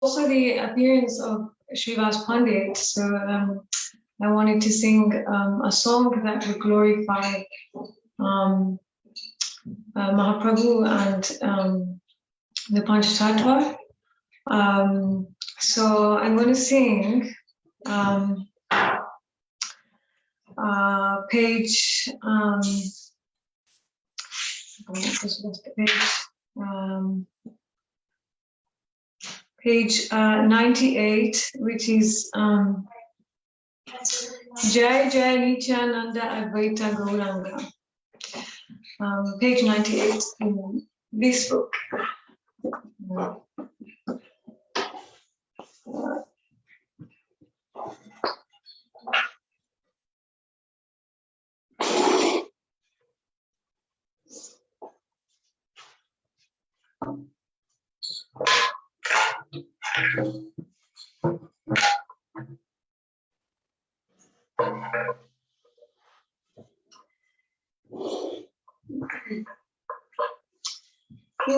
also the appearance of Srivas Pandit. So I wanted to sing a song that would glorify Mahaprabhu and the Panchatattva. So I'm going to sing page. Page 98, which is Jai Jai Nityananda Advaita Gauranga. Page 98 in this book.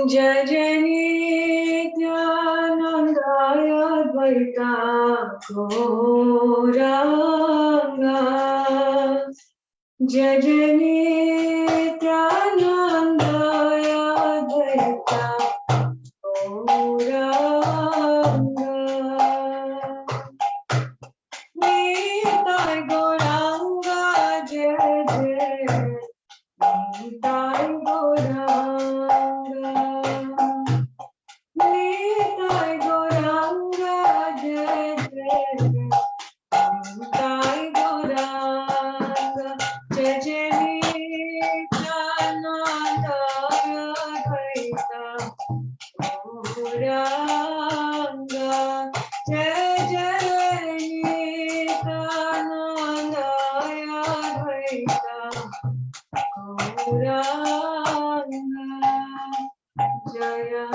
Jai Jai Nityananda Advaita Gauranga. Jai Jai Nityananda Advaita Gauranga. Nitai Gauranga Jai Jai Nitai Gauranga. Nitai Gauranga Jai Jai Nitai Gauranga. Jai Jai Nityananda Advaita Gauranga. Jai Jai Nityananda Advaita Gauranga. Jaya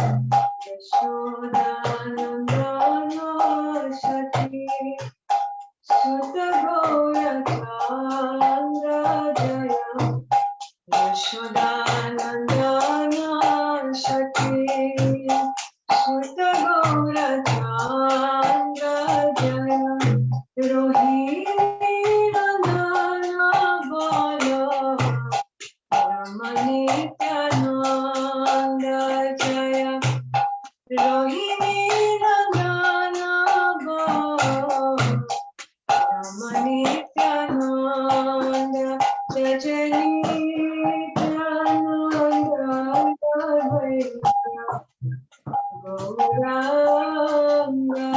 Yashodanandana Shati Sutta Gaurachandra. Jaya Yashodanandana Shati Sutta Gaurachandra. Jaya Rohini Nandana Bala Ramanityananda. Jaya Rohini Nandana Bala Ramanityananda. Jai Jai Nityananda Advaita Gauranga.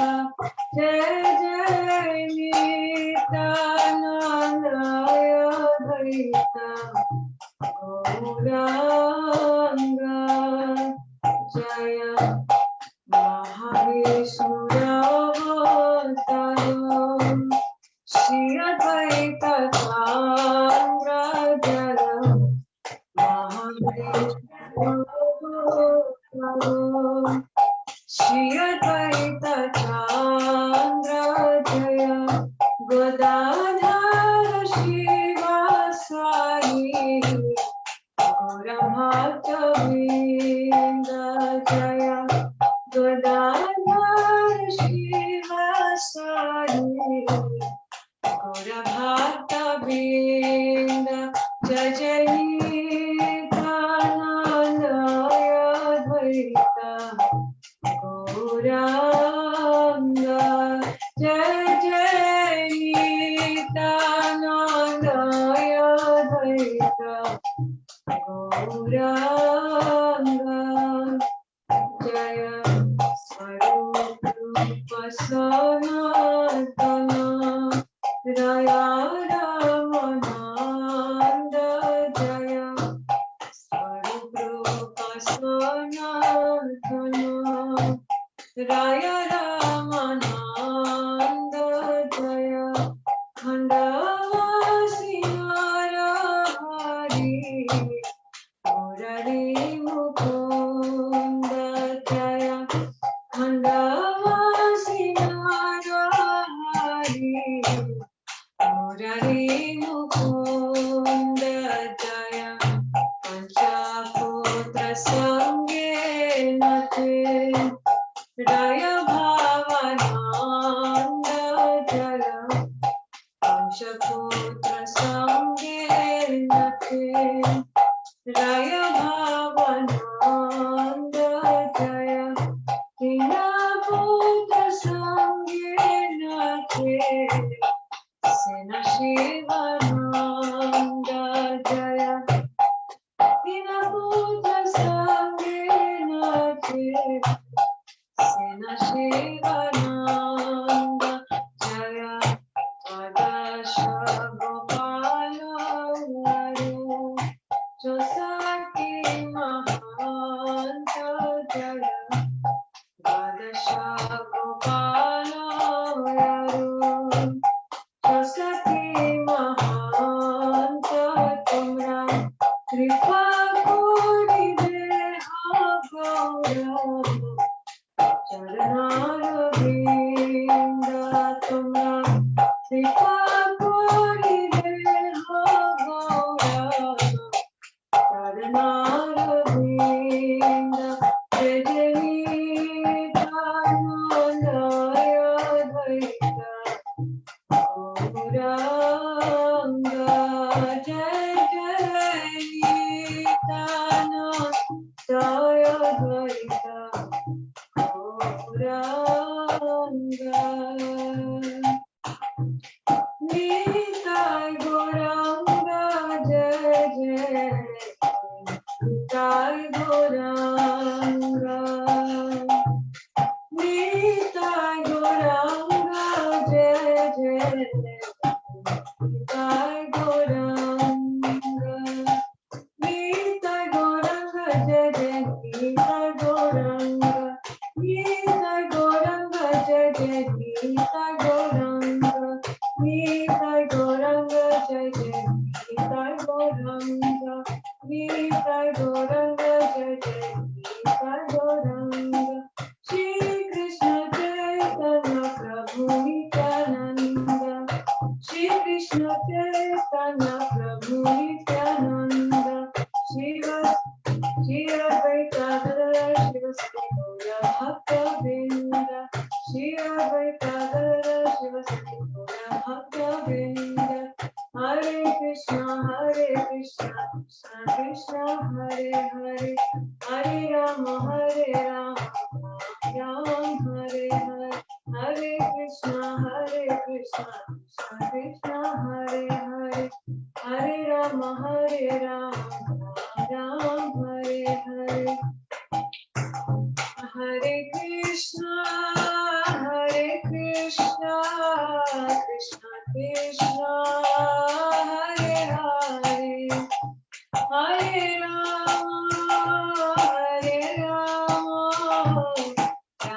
Jai Jai Nityananda Advaita Gauranga. Jaya Mahavishnuravataram Shri Advaita Chandra. Jaya Mahavishnuravataram Shri Advaita Chandra. Jaya Godadhara Shivasari Gaurabhaktavinda. Jaya Godadhara Shivasari Gaurabhaktavinda. Jai Jai Nityananda Advaita Gauranga. Jai Jai Nityananda Advaita Gauranga. Jaya Swarupa Sanatana Raya Ramananda. Jaya Swarupa Sanatana Raya Ramananda. Jaya Khandavasi Narahari Murari Mukunda. Jaya Khandavasi Narahari Murari Mukunda. Jaya Panchaputra Sange Nate Raya Bhai Jivananda Jaya Adasha Gopala Varu Josaki Mahanta Jaya Adasha Gopala Varu Josaki Mahanta Tumra Kripa Kori Deha Gaura Charanaravinda Tumra Kripa Kori Deha Gaura Charanaravinda Jajanitanandaya Dvaita Gauranga Jai Jai Nitanandaya Dvaita Gauranga Nitai Gauranga Jai Jai Nitai Gauranga Nitai Gauranga Jai Jai Nitai Gauranga Nitai Gauranga Jai Jai Nitai Gauranga Nitai Gauranga Jai Jai Nitai Gauranga Nitai Gauranga Jai Jai Nitai Gauranga Nitai Gauranga Jai Jai Nitai Gauranga Shri Krishna Chaitanya Prabhu Nityananda Shri Krishna Chaitanya Prabhu Nityananda Shiva Advaita Gadadhara Shivasati Gaura Bhakta-vrinda Shiva Advaita Gadadhara Shivasati Gaura Bhakta-vrinda Hare Krishna Krishna Krishna Hare Hare Hare Rama Ram Hare Hare Hare Krishna Krishna Krishna Hare Hare Hare Rama Ram Hare Hare Hare Krishna Krishna Krishna Hare Hare Hare Rama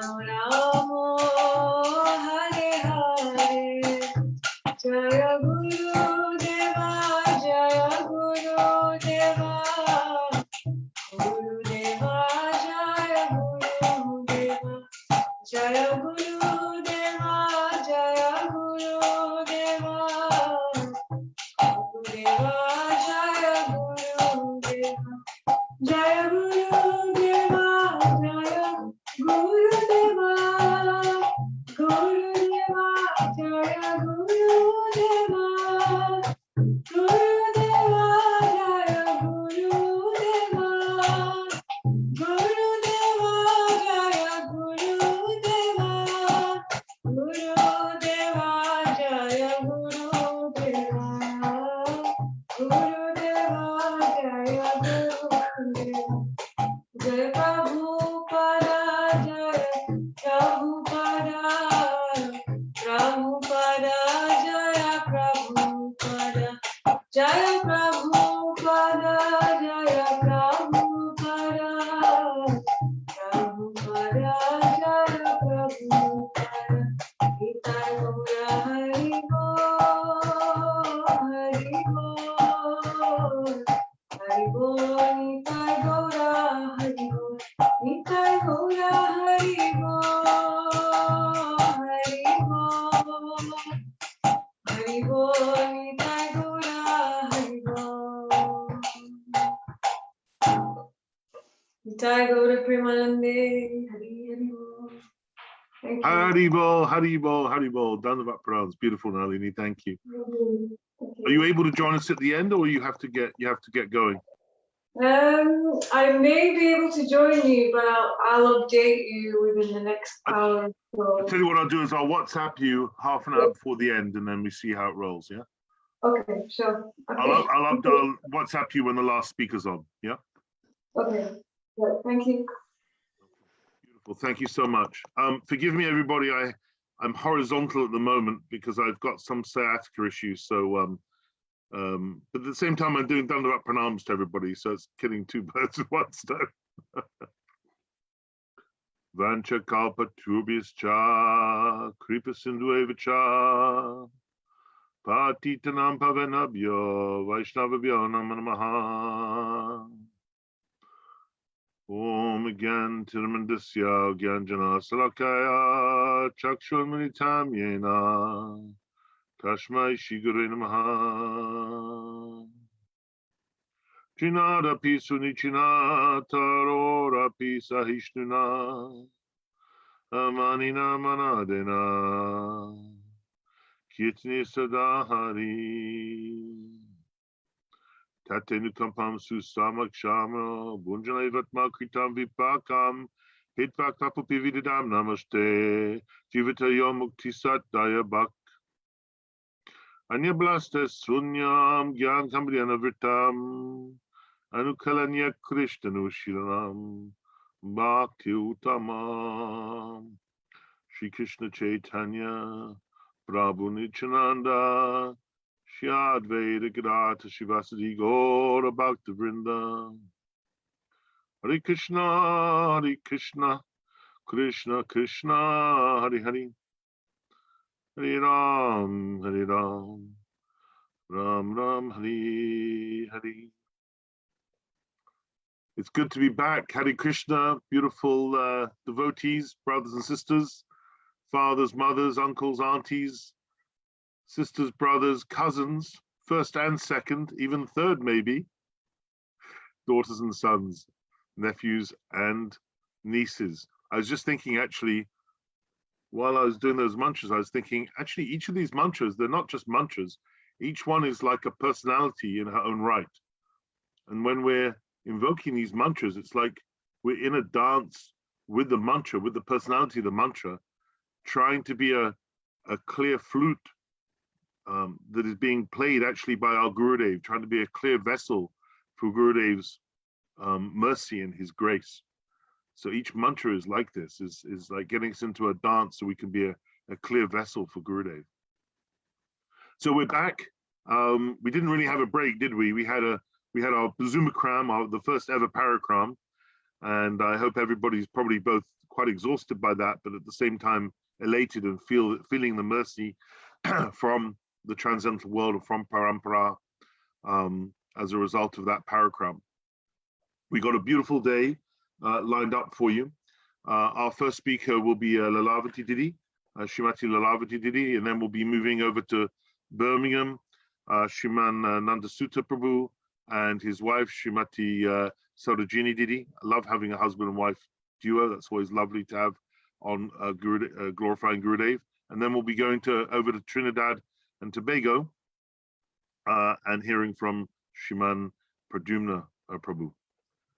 Rama Hare Hare Jaya Gurudeva Jaya Gurudeva Gurudeva Jaya Gurudeva Jaya Gurudeva Jaya Gurudeva Gurudeva Jaya Gurudeva Jaya Gurudeva Jaya Gurudeva Gurudeva Jaya Gurudeva Gurudeva Jaya Gurudeva Gurudeva Jaya Gurudeva Gurudeva Jaya Gurudeva Gurudeva Jaya Gurudeva Jai Prabhupada Jai Prabhupada Prabhupada Jaya Prabhupada Jaya Prabhupada Jaya Prabhupada Prabhupada Jaya Prabhupada Nitai Gaura Hari Bol Hari Bol Hari Bol Nitai Gaura Hari Bol Nitai Gaura Hari Bol Hari Bol Hari Bol Nitai Gaura Hari Bol Nitai Gaura Premanande Hari Hari Bol. Thank you. Haribol. Dhanavad Pranams. Beautiful, Nalini. Thank you. Are you able to join us at the end, or you have to get going? I may be able to join you, but I'll update you within the next hour. I'll tell you what I'll do is I'll WhatsApp you half an hour before the end, and then we see how it rolls. Yeah. Okay, sure. Okay. I'll WhatsApp you when the last speaker's on. Yeah. Okay. Good. Thank you. Beautiful. Well, thank you so much. Forgive me, everybody. I'm horizontal at the moment because I've got some sciatica issues. So, but at the same time, I'm doing Dandavat Pranams to everybody. So it's killing two birds with one stone. Vancha kalpa tubis cha, kripa sindhu eva cha, patitanam pavanabhyo, vaishnavabhyo namaha. Om Gyan Tirmandasya Gyanjana Salakaya Chakshurmanitam Yena Tashmai Shigure Namaha Chinada Pisunichina Tarora Pisahishnuna Amanina Manadena Kitni Sadahari Tatenukampam Susamakshama Bunjanavatma Kritam Vipakam Hitvakapupividam Namaste Jivatayo Muktisat Dayabak Anyablasta Sunyam Gyan Kambriyanavritam Anukalanya Krishnanushilanam Bhakti Uttamam Shri Krishna Chaitanya Prabhu Nityananda Shri Advaita Gadata Shivasadi Gaura Bhakta Vrinda Hare Krishna, Krishna Krishna, Hare Hare Hare Ram, Ram Ram, Hare Hare. It's good to be back. Hare Krishna, beautiful devotees, brothers and sisters, fathers, mothers, uncles, aunties, sisters, brothers, cousins, first and second, even third maybe, daughters and sons, nephews and nieces. I was just thinking actually, while I was doing those mantras, I was thinking actually each of these mantras, they're not just mantras. Each one is like a personality in her own right. And when we're invoking these mantras, it's like we're in a dance with the mantra, with the personality of the mantra, trying to be a clear flute that is being played actually by our Gurudev, trying to be a clear vessel for Gurudev's mercy and his grace. So each mantra is like this, is like getting us into a dance so we can be a clear vessel for Gurudev. So we're back. We didn't really have a break, did we? We had our Zumikram, the first ever parikram, and I hope everybody's probably both quite exhausted by that, but at the same time elated and feeling the mercy from the transcendental world and from Parampara as a result of that parikram. We got a beautiful day lined up for you. Our first speaker will be Lalavati Didi, Shrimati Lalavati Didi, and then we'll be moving over to Birmingham, Shriman Nandasuta Prabhu and his wife, Shrimati Sarojini Didi. I love having a husband and wife duo. That's always lovely to have on glorifying Gurudev. And then we'll be going over to Trinidad and Tobago and hearing from Shriman Pradyumna Prabhu.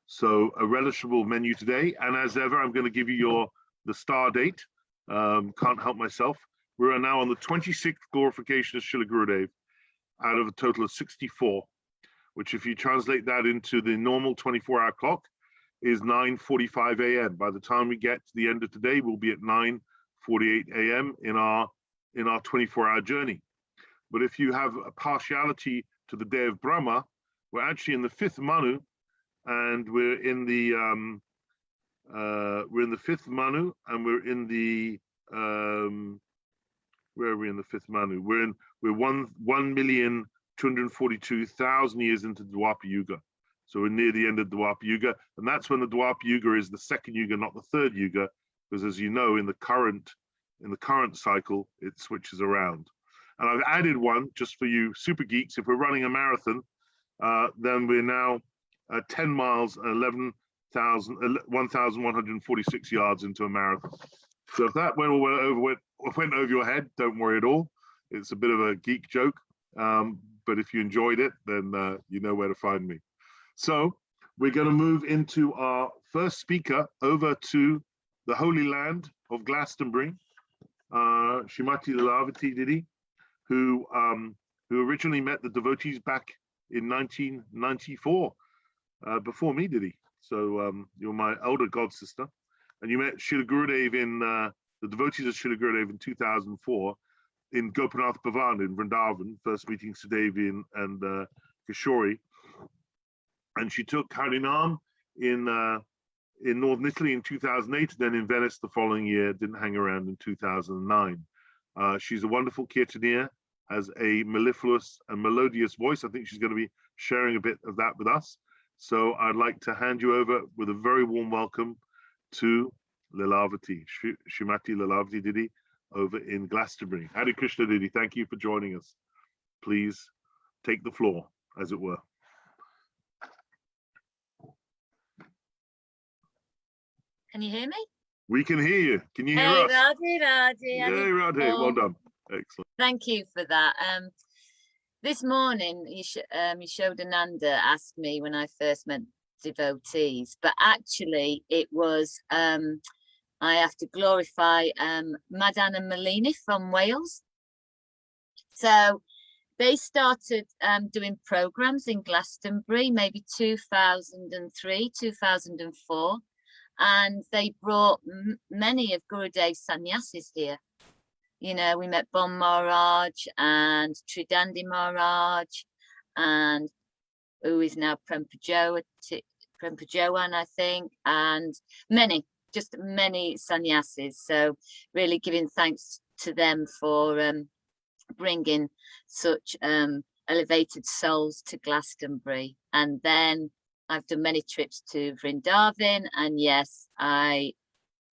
So a relishable menu today. And as ever, I'm going to give you the star date. Can't help myself. We are now on the 26th glorification of Srila Gurudev out of a total of 64, which if you translate that into the normal 24-hour clock is 9:45 a.m. By the time we get to the end of today, we'll be at 9:48 a.m. in our 24-hour journey. But if you have a partiality to the day of Brahma, we're actually in the fifth Manu, and we're in the fifth Manu, and we're in the where are we in the fifth Manu? We're 1,242,000 years into the Dwapara Yuga. So we're near the end of the Dwapara Yuga, and that's when the Dwapara Yuga is the second Yuga, not the third Yuga, because as you know, in the current cycle, it switches around. And I've added one just for you super geeks. If we're running a marathon, then we're now 10 miles, 1,146 yards into a marathon. So if that went over your head, don't worry at all. It's a bit of a geek joke. But if you enjoyed it, then you know where to find me. So we're going to move into our first speaker over to the Holy Land of Glastonbury, Shrimati Lalavati Didi, who originally met the devotees back in 1994, before me, Didi. So you're my elder god sister. and you met Srila Gurudev in the devotees of Srila Gurudev in 2004 in Gopinath Bhavan in Vrindavan, first meeting Sudevi and Kishori. And she took Harinam in northern Italy in 2008, then in Venice the following year, didn't hang around in 2009. She's a wonderful kirtanier, has a mellifluous and melodious voice. I think she's going to be sharing a bit of that with us. So I'd like to hand you over with a very warm welcome to Lilavati, Srimati Lilavati Didi, over in Glastonbury. Hare Krishna Didi, thank you for joining us. Please take the floor, as it were. Can you hear me? We can hear you. Can you hear us? Radhe. Yay, Radhe. Well done. Excellent. Thank you for that. This morning, Yashodananda asked me when I first met devotees, but actually it was, I have to glorify Madan and Malini from Wales. So they started doing programs in Glastonbury, maybe 2003, 2004. And they brought many of Gurudev's sannyasis here. You know, we met Bon Maharaj and Tridandi Maharaj, and who is now Prempajowan, I think, and just many sannyasis. So really giving thanks to them for bringing such elevated souls to Glastonbury. And then I've done many trips to Vrindavan, and yes, I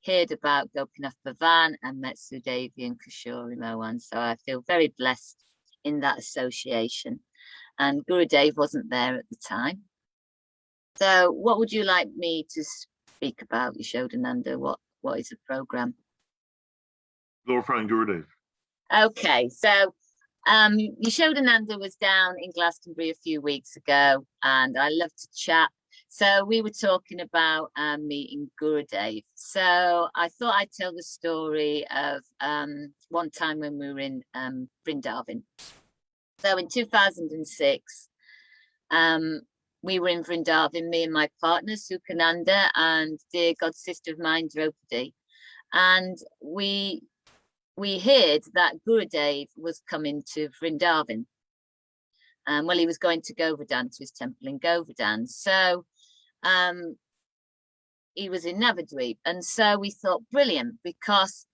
heard about Gopinath Bhavan and met Sudevi and Kishori Mohan. So I feel very blessed in that association. And Gurudev wasn't there at the time. So what would you like me to speak about, Yashodananda? What is the program? Glorifying Gurudev. Okay, so Yashodananda was down in Glastonbury a few weeks ago, and I love to chat. So we were talking about meeting Gurudev. So I thought I'd tell the story of one time when we were in Vrindavan. So in 2006, we were in Vrindavan, me and my partner, Sukhananda, and dear god sister of mine, Draupadi. And we heard that Gurudev was coming to Vrindavan. Well, he was going to Govardhan, to his temple in Govardhan. So he was in Navadvip. And so we thought, brilliant, because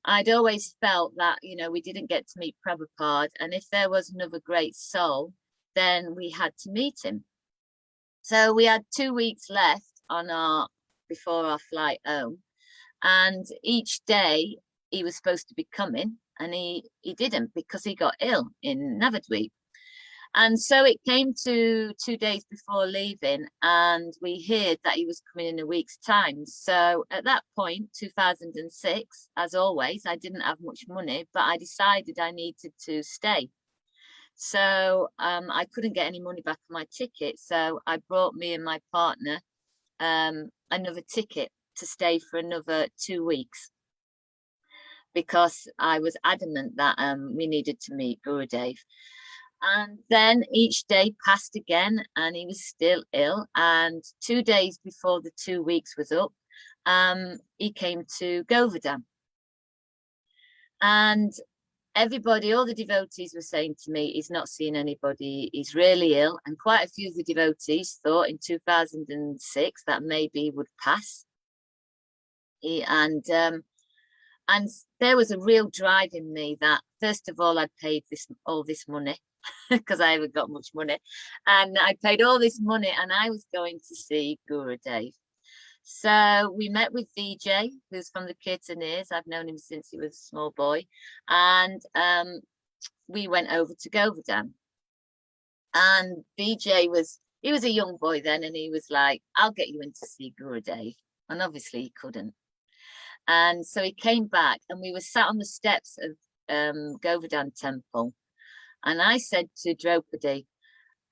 I'd always felt that, you know, we didn't get to meet Prabhupada. And if there was another great soul, then we had to meet him. So we had 2 weeks left before our flight home. And each day he was supposed to be coming, and he didn't, because he got ill in Navadvip. And so it came to 2 days before leaving, and we heard that he was coming in a week's time. So at that point, 2006, as always, I didn't have much money, but I decided I needed to stay. So I couldn't get any money back on my ticket. So I brought me and my partner another ticket to stay for another 2 weeks, because I was adamant that we needed to meet Gurudev. And then each day passed again, and he was still ill. And 2 days before the 2 weeks was up, he came to Govardhan. And everybody, all the devotees were saying to me, he's not seeing anybody, he's really ill. And quite a few of the devotees thought in 2006 that maybe he would pass. And there was a real drive in me that, first of all, I'd paid all this money, because I haven't got much money, and I paid all this money, and I was going to see Gurudev. So we met with Vijay, who's from the Kirtaniers. I've known him since he was a small boy, and we went over to Govardhan. And Vijay was a young boy then, and he was like, I'll get you in to see Gurudev. And obviously he couldn't. And so he came back, and we were sat on the steps of Govardhan temple. And I said to Draupadi,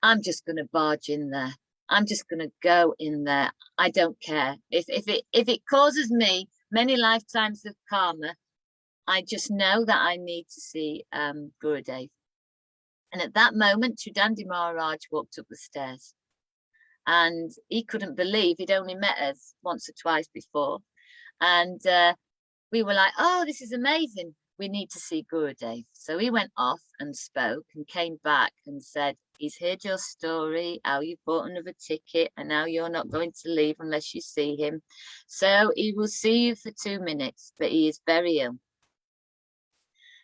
I'm just going to barge in there. I'm just going to go in there. I don't care. If it causes me many lifetimes of karma, I just know that I need to see Gurudev. And at that moment, Tridandi Maharaj walked up the stairs. And he couldn't believe he'd only met us once or twice before. And we were like, oh, this is amazing. We need to see Gurudev. So he went off and spoke and came back and said, he's heard your story, how you bought another ticket, and now you're not going to leave unless you see him. So he will see you for 2 minutes, but he is very ill.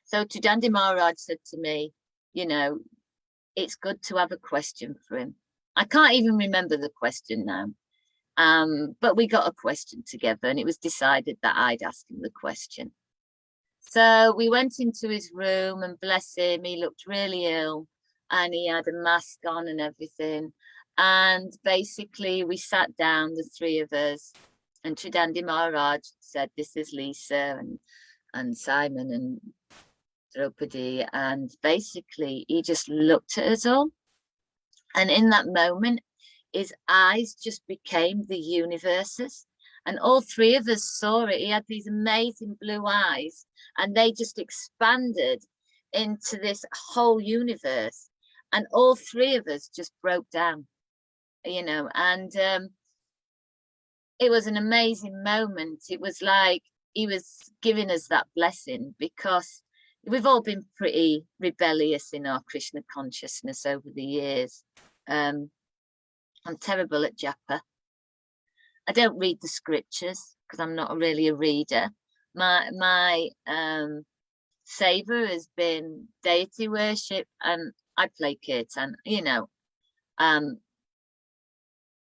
So Chudandi Maharaj said to me, you know, it's good to have a question for him. I can't even remember the question now. But we got a question together, and it was decided that I'd ask him the question. So we went into his room, and bless him, he looked really ill and he had a mask on and everything. And basically we sat down, the three of us, and Chudandi Maharaj said, this is Lisa and Simon and Draupadi. And basically he just looked at us all. And in that moment, his eyes just became the universes. And all three of us saw it. He had these amazing blue eyes, and they just expanded into this whole universe. And all three of us just broke down, you know, and it was an amazing moment. It was like he was giving us that blessing, because we've all been pretty rebellious in our Krishna consciousness over the years. I'm terrible at japa. I don't read the scriptures because I'm not really a reader. My savor has been deity worship, and I play kirtan. You know, I'm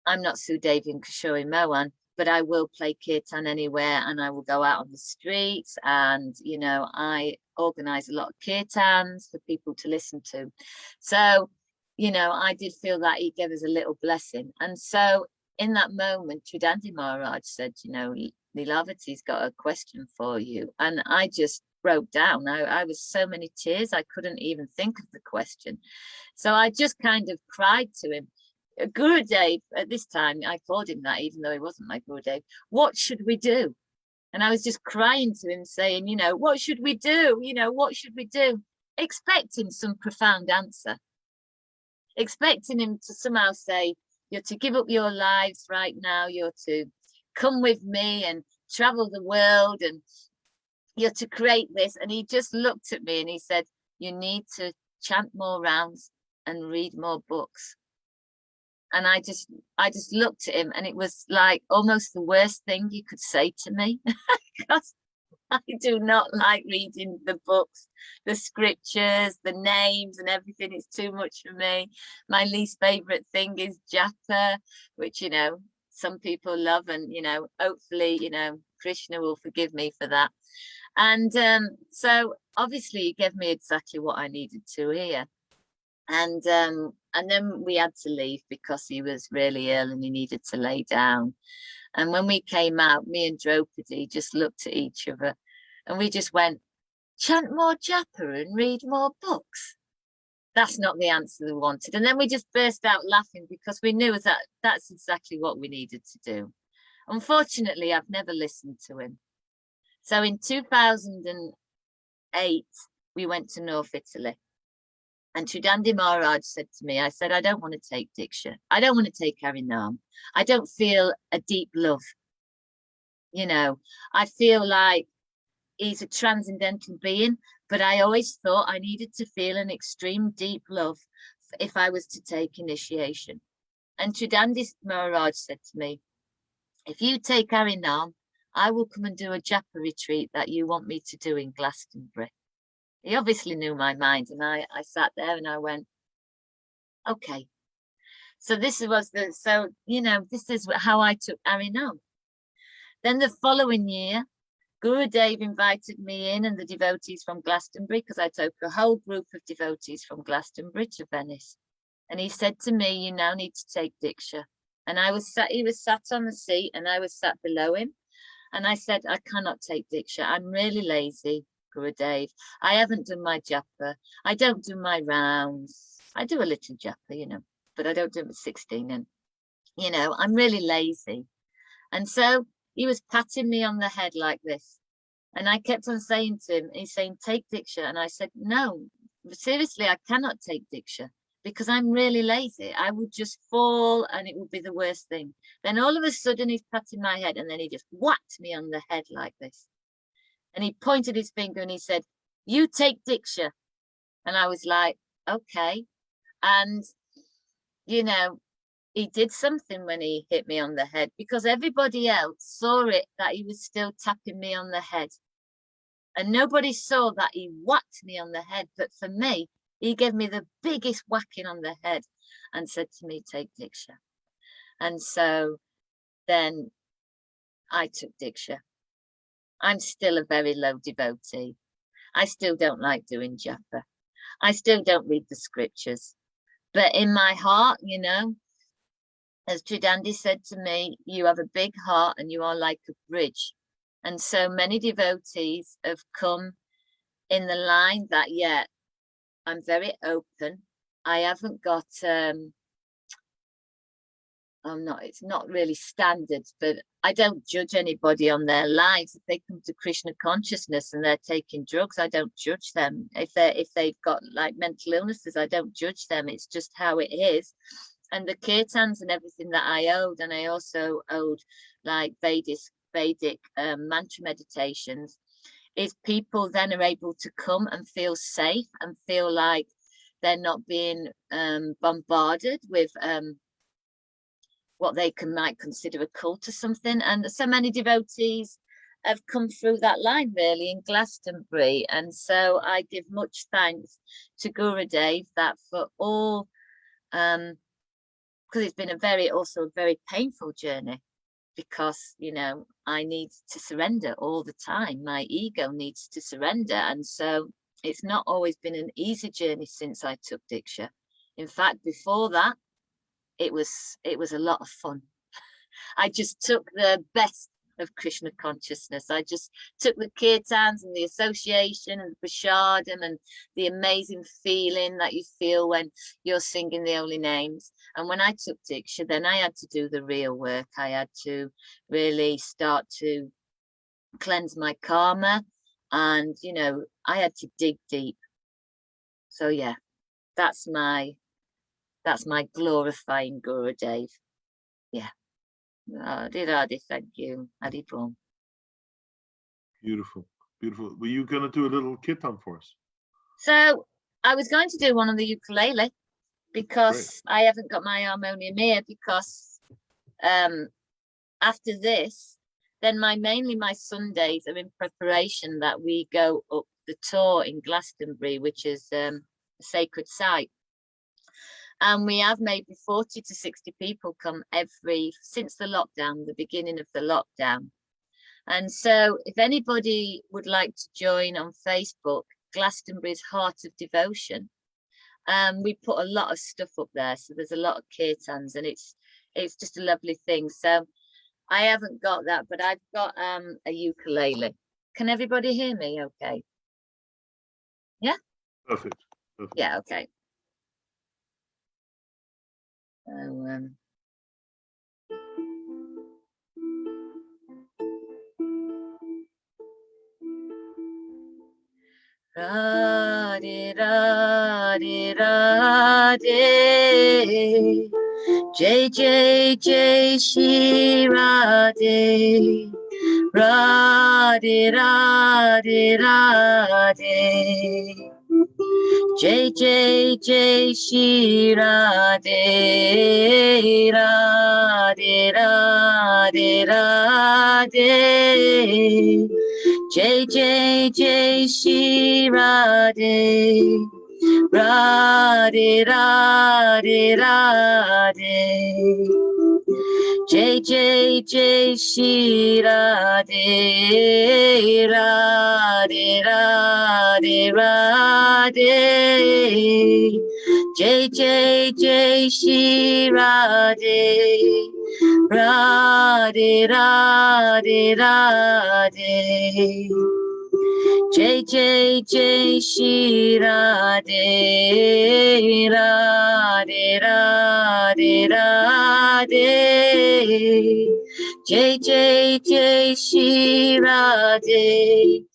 not Sudevi and Kishori Mohan, but I will play kirtan anywhere, and I will go out on the streets, and you know, I organize a lot of kirtans for people to listen to. So, you know, I did feel that he gave us a little blessing. And so in that moment, Chudandi Maharaj said, you know, Lilavati's got a question for you. And I just broke down. I was so many tears, I couldn't even think of the question. So I just kind of cried to him. Gurudev, at this time, I called him that, even though he wasn't my Gurudev. What should we do? And I was just crying to him, saying, you know, what should we do? You know, what should we do? Expecting some profound answer. Expecting him to somehow say, you're to give up your lives right now, you're to come with me and travel the world, and you're to create this. And he just looked at me and he said, you need to chant more rounds and read more books. And I just looked at him, and it was like almost the worst thing you could say to me, because I do not like reading the books, the scriptures, the names and everything. It's too much for me. My least favorite thing is japa, which, you know, some people love, and, you know, hopefully, you know, Krishna will forgive me for that. And so obviously he gave me exactly what I needed to hear. And then we had to leave because he was really ill and he needed to lay down. And when we came out, me and Draupadi just looked at each other, and we just went, chant more japa and read more books. That's not the answer we wanted. And then we just burst out laughing, because we knew that that's exactly what we needed to do. Unfortunately, I've never listened to him. So in 2008, we went to North Italy. And Chudandi Maharaj said to me, I said, I don't want to take Diksha. I don't want to take Harinam. I don't feel a deep love. You know, I feel like he's a transcendental being, but I always thought I needed to feel an extreme deep love if I was to take initiation. And Chudandi Maharaj said to me, if you take Harinam, I will come and do a japa retreat that you want me to do in Glastonbury. He obviously knew my mind, and I sat there and I went, okay. So this was you know, this is how I took Harinam. Then the following year, Gurudev invited me in and the devotees from Glastonbury, because I took a whole group of devotees from Glastonbury to Venice. And he said to me, you now need to take Diksha. And he was sat on the seat and I was sat below him. And I said, I cannot take Diksha. I'm really lazy, Gurudev. I haven't done my japa. I don't do my rounds. I do a little japa, you know, but I don't do it with 16. And, you know, I'm really lazy. And so he was patting me on the head like this. And I kept on saying to him, he's saying, take Diksha. And I said, no, seriously, I cannot take Diksha. because I'm really lazy. I would just fall and it would be the worst thing. Then all of a sudden he's patting my head and then he just whacked me on the head like this. And he pointed his finger and he said, "You take Diksha." And I was like, okay. And, you know, he did something when he hit me on the head, because everybody else saw it, that he was still tapping me on the head. And nobody saw that he whacked me on the head. But for me, he gave me the biggest whacking on the head and said to me, "Take Diksha." And so then I took Diksha. I'm still a very low devotee. I still don't like doing japa. I still don't read the scriptures. But in my heart, you know, as Tridandi said to me, you have a big heart and you are like a bridge. And so many devotees have come in the line that, yeah, I'm very open. I haven't got, it's not really standards, but I don't judge anybody on their lives. If they come to Krishna consciousness and they're taking drugs, I don't judge them. If they've got like mental illnesses, I don't judge them. It's just how it is. And the kirtans and everything that I owed, and I also owed like Vedic mantra meditations, is people then are able to come and feel safe and feel like they're not being bombarded with what they might consider a cult or something. And so many devotees have come through that line really in Glastonbury. And so I give much thanks to Gurudeva that for all, because it's been a very painful journey, because, you know, I need to surrender all the time. My ego needs to surrender. And so it's not always been an easy journey since I took Diksha. In fact, before that, it was a lot of fun. I just took the best of Krishna consciousness. I just took the kirtans and the association and the prasadam and the amazing feeling that you feel when you're singing the holy names. And when I took Diksha, then I had to do the real work. I had to really start to cleanse my karma, and, you know, I had to dig deep. So yeah, that's my glorifying Gurudev. Yeah. Radhe, thank you. Haribol. Beautiful, beautiful. Were you going to do a little kirtan for us? So I was going to do one on the ukulele, because I haven't got my harmonium here, because after this, then mainly my Sundays are in preparation that we go up the tour in Glastonbury, which is a sacred site. And we have maybe 40 to 60 people come since the lockdown, the beginning of the lockdown. And so if anybody would like to join on Facebook, Glastonbury's Heart of Devotion, we put a lot of stuff up there. So there's a lot of kirtans, and it's just a lovely thing. So I haven't got that, but I've got a ukulele. Can everybody hear me okay? Yeah? Perfect. Yeah, okay. So, Radhe, Radhe, Radhe, Jai, Jai, Jai, Shri Radhe, Radhe, Radhe, Radhe, Jai, Jai, Jai, Shri Radhe, Radhe, Radhe, Radhe, Jai, Jai, Jai, Shri Radhe, Radhe, Radhe, Radhe, Jai, Jai, Jai, Shri Radhe, Radhe, Radhe, Radhe, Jai, Jai, Jai, Shri Radhe, Radhe, Radhe, Radhe, Jai, Jai, Jai, Shri Radhe, Radhe, Radhe, Radhe, Jai, Jai, Jai, Shri Radhe,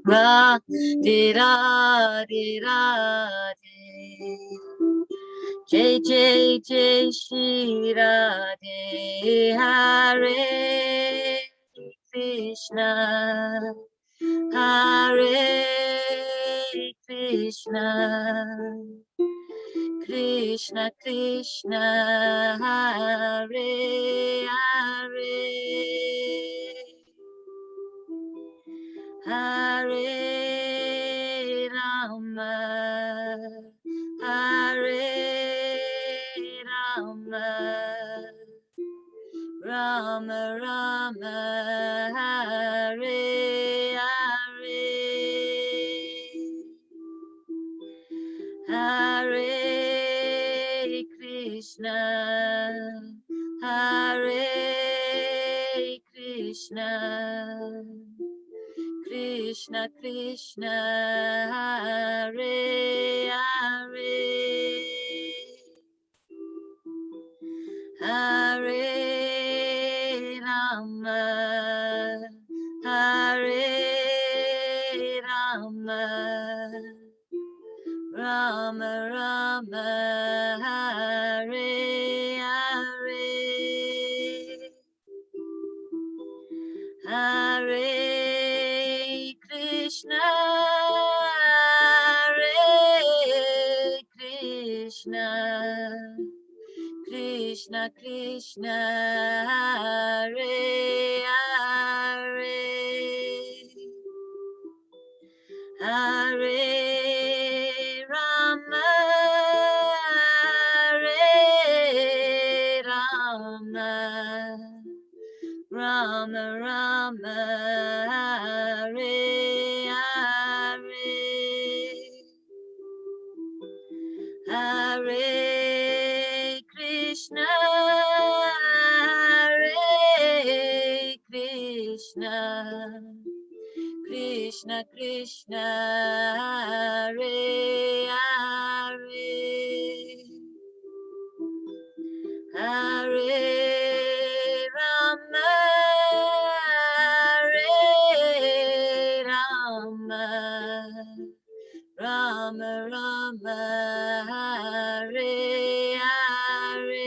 Radhe, Radhe, Radhe, Jai Jai Jai Shri Radhe, Hare Krishna, Hare Krishna, Krishna Krishna, Hare Hare, Hare Rama, Hare Rama, Rama Rama, Hare Hare, Hare Krishna, Hare Krishna, Krishna Krishna, Hare Hare, Hare Rama, Hare Rama, Rama Rama, Hare Hare, Hare Krishna, Hare Krishna, Krishna Krishna, Hare Hare, Hare Rama, Hare Rama, Rama Rama, Hare Hare, Hare Krishna, Hare Krishna, Krishna Krishna, Hare Hare, Hare Rama, Hare Rama, Rama Rama, Hare Hare,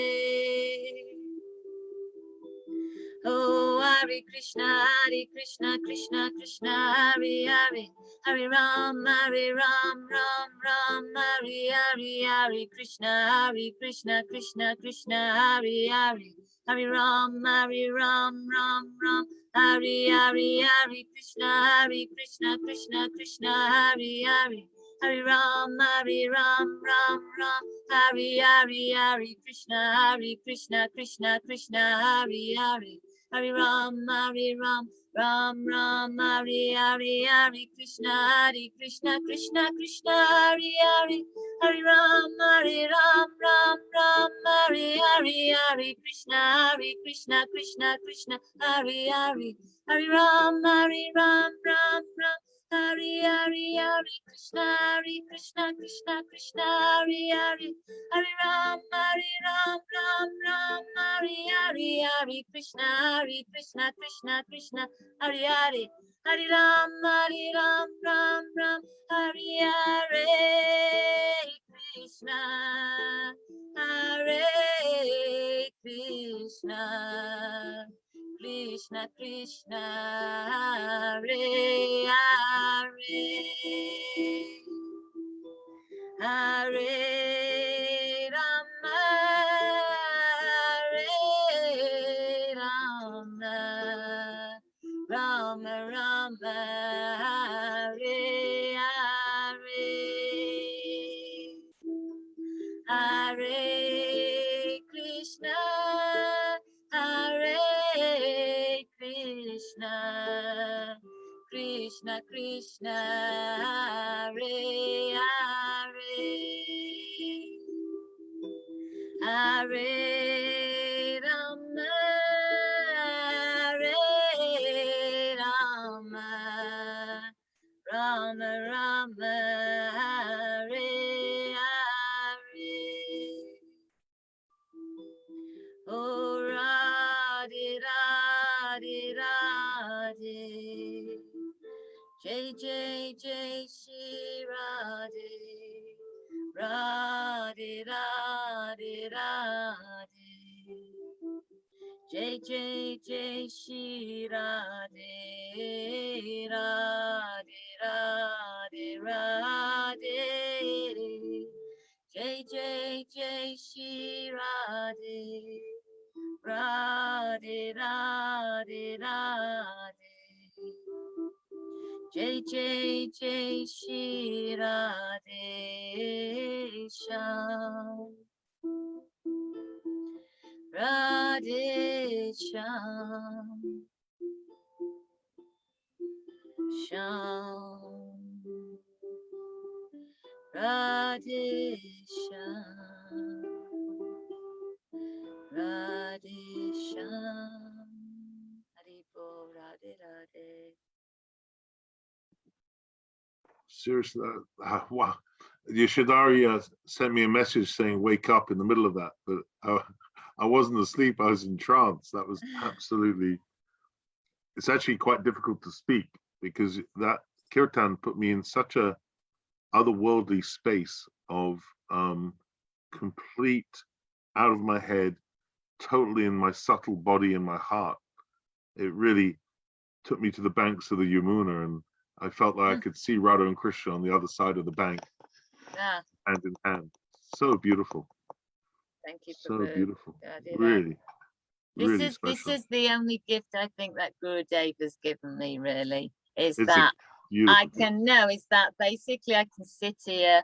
Oh Hare Krishna, Krishna Krishna, Hare Hare, Hare Ram, Ram Ram, Hare Hare, Hare Krishna, Krishna Krishna, Hare Hare, Hare Ram, Ram Ram, Hare Hare, Hare Krishna, Krishna Krishna, Hare Hare, Hare Ram, Ram Ram, Hare Hare, Hare Krishna, Krishna Krishna, Hare Hare, Hare Ram, Ram Ram, Hare Hare, Hare Krishna, Krishna Krishna, Hare Hare, Hare Ram, Ram Ram, Hare Hare, Hare Krishna, Krishna Krishna, Hare Hare, Hare Ram, Ram Ram, Hare Hare, Hare Krishna, Krishna Krishna, Hare Hare, Hare Ram, Ram Hare Hare, Hare Krishna, Krishna, Hare Hare, Hare Ram, Ram Hare Hare, Krishna, Hare Krishna, Krishna Krishna, Hare Hare, Hare Rama, Hare Rama, Rama Rama, Hare Hare, Hare Krishna, Hare Krishna, Krishna Krishna, Hare Hare, Hare Rama, Hare Rama, Rama Rama, Hare Hare, Oh Radhe Radhe Radhe, Jai Jai Jai Shri Radhe, Radhe Radhe Radhe. Jai Jai Jai Shri Radhe Radhe Radhe Radhe. Jai Jai Jai Shri Radhe Radhe Radhe Radhe. Jai Jai Jai Shri Radhe Shyam. Radhe Shyam. Shyam. Radhe Shyam. Radhe Shyam. Haribo Radhe Radhe. Seriously, wow. Yashadari sent me a message saying wake up in the middle of that, but I wasn't asleep. I was in trance. That was absolutely, it's actually quite difficult to speak because that kirtan put me in such a otherworldly space of complete out of my head, totally in my subtle body and my heart. It really took me to the banks of the Yamuna, and I felt like I could see Radha and Krishna on the other side of the bank, hand in hand. So beautiful. Thank you. So beautiful. Radhe Really, This really is special. this is the only gift I think that Gurudeva has given me. Really, is It's a that beautiful I gift. can know is that basically I can sit here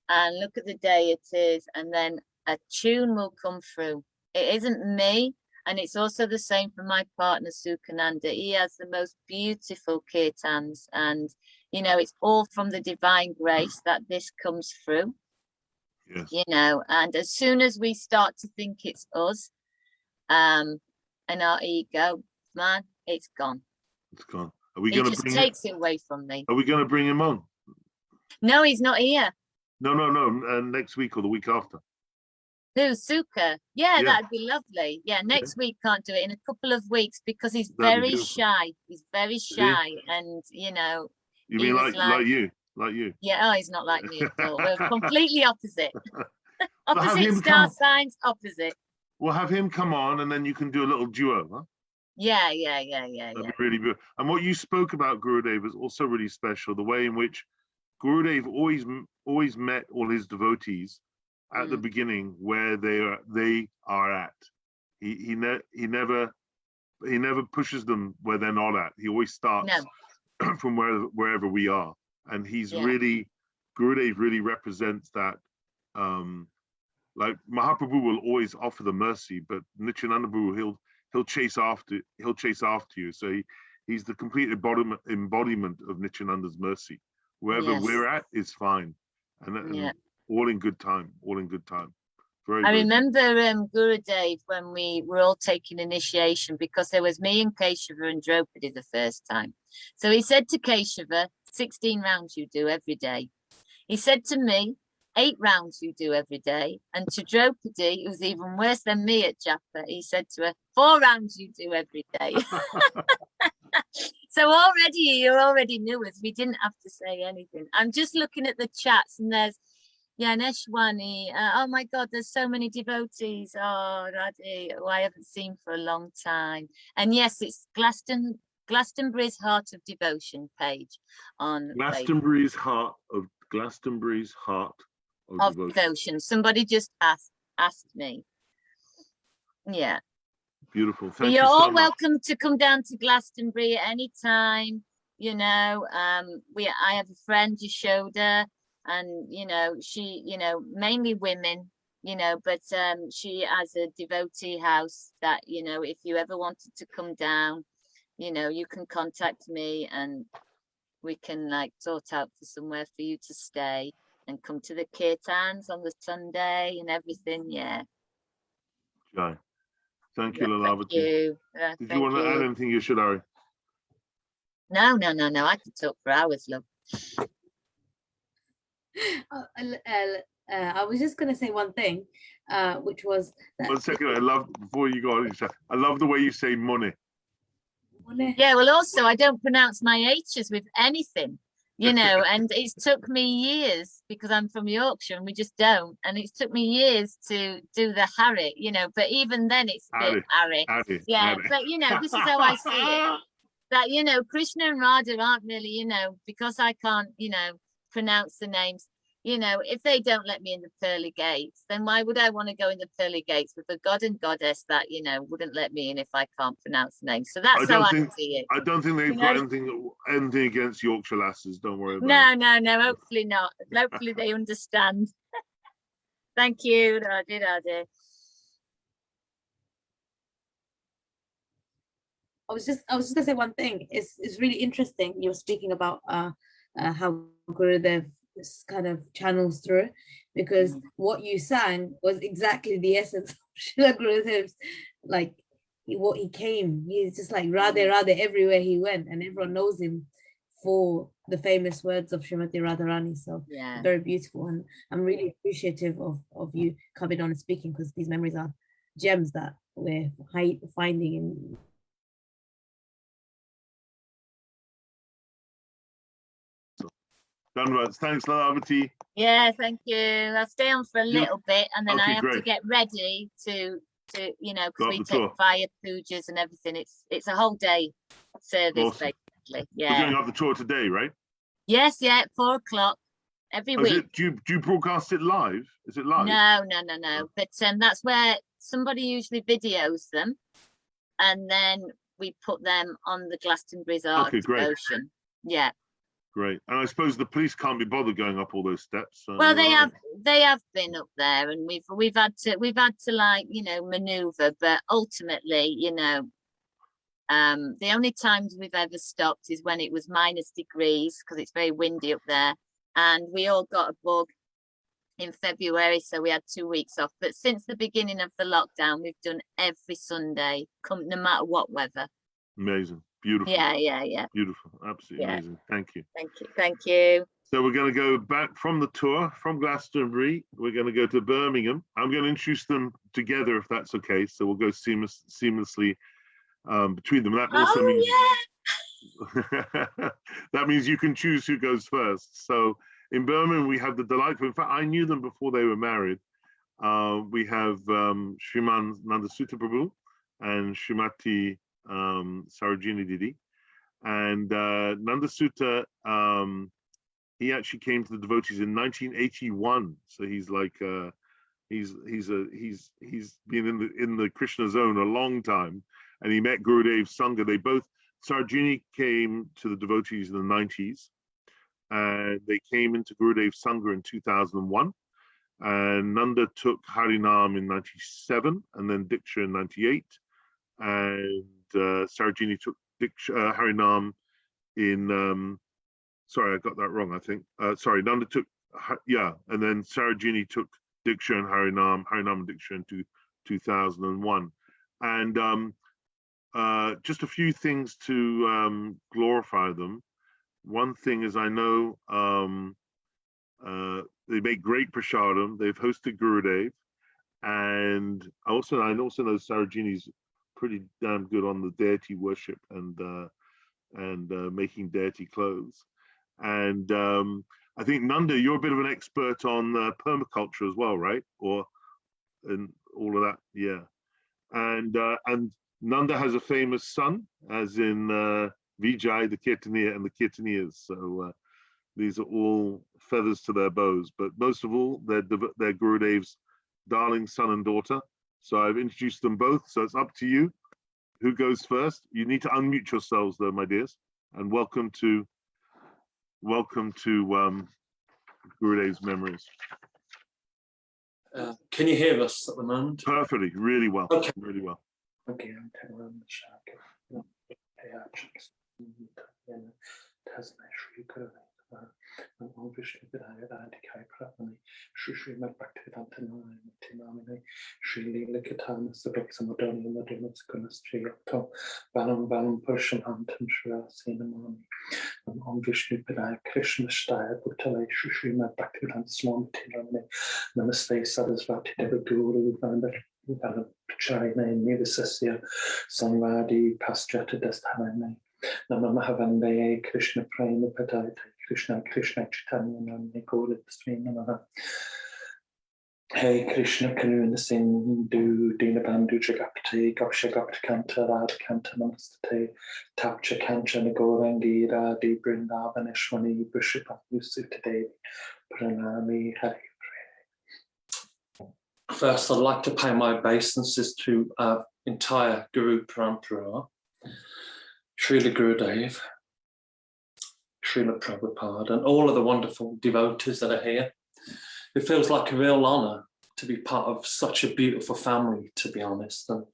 and look at the deities, and then a tune will come through. It isn't me, and it's also the same for my partner Sukhananda. He has the most beautiful kirtans, and you know it's all from the divine grace that this comes through. Yes. You know, and as soon as we start to think it's us, and our ego, man, it's gone. It's gone. Are we He going to just bring takes it away from me. Are we going to bring him on? No, he's not here. No. Next week or the week after. Who, Suka? Yeah, Yeah. that'd be lovely. Yeah, next week can't do it, in a couple of weeks, because he's That'd be very beautiful. shy. He's very shy, and you know. You he mean was like you? Like you? Yeah, oh, he's not like me at all. We're completely opposite. Well, have Opposite him star come. signs, opposite. We'll have him come on, and then you can do a little duo, huh? Yeah. That'd be really good. And what you spoke about, Gurudeva, is also really special. The way in which Gurudeva always met all his devotees at the beginning where they are at. He never pushes them where they're not at. He always starts from wherever we are. And he's really, Gurudev really represents that. Like Mahaprabhu will always offer the mercy, but Nityananda Prabhu, he'll chase after you. So he's the complete embodiment of Nityananda's mercy. Wherever we're at is fine, and all in good time. I remember Gurudev when we were all taking initiation, because there was me and Keshava and Draupadi the first time. So he said to Keshava, 16 rounds you do every day. He said to me, 8 rounds you do every day. And to Draupadi, who's even worse than me at Japa, he said to her, 4 rounds you do every day. So you already knew us. We didn't have to say anything. I'm just looking at the chats, and there's Yaneshwani. Oh my God, there's so many devotees. Oh, Radhi, who I haven't seen for a long time. And yes, it's Glastonbury's Heart of Devotion page on Glastonbury's Heart of Devotion. Somebody just asked me. Yeah. Beautiful. Thank you. You're all welcome to come down to Glastonbury at any time. You know, I have a friend, Yashoda, and you know, she, you know, mainly women, you know, but she has a devotee house that, you know, if you ever wanted to come down, you know, you can contact me and we can like sort out for somewhere for you to stay and come to the kirtans on the Sunday and everything. Yeah. Okay. Thank you, Lalavati. Thank you. Did you want to add anything, Yashadari? No. I could talk for hours, love. I was just going to say one thing, which was that 1 second. Before you go on, I love the way you say money. Yeah, well, also, I don't pronounce my H's with anything. you know, and it's took me years because I'm from Yorkshire and we just don't. And it's took me years to do the Harry, you know, but even then it's a bit Harry. Yeah, but you know, this is how I see it. That, you know, Krishna and Radha aren't really, you know, because I can't, you know, pronounce the names, you know, if they don't let me in the pearly gates, then why would I want to go in the pearly gates with a god and goddess that, you know, wouldn't let me in if I can't pronounce the names? So that's how I see it. I don't think they've You got know? anything against Yorkshire lasses. Don't worry about it. No, hopefully not. Hopefully they understand. Thank you, Radhe Radhe. I was just gonna say one thing. It's really interesting. You were speaking about how Gurudev kind of channels through, because what you sang was exactly the essence of Srila Gurudev's, like what he came. He's just like Radhe Radhe everywhere he went, and everyone knows him for the famous words of Srimati Radharani. So yeah, very beautiful, and I'm really appreciative of you coming on and speaking, because these memories are gems that we're finding in. Thanks, Lavati. yeah, thank you. I'll stay on for a little bit and then okay, I have to great. get ready to you know, because we take tour. fire pujas and everything. It's a whole day service, Awesome. basically. We're Yeah. going up the tour today, right? Yes, yeah, 4 o'clock every week. Do you broadcast it live? Is it live? No. But that's where somebody usually videos them, and then we put them on the Glastonbury's Art Devotion. Yeah. Great. And I suppose the police can't be bothered going up all those steps. Well, they have been up there, and we've had to like, you know, maneuver, but ultimately, you know, the only times we've ever stopped is when it was -degrees because it's very windy up there, and we all got a bug in February, so we had 2 weeks off. But since the beginning of the lockdown, we've done every Sunday, no matter what weather. Amazing. Beautiful. Yeah. Beautiful. Absolutely amazing. Thank you. Thank you. So we're going to go back from the tour from Glastonbury. We're going to go to Birmingham. I'm going to introduce them together, if that's okay. So we'll go seamlessly between them. That also means that means you can choose who goes first. So in Birmingham, we have the delightful. In fact, I knew them before they were married. We have Shriman Nandasuta Prabhu and Srimati Sarojini Didi, and Nandasuta. He actually came to the devotees in 1981. So he's like he's been in the Krishna zone a long time, and he met Gurudev Sangha. They both, Sarojini came to the devotees in the 90s, and they came into Gurudev Sangha in 2001. And Nanda took Harinam in 97, and then Diksha in 98, and Sarojini took Harinam in sorry, I got that wrong, I think. Sorry, Nanda took, and then Sarojini took Diksha and Harinam and Diksha in 2001. And just a few things to glorify them. One thing is, I know they make great prasadam. They've hosted Gurudev, and I also know Sarojini's pretty damn good on the deity worship and making deity clothes. And I think Nanda, you're a bit of an expert on permaculture as well, right? And all of that, yeah. And Nanda has a famous son, as in Vijay, the Kirtaniya, and the Kirtaniyas. So these are all feathers to their bows. But most of all, they're Gurudev's darling son and daughter. So I've introduced them both. So it's up to you. Who goes first? You need to unmute yourselves, though, my dears. And welcome to Gurudev's memories. Can you hear us at the moment? Perfectly, really well. Okay. Really well. Okay, I'm Vishnu Vidaya Radhikai Pratmani, Srimad Bhaktivedanta Tinamini, Sri Leela Kitana Sabaksamadani Madhima Skunas Triyato, Banam Purshanantam Shrasinamani, Om Vishnu Vidaya Krishna Shtaya Bhuttale, Srimad Bhaktivedanta Swami Tinamini, Namaste Sarasvati Devaguru, Pachayane, Nivasasya, Samvadi, Paschata Dasthanane. Nama Mahavandeye Krishna Prema Padayate Krishna Krishna Chaitanya Namne Gaura Tasmai Namaha. Hey Krishna Karuna Sindhu Dinabandhu Jagapati Gopsha Goptakanta Radhakanta Namastate Tapcha Kancha Nagorangi Radhi Brindavaneshwani Bishop Yusutadevi Pranami Hari. First, I'd like to pay my obeisances to our entire Guru Parampara, Srila Gurudev, Srila Prabhupada, and all of the wonderful devotees that are here. It feels like a real honour to be part of such a beautiful family, to be honest. And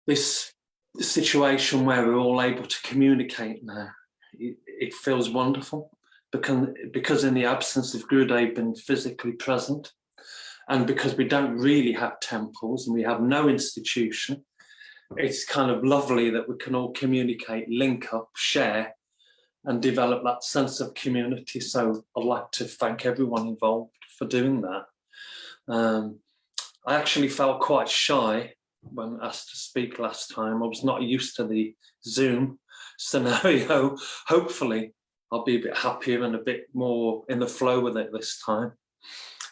this situation where we're all able to communicate now, it feels wonderful because in the absence of Gurudev being physically present, and because we don't really have temples and we have no institution, it's kind of lovely that we can all communicate, link up, share, and develop that sense of community. So I'd like to thank everyone involved for doing that. I actually felt quite shy when asked to speak last time. I was not used to the Zoom scenario. Hopefully I'll be a bit happier and a bit more in the flow with it this time.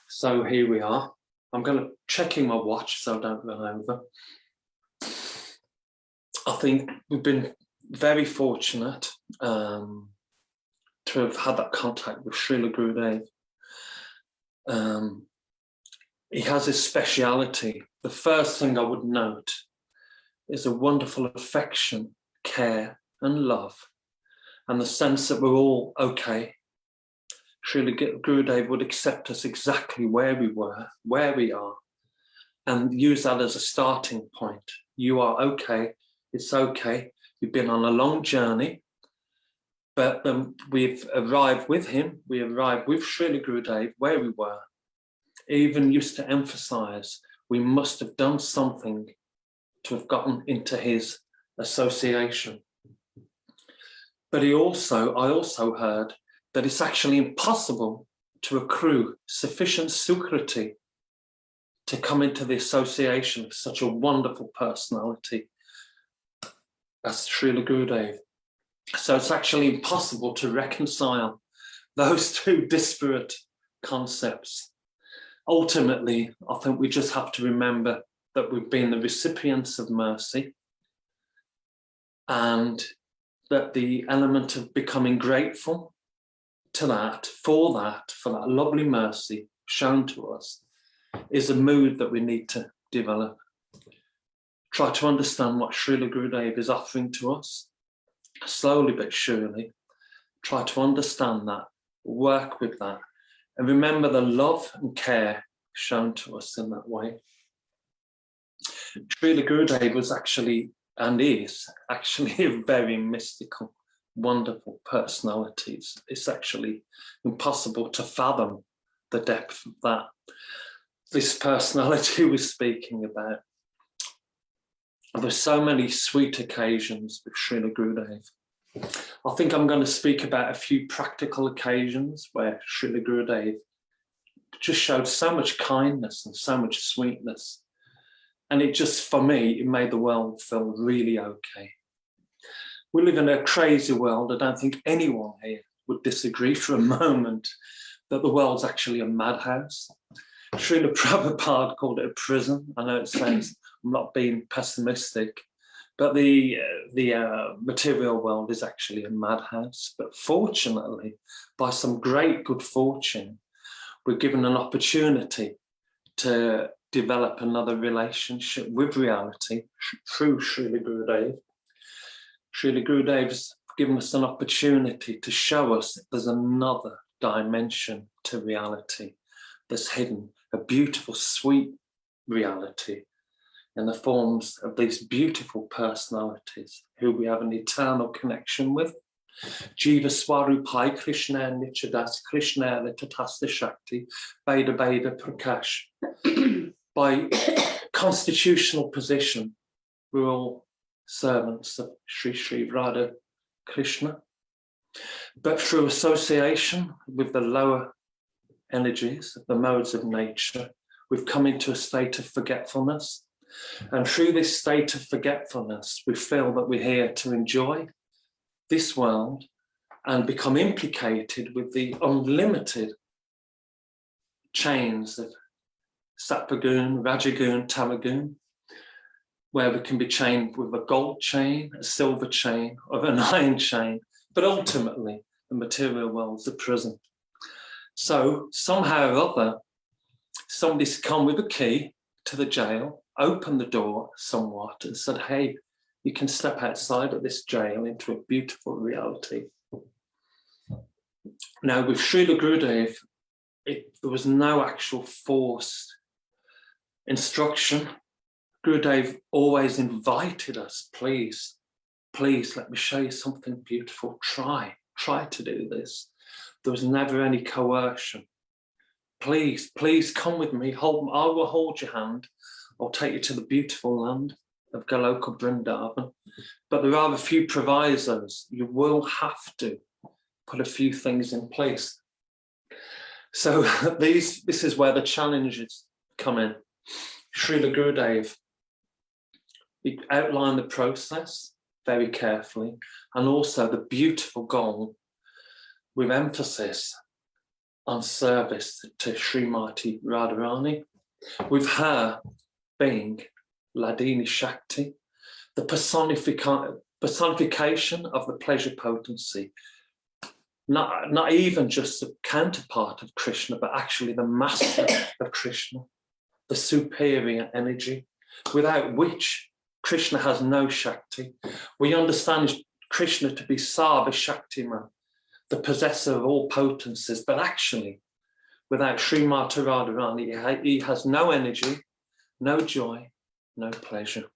So here we are. I'm going to checking my watch so I don't run over. I think we've been very fortunate to have had that contact with Srila Gurudev. He has his speciality. The first thing I would note is a wonderful affection, care and love, and the sense that we're all okay. Srila Gurudev would accept us exactly where we were, where we are, and use that as a starting point. You are okay, it's okay. You've been on a long journey, but we've arrived with him, we arrived with Srila Gurudev where we were. He even used to emphasize we must have done something to have gotten into his association. But I also heard that it's actually impossible to accrue sufficient sukriti to come into the association of such a wonderful personality as Srila Gurudev. So it's actually impossible to reconcile those two disparate concepts. Ultimately, I think we just have to remember that we've been the recipients of mercy, and that the element of becoming grateful to that, for that lovely mercy shown to us, is a mood that we need to develop. Try to understand what Srila Gurudev is offering to us, slowly but surely. Try to understand that, work with that, and remember the love and care shown to us in that way. Srila Gurudev was actually, and is actually, a very mystical, wonderful personality. It's actually impossible to fathom the depth of that. This personality we're speaking about. There's so many sweet occasions with Srila Gurudev. I think I'm going to speak about a few practical occasions where Srila Gurudev just showed so much kindness and so much sweetness. And it just, for me, it made the world feel really okay. We live in a crazy world. I don't think anyone here would disagree for a moment that the world's actually a madhouse. Srila Prabhupada called it a prison. I know it sounds, I'm not being pessimistic, but the material world is actually a madhouse. But fortunately, by some great good fortune, we're given an opportunity to develop another relationship with reality through Srila Gurudev. Srila Gurudev's given us an opportunity to show us that there's another dimension to reality that's hidden, a beautiful, sweet reality in the forms of these beautiful personalities who we have an eternal connection with. Jiva Swarupai Krishna Nichadas Krishna Litatasta Shakti Beda Beda Prakash. By constitutional position, we're all servants of Sri Sri Radha Krishna. But through association with the lower energies, the modes of nature, we've come into a state of forgetfulness. And through this state of forgetfulness, we feel that we're here to enjoy this world and become implicated with the unlimited chains of Sattvagun, Rajagun, Tamagun, where we can be chained with a gold chain, a silver chain, or an iron chain, but ultimately the material world's a prison. So somehow or other, somebody's come with a key to the jail, opened the door somewhat and said, hey, you can step outside of this jail into a beautiful reality. Now with Srila Gurudev, there was no actual forced instruction. Gurudev always invited us, please, please let me show you something beautiful. Try to do this. There was never any coercion. Please, please come with me. I will hold your hand. I'll take you to the beautiful land of Goloka Vrindavan. But there are a few provisos. You will have to put a few things in place. So this is where the challenges come in. Srila Gurudev, he outlined the process very carefully, and also the beautiful goal with emphasis on service to Srimati Radharani, with her being Ladini Shakti, the personification of the pleasure potency, not even just the counterpart of Krishna, but actually the master of Krishna, the superior energy, without which Krishna has no Shakti. We understand Krishna to be Sarva Shaktiman, the possessor of all potencies, but actually, without Srimati Radharani, he has no energy, no joy, no pleasure.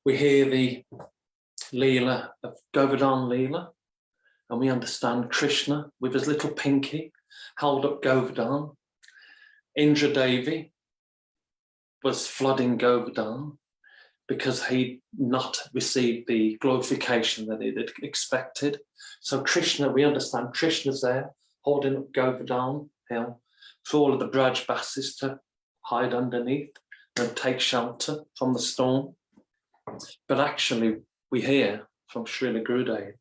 We hear the Leela of Govardhan Leela, and we understand Krishna with his little pinky held up Govardhan. Indra Devi was flooding Govardhan because he'd not received the glorification that he'd expected. So Krishna, we understand Krishna's there holding up Govardhan hill for all of the Braj Basis to hide underneath and take shelter from the storm. But actually, we hear from Srila Gurudev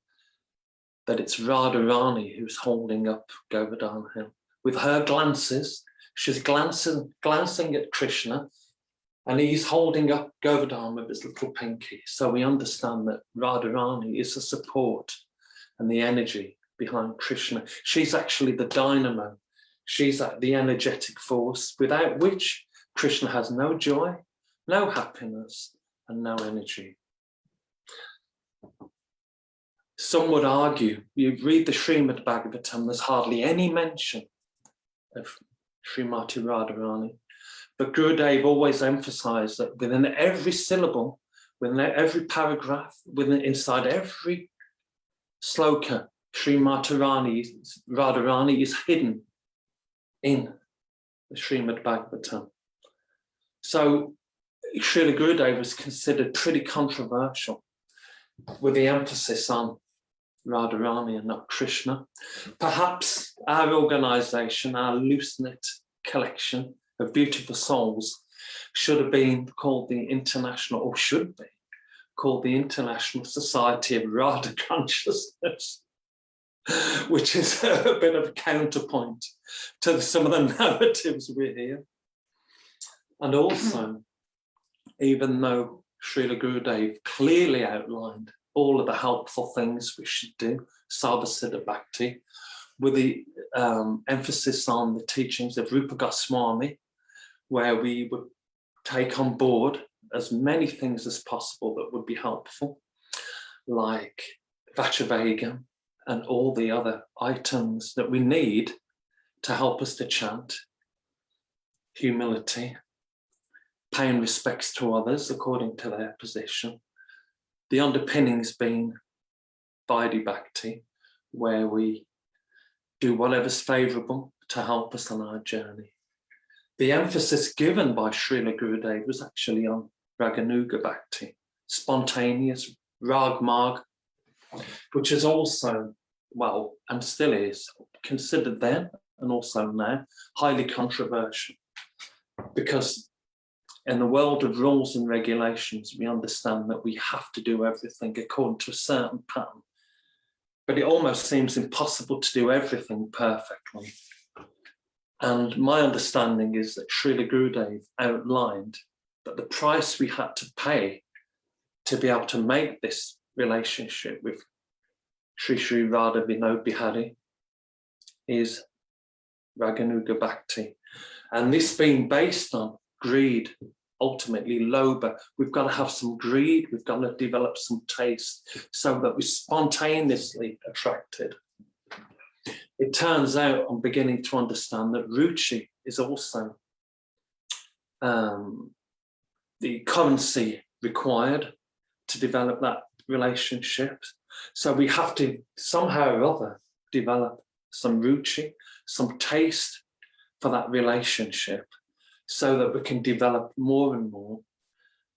that it's Radharani who's holding up Govardhan hill. With her glances, she's glancing at Krishna, and he's holding up Govardhan with his little pinky. So we understand that Radharani is the support and the energy behind Krishna. She's actually the dynamo. She's the energetic force, without which Krishna has no joy, no happiness, and no energy. Some would argue, you read the Srimad Bhagavatam, there's hardly any mention of Srimati Radharani. But Gurudev always emphasized that within every syllable, within every paragraph, inside every sloka, Srimati Radharani is hidden in the Srimad Bhagavatam. So Srila Gurudev was considered pretty controversial with the emphasis on Radharani and not Krishna. Perhaps our organization, our loose-knit collection of beautiful souls should have been called the International, or should be called the International Society of Radha Consciousness, which is a bit of a counterpoint to some of the narratives we hear. And also, even though Srila Gurudev clearly outlined all of the helpful things we should do, Sarvasiddha Bhakti, with the emphasis on the teachings of Rupa Goswami, where we would take on board as many things as possible that would be helpful, like Vachavegam and all the other items that we need to help us to chant, humility, paying respects to others according to their position, the underpinnings being Vaidhi Bhakti, where we do whatever's favourable to help us on our journey. The emphasis given by Srila Gurudev was actually on Raganuga Bhakti, spontaneous Rag Marg, which is also, well, and still is, considered then and also now, highly controversial. Because in the world of rules and regulations, we understand that we have to do everything according to a certain pattern. but it almost seems impossible to do everything perfectly. And my understanding is that Srila Gurudev outlined that the price we had to pay to be able to make this relationship with Sri Sri Radha Vinod Bihari is Raganuga Bhakti. And this being based on greed, ultimately lobha, we've got to have some greed, we've got to develop some taste so that we're spontaneously attracted. It turns out I'm beginning to understand that ruchi is also the currency required to develop that relationship. So we have to somehow or other develop some ruchi, some taste for that relationship so that we can develop more and more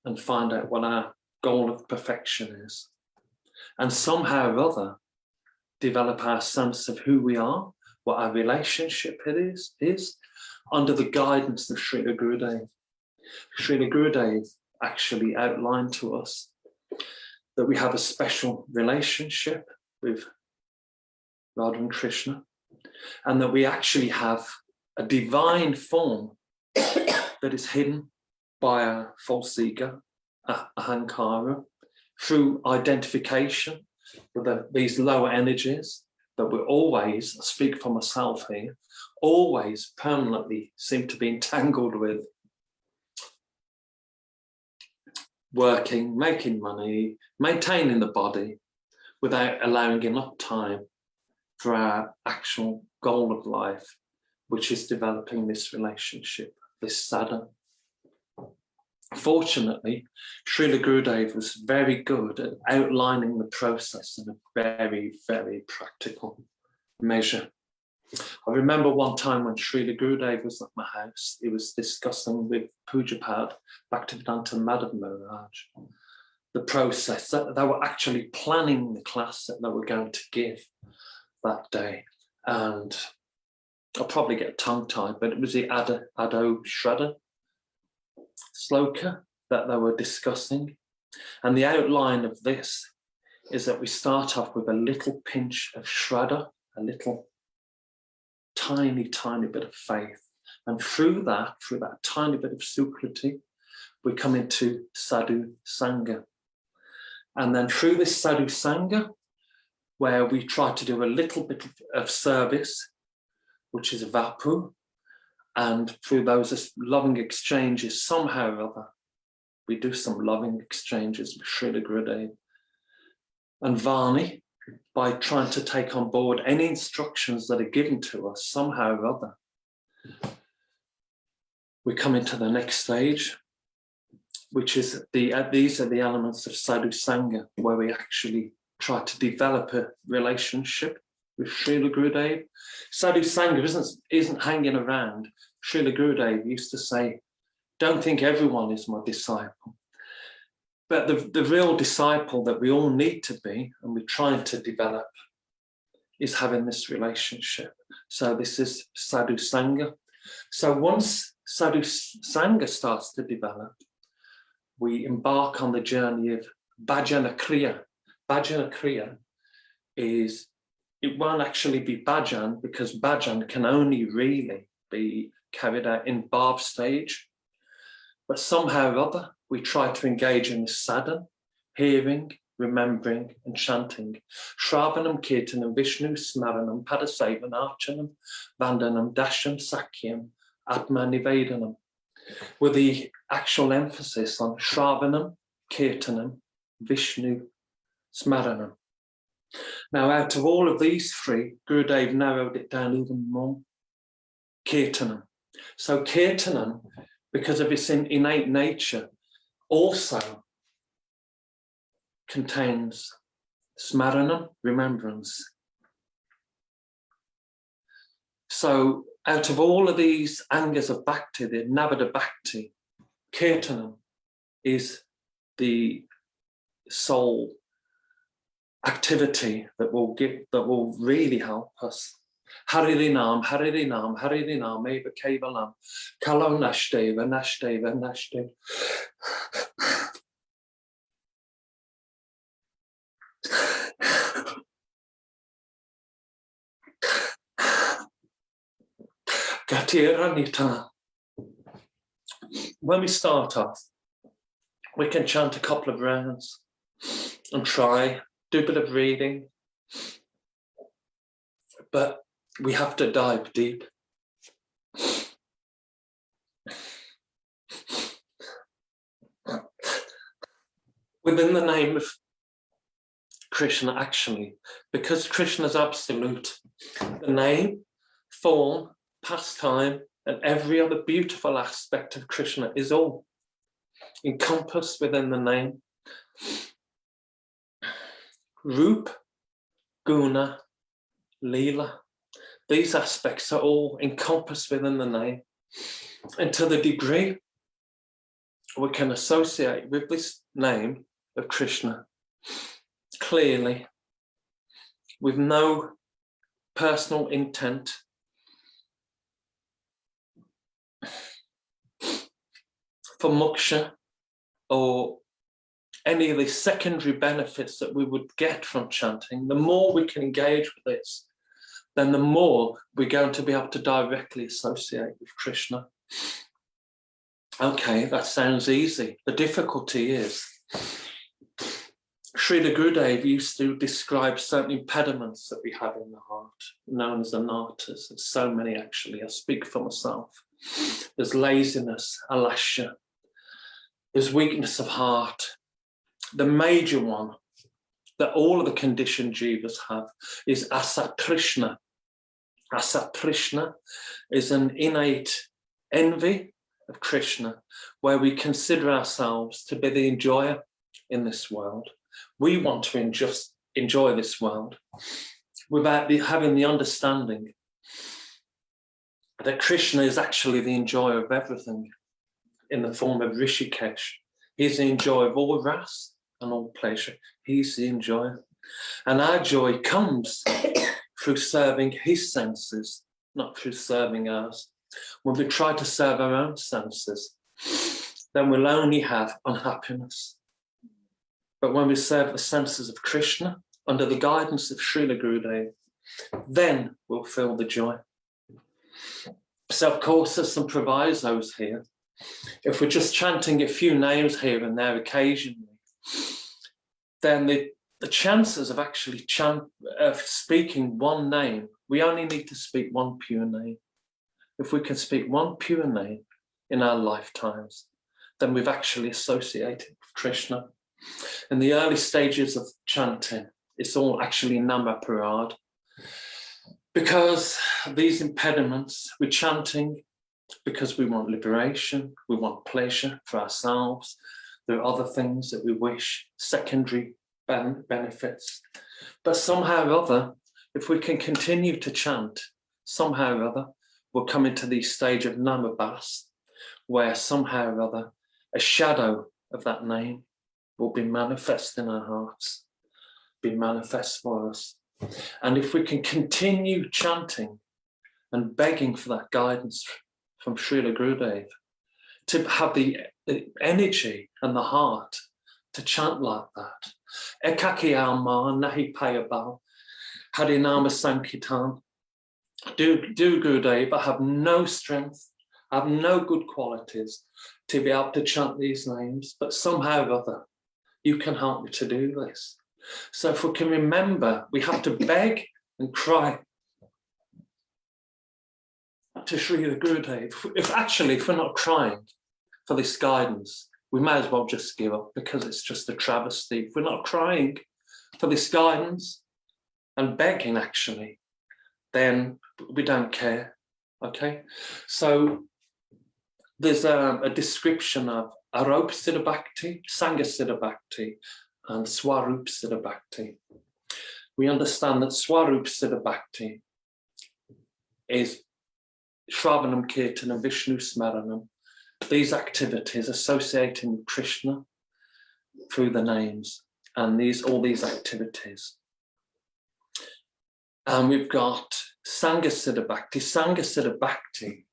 and find out what our goal of perfection is. And somehow or other develop our sense of who we are, what our relationship is under the guidance of Srila Gurudev. Srila Gurudev actually outlined to us that we have a special relationship with Radha and Krishna, and that we actually have a divine form that is hidden by our false ego, ahankara, through identification with these lower energies that we always, I speak for myself here, always permanently seem to be entangled with. Working, making money, maintaining the body without allowing enough time for our actual goal of life, which is developing this relationship, this sadhana. Fortunately, Srila Gurudev was very good at outlining the process in a very, very practical measure. I remember one time when Srila Gurudev was at my house, he was discussing with Pujapad, Bhaktivedanta Madhav Maharaj, the process that they were actually planning the class that they were going to give that day. And I'll probably get tongue-tied, but it was the Ado Shraddha sloka that they were discussing. And the outline of this is that we start off with a little pinch of Shraddha, a little tiny, tiny bit of faith. And through that tiny bit of Sukriti, we come into Sadhu Sangha. And then through this Sadhu Sangha, where we try to do a little bit of service, which is Vapu, and through those loving exchanges, somehow or other, we do some loving exchanges with Srila Gurudev. And Vani, by trying to take on board any instructions that are given to us somehow or other, we come into the next stage, which is these are the elements of Sadhu Sangha, where we actually try to develop a relationship with Srila Gurudev. Sadhu Sangha isn't hanging around. Srila Gurudev used to say, don't think everyone is my disciple. But the real disciple that we all need to be, and we're trying to develop, is having this relationship. So this is Sadhu Sangha. So once Sadhu Sangha starts to develop, we embark on the journey of Bhajana Kriya. Bhajana Kriya is, it won't actually be bhajan, because bhajan can only really be carried out in bhav stage. But somehow or other, we try to engage in the sadhana, hearing, remembering, and chanting. Shravanam, Kirtanam, Vishnu, Smaranam, Padasevanam, Archanam, Vandanam, Dasham, Sakyam, Atma Nivedanam, with the actual emphasis on Shravanam, Kirtanam, Vishnu, Smaranam. Now, out of all of these three, Gurudev narrowed it down even more. Kirtanam. So Kirtanam, because of its innate nature, also contains Smaranam, remembrance. So out of all of these angas of bhakti, the Navada Bhakti, Kirtanam is the sole activity that will really help us. Haririnam, Haririnam, Haririnam, Eva Kevalam, Kalo Nashteva, Nashteva, Nashteva. Gatiranita. When we start off, we can chant a couple of rounds and try, do a bit of reading, but we have to dive deep. Within the name of Krishna, actually, because Krishna is absolute, the name, form, pastime, and every other beautiful aspect of Krishna is all encompassed within the name. Roop, Guna, Leela, these aspects are all encompassed within the name. And to the degree we can associate with this name of Krishna clearly, with no personal intent, for moksha or any of the secondary benefits that we would get from chanting, the more we can engage with this, then the more we're going to be able to directly associate with Krishna. Okay, that sounds easy. The difficulty is, Srila Gurudeva used to describe certain impediments that we have in the heart, known as anartas. There's so many, actually. I speak for myself. There's laziness, alasya. There's weakness of heart. The major one that all of the conditioned jivas have is asatrishna. Asatrishna is an innate envy of Krishna, where we consider ourselves to be the enjoyer in this world. We want to just enjoy this world without having the understanding that Krishna is actually the enjoyer of everything in the form of Rishikesh. He's the enjoyer of all rasa and all pleasure. He's the enjoyer. And our joy comes through serving his senses, not through serving ours. When we try to serve our own senses, then we'll only have unhappiness. But when we serve the senses of Krishna, under the guidance of Srila Gurudeva, then we'll feel the joy. So of course, there's some provisos here. If we're just chanting a few names here and there occasionally, then the chances of actually speaking one name, we only need to speak one pure name. If we can speak one pure name in our lifetimes, then we've actually associated with Krishna. In the early stages of chanting, it's all actually Nama Parad. Because these impediments, we're chanting because we want liberation, we want pleasure for ourselves. There are other things that we wish, secondary benefits. But somehow or other, if we can continue to chant, somehow or other, we'll come into the stage of Namabhas, where somehow or other, a shadow of that name will be manifest in our hearts, be manifest for us. And if we can continue chanting and begging for that guidance from Srila Gurudeva, to have the energy and the heart to chant like that. Ekaki alma nahi payabal, harinama sankirtan. Do Gurudeva, have no strength, have no good qualities to be able to chant these names, but somehow or other, you can help me to do this. So if we can remember, we have to beg and cry to Srila Gurudeva. If we're not crying for this guidance, we may as well just give up, because it's just a travesty. If we're not crying for this guidance and begging, actually, then we don't care, okay? So there's a description of Aropa Siddha Bhakti, Sangha Siddha Bhakti, and Swarup Siddha Bhakti. We understand that Swarup Siddha Bhakti is Shravanam Kirtanam, Vishnu Smaranam, these activities associating with Krishna through the names, and all these activities. And we've got Sangha Siddha Bhakti. Sangha Siddha Bhakti,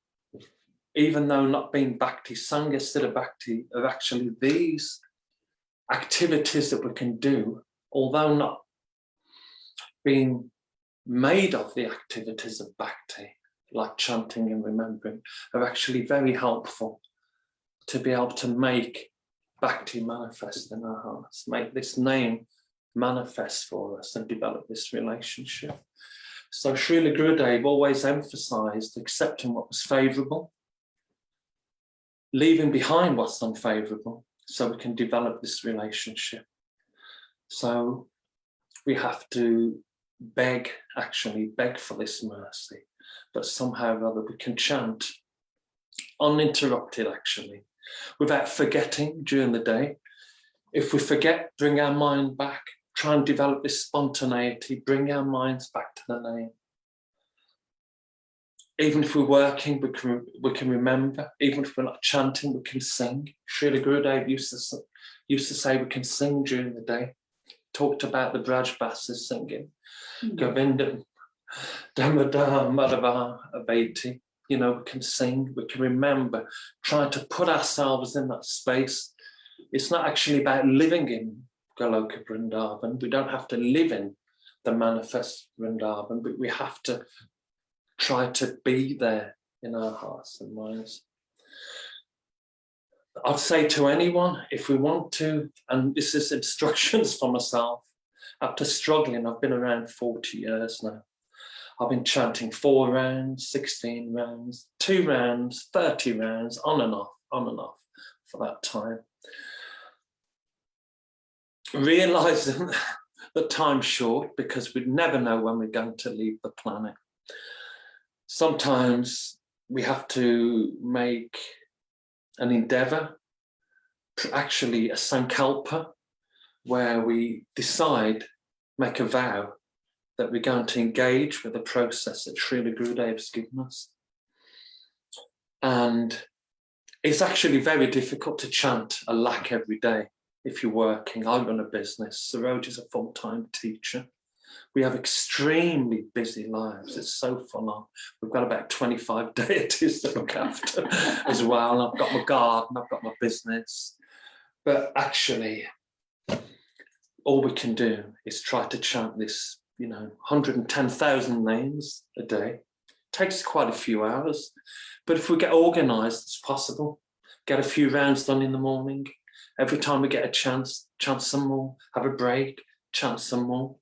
even though not being Bhakti, Sangha Siddha Bhakti are actually these activities that we can do, although not being made of the activities of Bhakti. like chanting and remembering, are actually very helpful to be able to make Bhakti manifest in our hearts, make this name manifest for us and develop this relationship. So Srila Gurudev always emphasized accepting what was favorable, leaving behind what's unfavorable, so we can develop this relationship. So we have to beg for this mercy, but somehow or other we can chant uninterrupted, actually, without forgetting during the day. If we forget, bring our mind back, try and develop this spontaneity, bring our minds back to the name. Even if we're working, we can remember. Even if we're not chanting, we can sing. Srila Gurudev used to say we can sing during the day. Talked about the Braj Basses singing. Govindam, Damadar, Madhava, Abeti. You know, we can sing, we can remember, trying to put ourselves in that space. It's not actually about living in Goloka Vrindavan. We don't have to live in the manifest Vrindavan, but we have to try to be there in our hearts and minds. I'd say to anyone, if we want to, and this is instructions for myself, after struggling, I've been around 40 years now. I've been chanting 4 rounds, 16 rounds, 2 rounds, 30 rounds, on and off for that time. Realizing that time's short because we never know when we're going to leave the planet. Sometimes we have to make an endeavor, actually a sankalpa, where we decide, make a vow, that we're going to engage with the process that Srila Gurudev has given us. And it's actually very difficult to chant a lakh every day if you're working. I run a business. Saroj is a full-time teacher. We have extremely busy lives. It's so full on. We've got about 25 deities to look after as well. I've got my garden, I've got my business. But actually, all we can do is try to chant this, 110,000 names a day. It takes quite a few hours. But if we get organized, it's possible. Get a few rounds done in the morning. Every time we get a chance, chant some more, have a break, chant some more.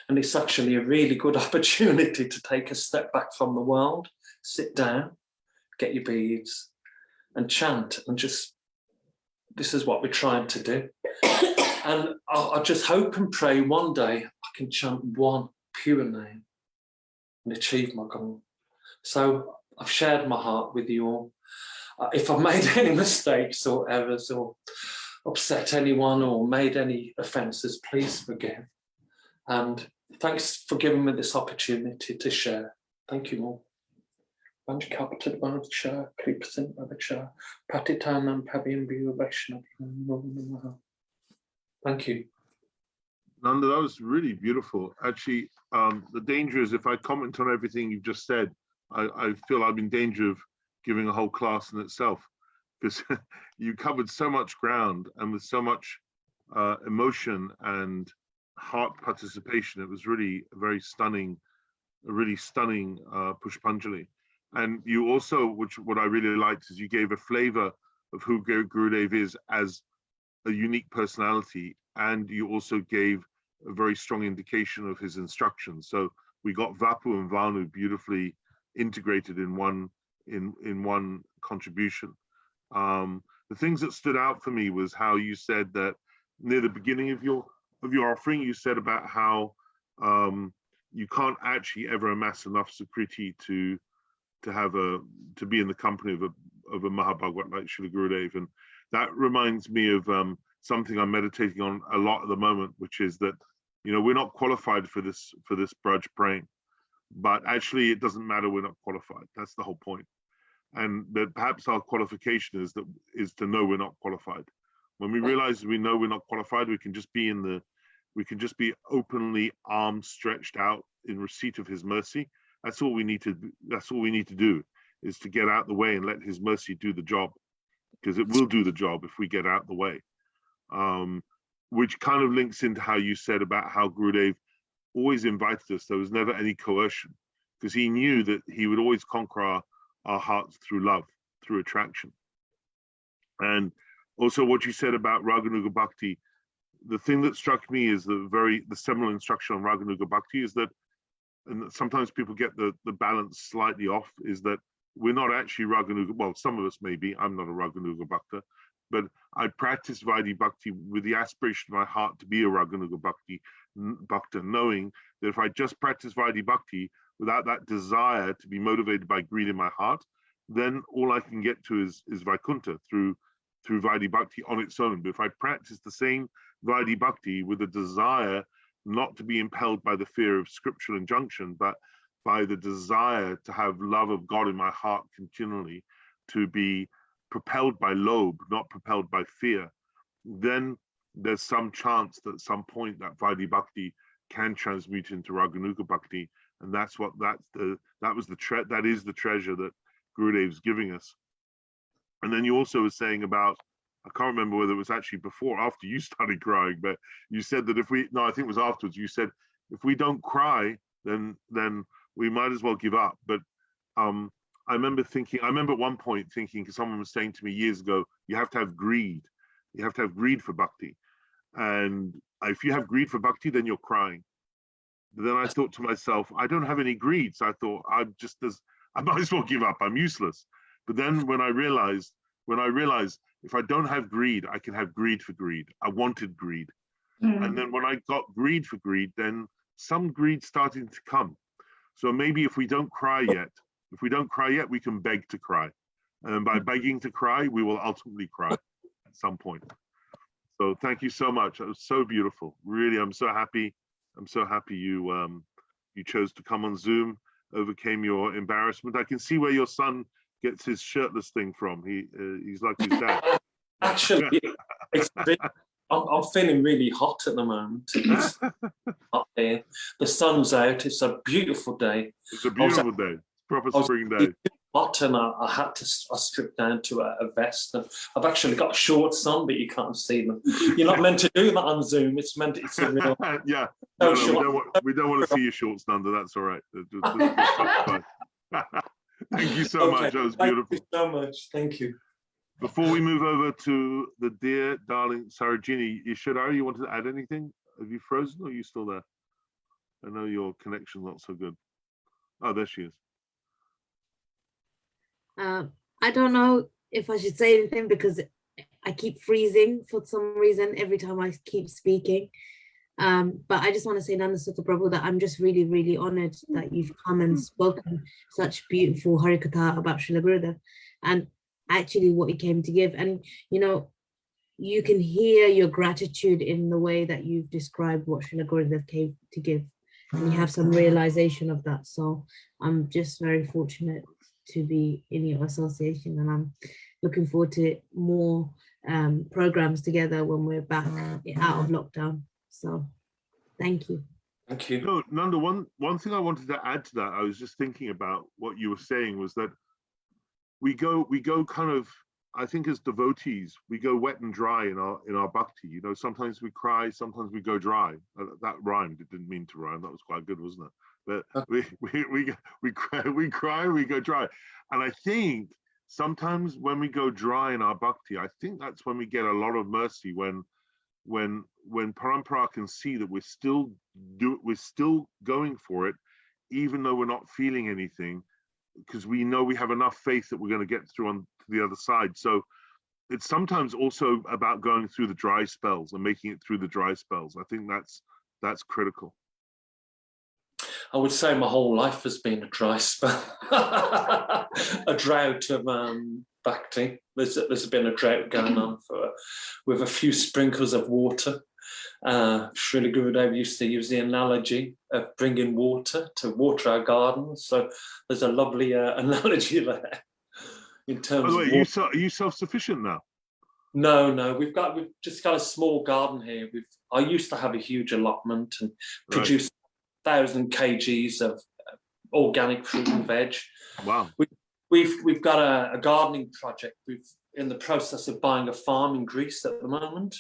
And it's actually a really good opportunity to take a step back from the world, sit down, get your beads and chant, and just, this is what we're trying to do. And I just hope and pray one day I can chant one pure name and achieve my goal. So I've shared my heart with you all. If I've made any mistakes or errors or upset anyone or made any offences, please forgive. And thanks for giving me this opportunity to share. Thank you all. Thank you. Nanda, that was really beautiful. Actually, the danger is if I comment on everything you've just said, I feel I'm in danger of giving a whole class in itself, because you covered so much ground and with so much emotion and heart participation. It was really a very stunning, Pushpanjali. And you also, what I really liked is you gave a flavor of who Gurudev is as a unique personality, and you also gave a very strong indication of his instructions. So we got Vapu and Vanu beautifully integrated in one contribution. The things that stood out for me was how you said that near the beginning of your offering, you said about how you can't actually ever amass enough Sukriti to be in the company of a Mahabhagavad like Srila Gurudev. And that reminds me of something I'm meditating on a lot at the moment, which is that we're not qualified for this Braj praying, but actually it doesn't matter, we're not qualified. That's the whole point. And that perhaps our qualification is to know we're not qualified. When we realize we know we're not qualified, we can just be openly arms stretched out in receipt of his mercy. That's all we need to do, is to get out the way and let his mercy do the job, because it will do the job if we get out the way. Which kind of links into how you said about how Gurudev always invited us. There was never any coercion. because he knew that he would always conquer our hearts through love, through attraction. And also what you said about Raganuga Bhakti, the thing that struck me is the seminal instruction on Raganuga Bhakti is that, and sometimes people get the balance slightly off, is that we're not actually Raganuga, well, some of us may be, I'm not a Raganuga Bhakta, but I practice Vaidhi Bhakti with the aspiration of my heart to be a Raganuga Bhakta, knowing that if I just practice Vaidhi Bhakti without that desire to be motivated by greed in my heart, then all I can get to is Vaikuntha through Vaidhi Bhakti on its own. But if I practice the same Vaidhi Bhakti with a desire not to be impelled by the fear of scriptural injunction, but by the desire to have love of God in my heart continually, to be propelled by lobh, not propelled by fear, then there's some chance that at some point that Vaidhi Bhakti can transmute into Raganuga Bhakti, and that is the treasure that Gurudev's giving us. And then you also were saying about, I can't remember whether it was actually before or after you started crying, but you said that I think it was afterwards, you said, if we don't cry, then we might as well give up. But I remember at one point thinking, because someone was saying to me years ago, you have to have greed. You have to have greed for bhakti. And if you have greed for bhakti, then you're crying. But then I thought to myself, I don't have any greed. So I thought, I might as well give up. I'm useless. But then when I realized if I don't have greed, I can have greed for greed. I wanted greed. And then when I got greed for greed, then some greed started to come. So maybe if we don't cry yet, we can beg to cry. And by begging to cry, we will ultimately cry at some point. So thank you so much. That was so beautiful. Really, I'm so happy. I'm so happy you chose to come on Zoom, overcame your embarrassment. I can see where your son gets his shirtless thing from. He's like his dad. Actually, I'm feeling really hot at the moment. It's hot here. The sun's out. It's a beautiful day. It's a beautiful day. Proper spring day. Hot, and I stripped down to a vest, and I've actually got shorts on, but you can't see them. You're not meant to do that on Zoom. It's a real. Yeah. No, we don't want to see your shorts, Nanda. That's all right. Thank you so much. That was beautiful. Thank you so much. Thank you. Before we move over to the dear, darling Sarojini, Ishidara, you wanted to add anything? Have you frozen or are you still there? I know your connection's not so good. Oh, there she is. I don't know if I should say anything because I keep freezing for some reason every time I keep speaking. But I just want to say, Nanda Sutta Prabhu, that I'm just really, really honored that you've come and spoken such beautiful Harikatha about Srila Gurudev and actually what he came to give. And, you know, you can hear your gratitude in the way that you've described what Srila Gurudev came to give. And you have some realization of that. So I'm just very fortunate to be in your association, and I'm looking forward to more programs together when we're back out of lockdown. So thank you. Thank you. No, Nanda, one thing I wanted to add to that, I was just thinking about what you were saying, was that we go kind of, I think as devotees, we go wet and dry in our bhakti. You know, sometimes we cry, sometimes we go dry. That rhymed. It didn't mean to rhyme. That was quite good, wasn't it? But we cry, we go dry. And I think sometimes when we go dry in our bhakti, I think that's when we get a lot of mercy, when Parampara can see that we're still going for it, even though we're not feeling anything, because we know we have enough faith that we're going to get through on to the other side. So it's sometimes also about going through the dry spells and making it through the dry spells. I think that's critical. I would say my whole life has been a dry spell, a drought of bhakti. There's been a drought going on with a few sprinkles of water. Srila Gurudev used to use the analogy of bringing water to water our gardens. So there's a lovely analogy there in terms of water. Are you self-sufficient now? No, we've just got a small garden here. I used to have a huge allotment and produce 1,000 kgs of organic fruit and veg. Wow. We've got a gardening project. We're in the process of buying a farm in Greece at the moment.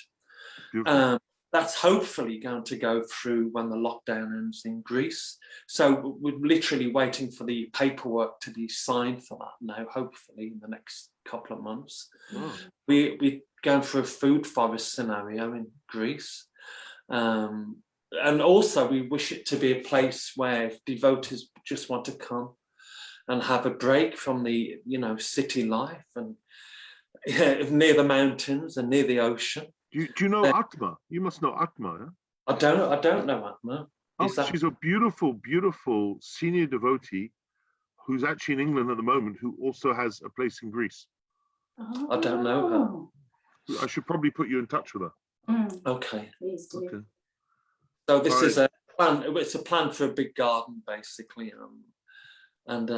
that's hopefully going to go through when the lockdown ends in Greece. So we're literally waiting for the paperwork to be signed for that now, hopefully in the next couple of months. Wow. We're going through a food forest scenario in Greece. And also we wish it to be a place where devotees just want to come and have a break from the, you know, city life, and near the mountains and near the ocean. Do you know Atma? You must know Atma, yeah? I don't know Atma. Oh, she's a beautiful, beautiful senior devotee who's actually in England at the moment, who also has a place in Greece. I don't know her. I should probably put you in touch with her. Okay. Please do. Okay. So this is a plan. It's a plan for a big garden, basically, and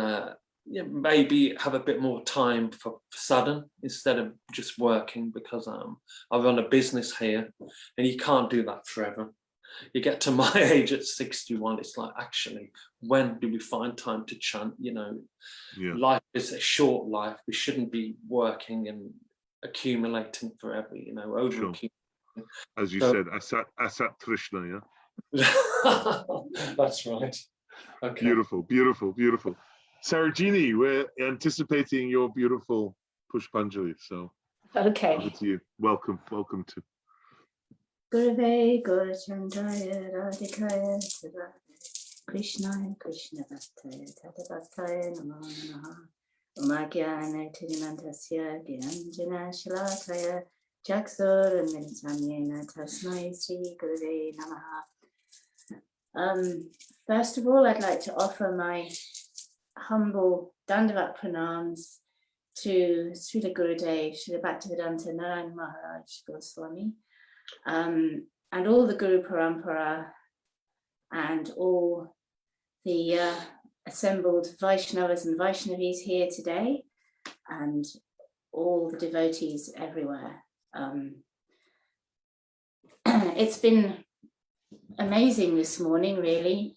yeah, maybe have a bit more time for sadhana instead of just working, because I run a business here, and you can't do that forever. You get to my age at 61, it's like, actually, when do we find time to chant? You know, life is a short life. We shouldn't be working and accumulating forever, you know, over accumulating. As you said, Asat Trishna, yeah? That's right. Okay. Beautiful, beautiful, beautiful. Sarojini, we're anticipating your beautiful Pushpanjali, so Okay. over to you. Welcome to. Gurave Gurchandaya Radhikaya Krishnaya Krishna Bhattaya Tata Bhattaya Namo Namaha Umagyana Tirinantasya Giranjana Shalataya Chaksur Militamyena Tasmai Sri Gurave Namaha. First of all, I'd like to offer my humble Dandavat pranams to Srila Gurudev, Srila Bhaktivedanta Narayan Maharaj Goswami, and all the Guru Parampara, and all the assembled Vaishnavas and Vaishnavis here today, and all the devotees everywhere. It's been amazing this morning, really.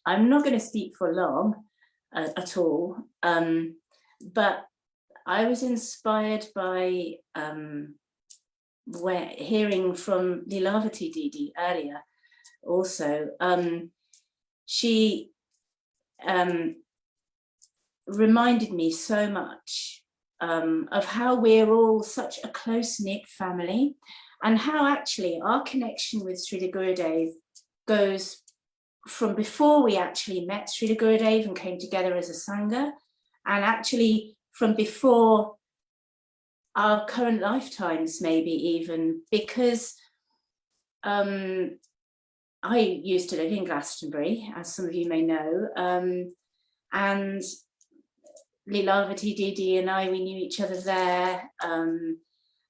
I'm not going to speak for long at all, but I was inspired by hearing from Lilavati Didi earlier also. She reminded me so much of how we're all such a close-knit family, and how actually our connection with Srila Gurudev goes from before we actually met Srila Gurudev and came together as a Sangha, and actually from before our current lifetimes, maybe even, because I used to live in Glastonbury, as some of you may know, and Lilavati Didi and I, we knew each other there,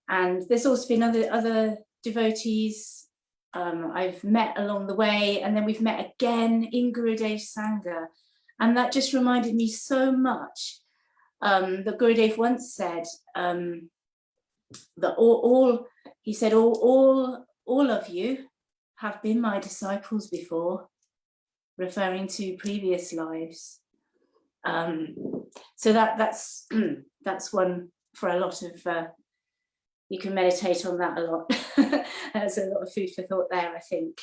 and there's also been other devotees I've met along the way, and then we've met again in Gurudev Sangha, and that just reminded me so much that Gurudev once said that he said all of you have been my disciples before, referring to previous lives. So that's one for a lot of. You can meditate on that a lot. There's a lot of food for thought there, I think.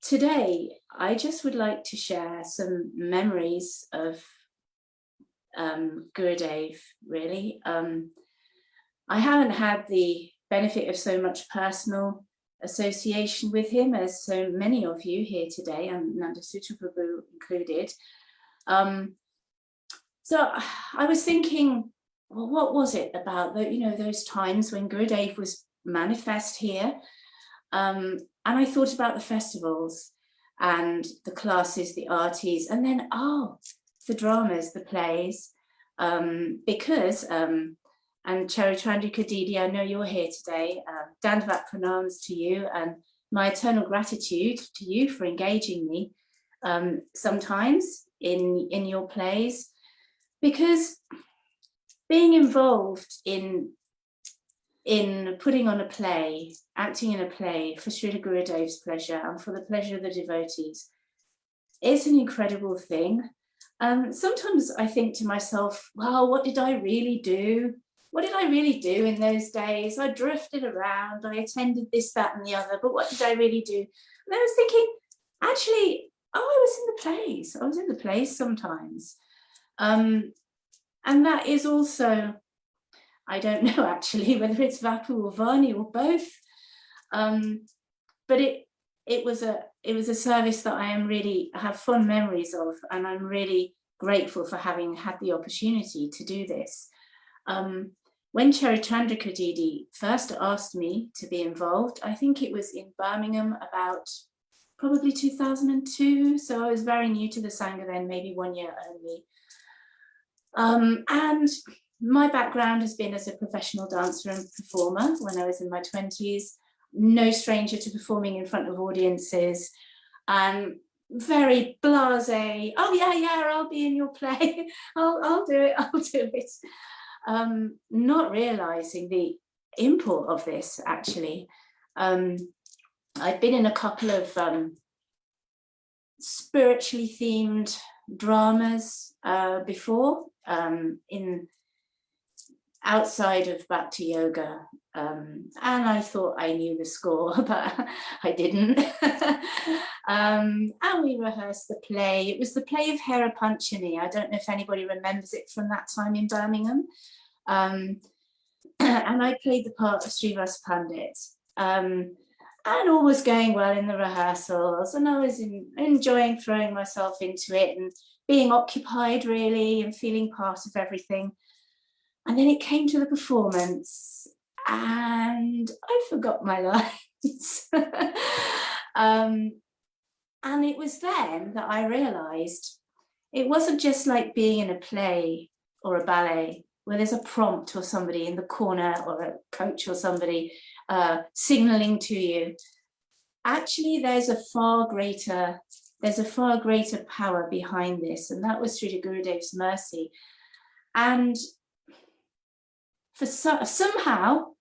Today, I just would like to share some memories of Gurudev, really. I haven't had the benefit of so much personal association with him as so many of you here today, and Nanda Sutra Prabhu included. So I was thinking, well, what was it about those times when Gurudev was manifest here? And I thought about the festivals and the classes, the artis, and then, the dramas, the plays, because, and Charichandrika Didi, I know you're here today, Dandavat pranams to you, and my eternal gratitude to you for engaging me sometimes in your plays, because being involved in putting on a play, acting in a play for Srila Gurudev's pleasure and for the pleasure of the devotees, is an incredible thing. Sometimes I think to myself, well, what did I really do? what did I really do in those days? I drifted around, I attended this, that, and the other, but what did I really do? And I was thinking, actually, oh, I was in the plays. I was in the plays sometimes. And that is also, I don't know actually whether it's Vapu or Vani or both, but it was a service that I have fond memories of, and I'm really grateful for having had the opportunity to do this. When Charachandra Didi first asked me to be involved, I think it was in Birmingham about probably 2002. So I was very new to the Sangha then, maybe 1 year only. And my background has been as a professional dancer and performer when I was in my 20s, no stranger to performing in front of audiences, and very blasé, oh yeah, I'll be in your play, I'll do it. Not realizing the import of this, actually. I've been in a couple of spiritually themed dramas before, outside of Bhakti Yoga, and I thought I knew the score, but I didn't. And we rehearsed the play. It was the play of Hera Panchami. I don't know if anybody remembers it from that time in Birmingham. And I played the part of Srivas Pandit. And all was going well in the rehearsals, and I was enjoying throwing myself into it and being occupied really and feeling part of everything. And then it came to the performance and I forgot my lines. And it was then that I realized it wasn't just like being in a play or a ballet where there's a prompt or somebody in the corner or a coach or somebody signaling to you. Actually, there's a far greater power behind this, and that was through Gurudev's mercy. And somehow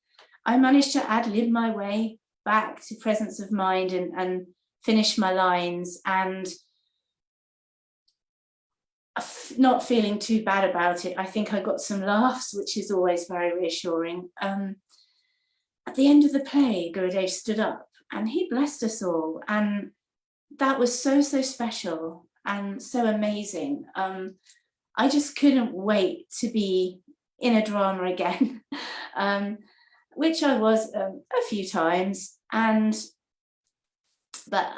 I managed to ad-lib my way back to presence of mind and finish my lines, and not feeling too bad about it. I think I got some laughs, which is always very reassuring. At the end of the play, Gurudev stood up and he blessed us all, and that was so special and so amazing. I just couldn't wait to be in a drama again, which I was a few times. But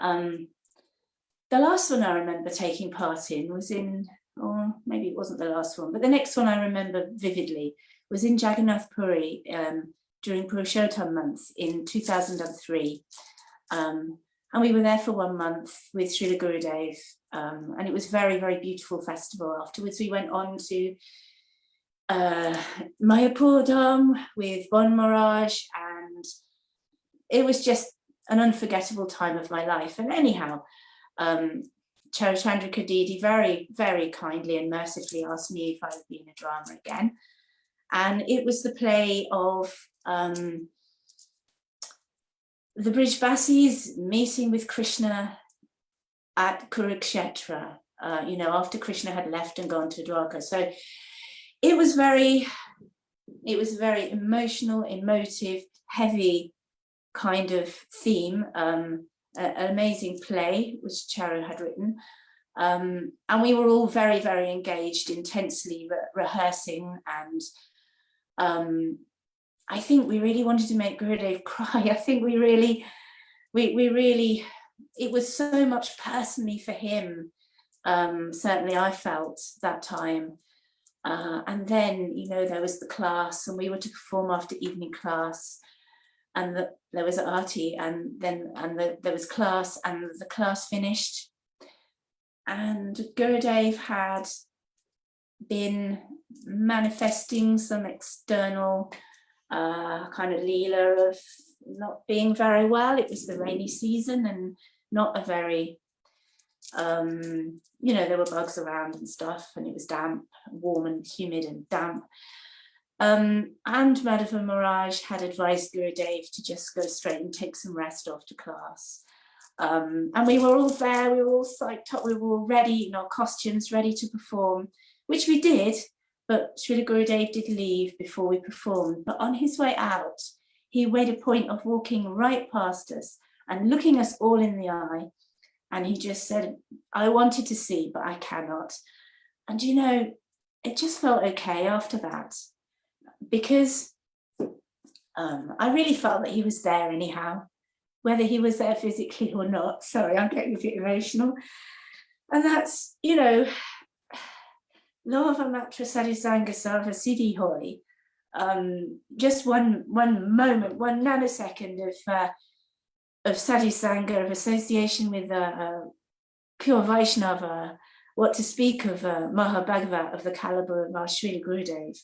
the last one I remember taking part in was in, or maybe it wasn't the last one, but the next one I remember vividly was in Jagannath Puri during Purushottam month in 2003. And we were there for 1 month with Srila Gurudev, and it was very beautiful festival. Afterwards, we went on to Mayapur Dham with Bon Maharaj, and it was just an unforgettable time of my life. And anyhow, Charachandra Didi very kindly and mercifully asked me if I would be in a drama again. And it was the play of the Brijbasis meeting with Krishna at Kurukshetra, after Krishna had left and gone to Dwarka. So it was very emotional, emotive, heavy kind of theme, an amazing play which Charu had written. And we were all very engaged, intensely rehearsing, and I think we really wanted to make Gurudev cry. I think we really, it was so much personally for him. Certainly I felt that time. And then, there was the class, and we were to perform after evening class, and there was Aarti, and there was class, and the class finished. And Gurudev had been manifesting some external kind of leela of not being very well. It was the rainy season and not a very, there were bugs around and stuff, and it was damp, warm and humid and damp. And Madhava Maharaj had advised Gurudev to just go straight and take some rest after class. And we were all there, we were all psyched up, we were all ready in our costumes, ready to perform, which we did. but Srila Gurudev did leave before we performed. But on his way out, he made a point of walking right past us and looking us all in the eye. And he just said, I wanted to see, but I cannot. And you know, it just felt okay after that, because I really felt that he was there anyhow, whether he was there physically or not. Sorry, I'm getting a bit emotional. And that's, you know, Lova Matra Sadhusanga Sarva Siddhi Hoy. Just one moment, one nanosecond of sadhusanga, of association with pure Vaishnava, what to speak of Mahabhagavat of the caliber of our Srila Gurudev,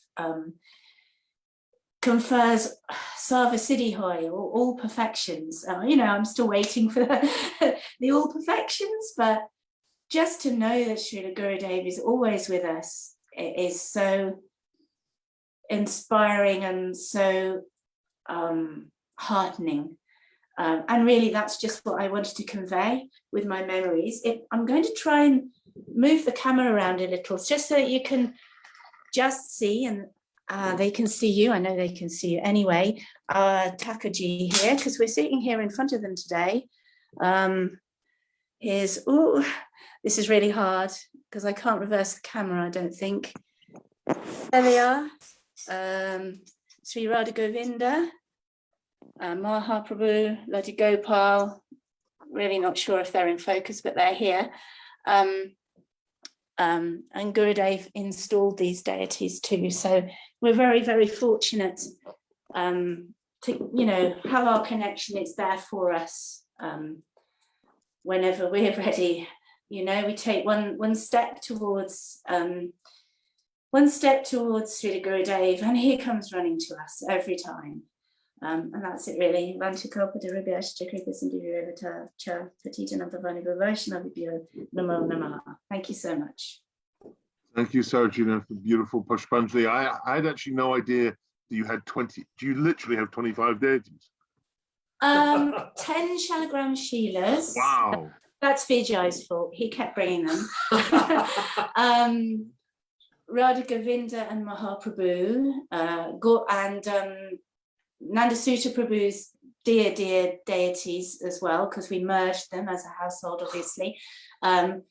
confers Sarva Siddhi Hoy, all perfections. You know, I'm still waiting for the all perfections, but just to know that Srila Gurudev is always with us, it is so inspiring and so heartening. And really, that's just what I wanted to convey with my memories. I'm going to try and move the camera around a little, just so that you can just see, and they can see you. I know they can see you anyway. Takaji here, because we're sitting here in front of them today. Oh, this is really hard because I can't reverse the camera, I don't think. There they are. Sri Radha Govinda, Mahaprabhu, Ladi Gopal. Really not sure if they're in focus, but they're here. And Gurudev installed these deities too. So we're very, very fortunate to, you know, have our connection. It's there for us whenever we're ready. You know, we take one step towards Srila Gurudev, and he comes running to us every time. And that's it really. Thank you so much. Thank you, Sarojina, for beautiful Pushpanjali. I had actually no idea that you had 20. Do you literally have 25 deities? 10 Shalagram Shilas. Wow. That's Vijay's fault. He kept bringing them. Radha Govinda and Mahaprabhu, and Nanda Sutta Prabhu's dear deities as well, because we merged them as a household, obviously. Dear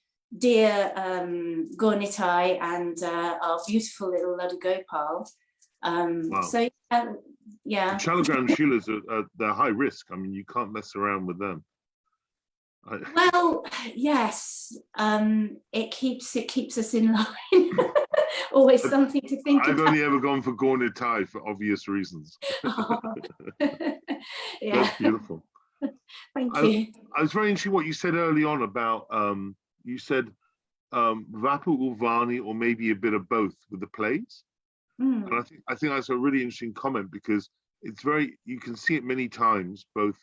Gornitai and our beautiful little Lada Gopal. Wow. So, yeah. The Shalagram Shilas they're high risk. I mean, you can't mess around with them. Well, yes, it keeps us in line. Always something to think I've about. only ever gone for Gornitai for obvious reasons. Oh. Yeah. That's beautiful. Thank you. I was very interested in what you said early on about you said Vapu Ulvani, or maybe a bit of both with the plays. And I think that's a really interesting comment, because it's you can see it many times, both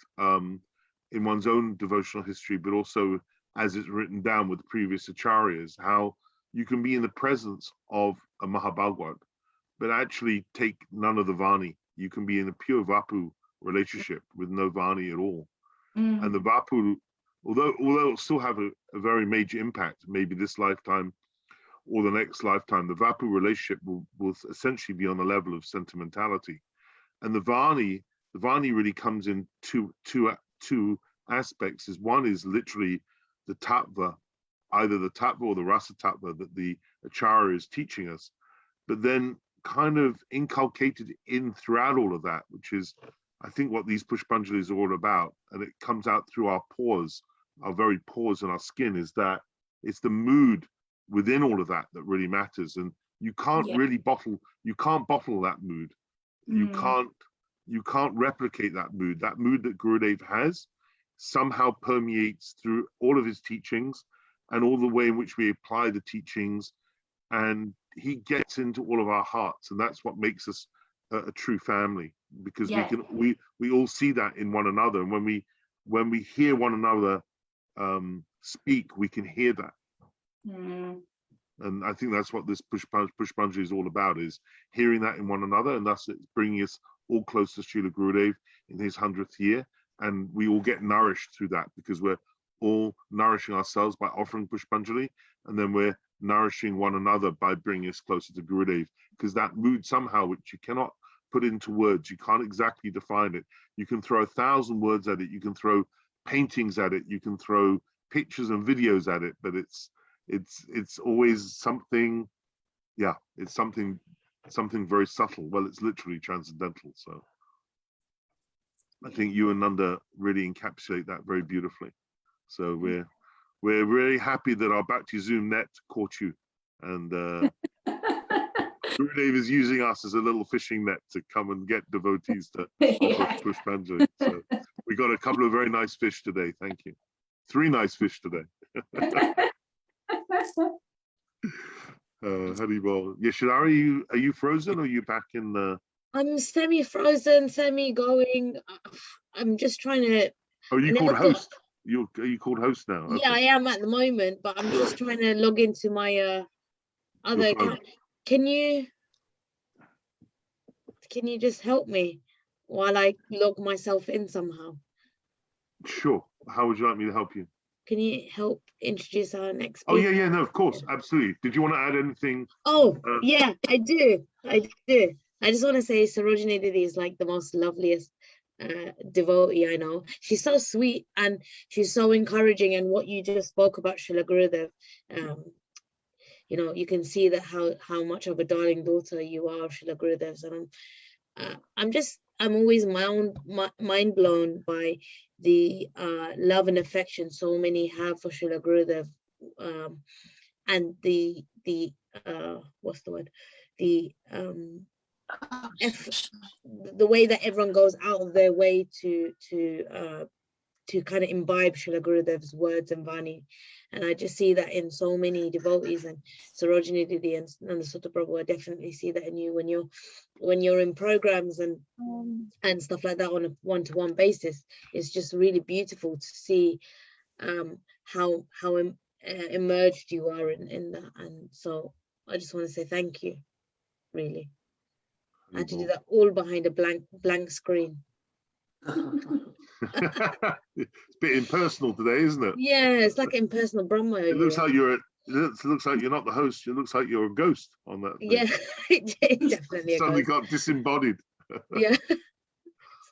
in one's own devotional history, but also as it's written down with previous acharyas, how you can be in the presence of a Mahabhagavad, but actually take none of the Vani. You can be in a pure Vapu relationship with no Vani at all. And the Vapu, although it'll still have a very major impact, maybe this lifetime or the next lifetime, the Vapu relationship will essentially be on the level of sentimentality. And the Vani really comes in two aspects. One is literally the tattva, either the tattva or the rasa tattva that the acharya is teaching us, but then kind of inculcated in throughout all of that, which is, I think, what these Pushpanjalis are all about. And it comes out through our pores, our very pores in our skin, is that it's the mood within all of that that really matters. And you can't really bottle that mood. You can't replicate that mood. That mood that Gurudev has somehow permeates through all of his teachings and all the way in which we apply the teachings, and he gets into all of our hearts, and that's what makes us a true family, because we all see that in one another, and when we hear one another speak, we can hear that. And I think that's what this Pushpanjali is all about, is hearing that in one another, and thus it's bringing us all close to Srila Gurudev in his 100th year, and we all get nourished through that, because we're all nourishing ourselves by offering Pushpanjali, and then we're nourishing one another by bringing us closer to Gurudev, because that mood somehow, which you cannot put into words, you can't exactly define it. You can throw 1,000 words at it, you can throw paintings at it, you can throw pictures and videos at it, but it's always something, yeah, it's something very subtle. Well, it's literally transcendental. So I think you and Nanda really encapsulate that very beautifully. So we're really happy that our Bhakti Zoom net caught you, and Gurudev is using us as a little fishing net to come and get devotees to offer Pushpanjali. So we got a couple of very nice fish today. Thank you. 3 nice fish today. Haribol. Yeshidari, are you frozen or are you back in the? I'm semi-frozen, semi-going. I'm just trying to. Oh, you called host? Are you called host now? Okay. Yeah, I am at the moment, but I'm just trying to log into my other account. Can you just help me while I log myself in somehow? Sure. How would you like me to help you? Can you help introduce our next speaker? speaker? Oh, yeah, no, of course, absolutely. Did you want to add anything? Oh, yeah, I do. I just want to say Sarojini Didi is like the most loveliest devotee I know. She's so sweet and she's so encouraging, and what you just spoke about Srila Gurudev, you know, you can see that how much of a darling daughter you are of Srila Gurudev's, and I'm always mind blown by the love and affection so many have for Srila Gurudev, and the what's the word, the way that everyone goes out of their way to kind of imbibe Srila Gurudev's words and Vani. And I just see that in so many devotees, and Sarojini Didi and the Sutta Prabhu, I definitely see that in you when you're in programs and stuff like that on a one-to-one basis. It's just really beautiful to see how emerged you are in that. And so I just want to say thank you, really. I had to do that all behind a blank screen. It's a bit impersonal today, isn't it? Yeah, it's like impersonal Brahma. It looks like you're not the host. It looks like you're a ghost on that thing. Yeah, it definitely suddenly got disembodied. Yeah.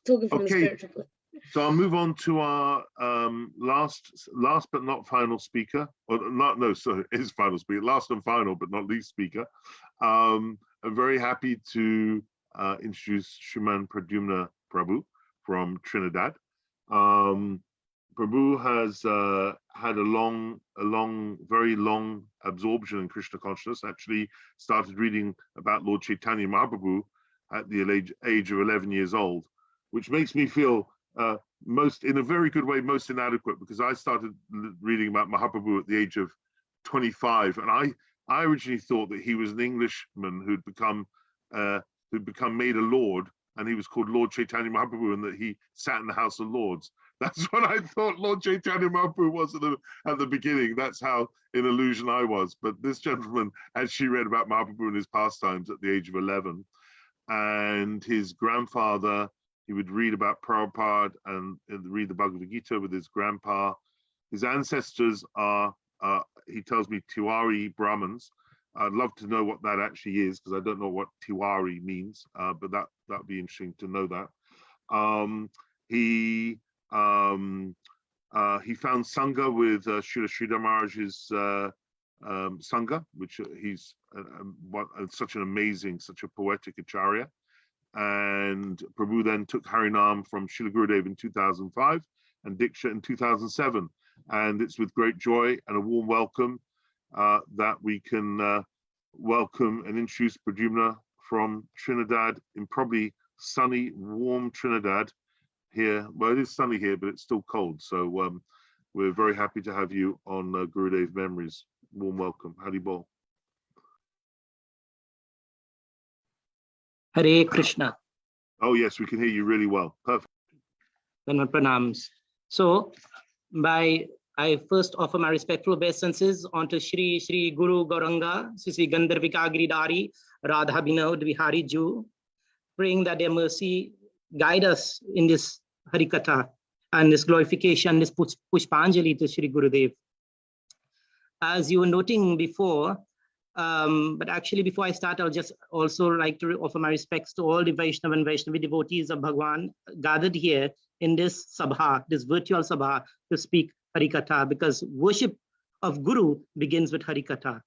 Talking from the spiritual place. So I'll move on to our last but not final speaker, or not, no, sorry, his final speaker, last and final but not least speaker. I'm very happy to introduce Shriman Pradyumna Prabhu from Trinidad. Prabhu has had a very long absorption in Krishna consciousness. Actually started reading about Lord Chaitanya Mahaprabhu at the age of 11 years old, which makes me feel in a very good way, most inadequate, because I started reading about Mahaprabhu at the age of 25. And I originally thought that he was an Englishman who'd become made a lord, and he was called Lord Chaitanya Mahaprabhu, and that he sat in the House of Lords. That's what I thought Lord Chaitanya Mahaprabhu was at the beginning. That's how in illusion I was. But this gentleman actually read about Mahaprabhu and his pastimes at the age of 11. And his grandfather, he would read about Prabhupada and read the Bhagavad Gita with his grandpa. His ancestors are, he tells me, Tiwari Brahmins. I'd love to know what that actually is, because I don't know what Tiwari means, but that'd be interesting to know that. He found Sangha with Srila Sridhar Maharaj's Sangha, which he's such an amazing, such a poetic acharya. And Prabhu then took Harinam from Srila Gurudev in 2005 and Diksha in 2007. And it's with great joy and a warm welcome that we can welcome and introduce Pradyumna from Trinidad, in probably sunny, warm Trinidad here. Well, it is sunny here, but it's still cold. So we're very happy to have you on Gurudev Memories. Warm welcome. Haribol. Hare Krishna. Oh, yes, we can hear you really well. Perfect. Pranams. So, I first offer my respectful obeisances onto Shri Guru Gauranga, Sri Gandharvika Giridhari, Radha Binod Vihari Ju, praying that their mercy guide us in this Harikatha and this glorification, this Pushpanjali to Shri Gurudev. as you were noting before, but actually before I start, I'll just also like to offer my respects to all the Vaishnava and Vaishnavi devotees of Bhagwan gathered here in this sabha, this virtual sabha, to speak Harikatha, because worship of Guru begins with Harikatha.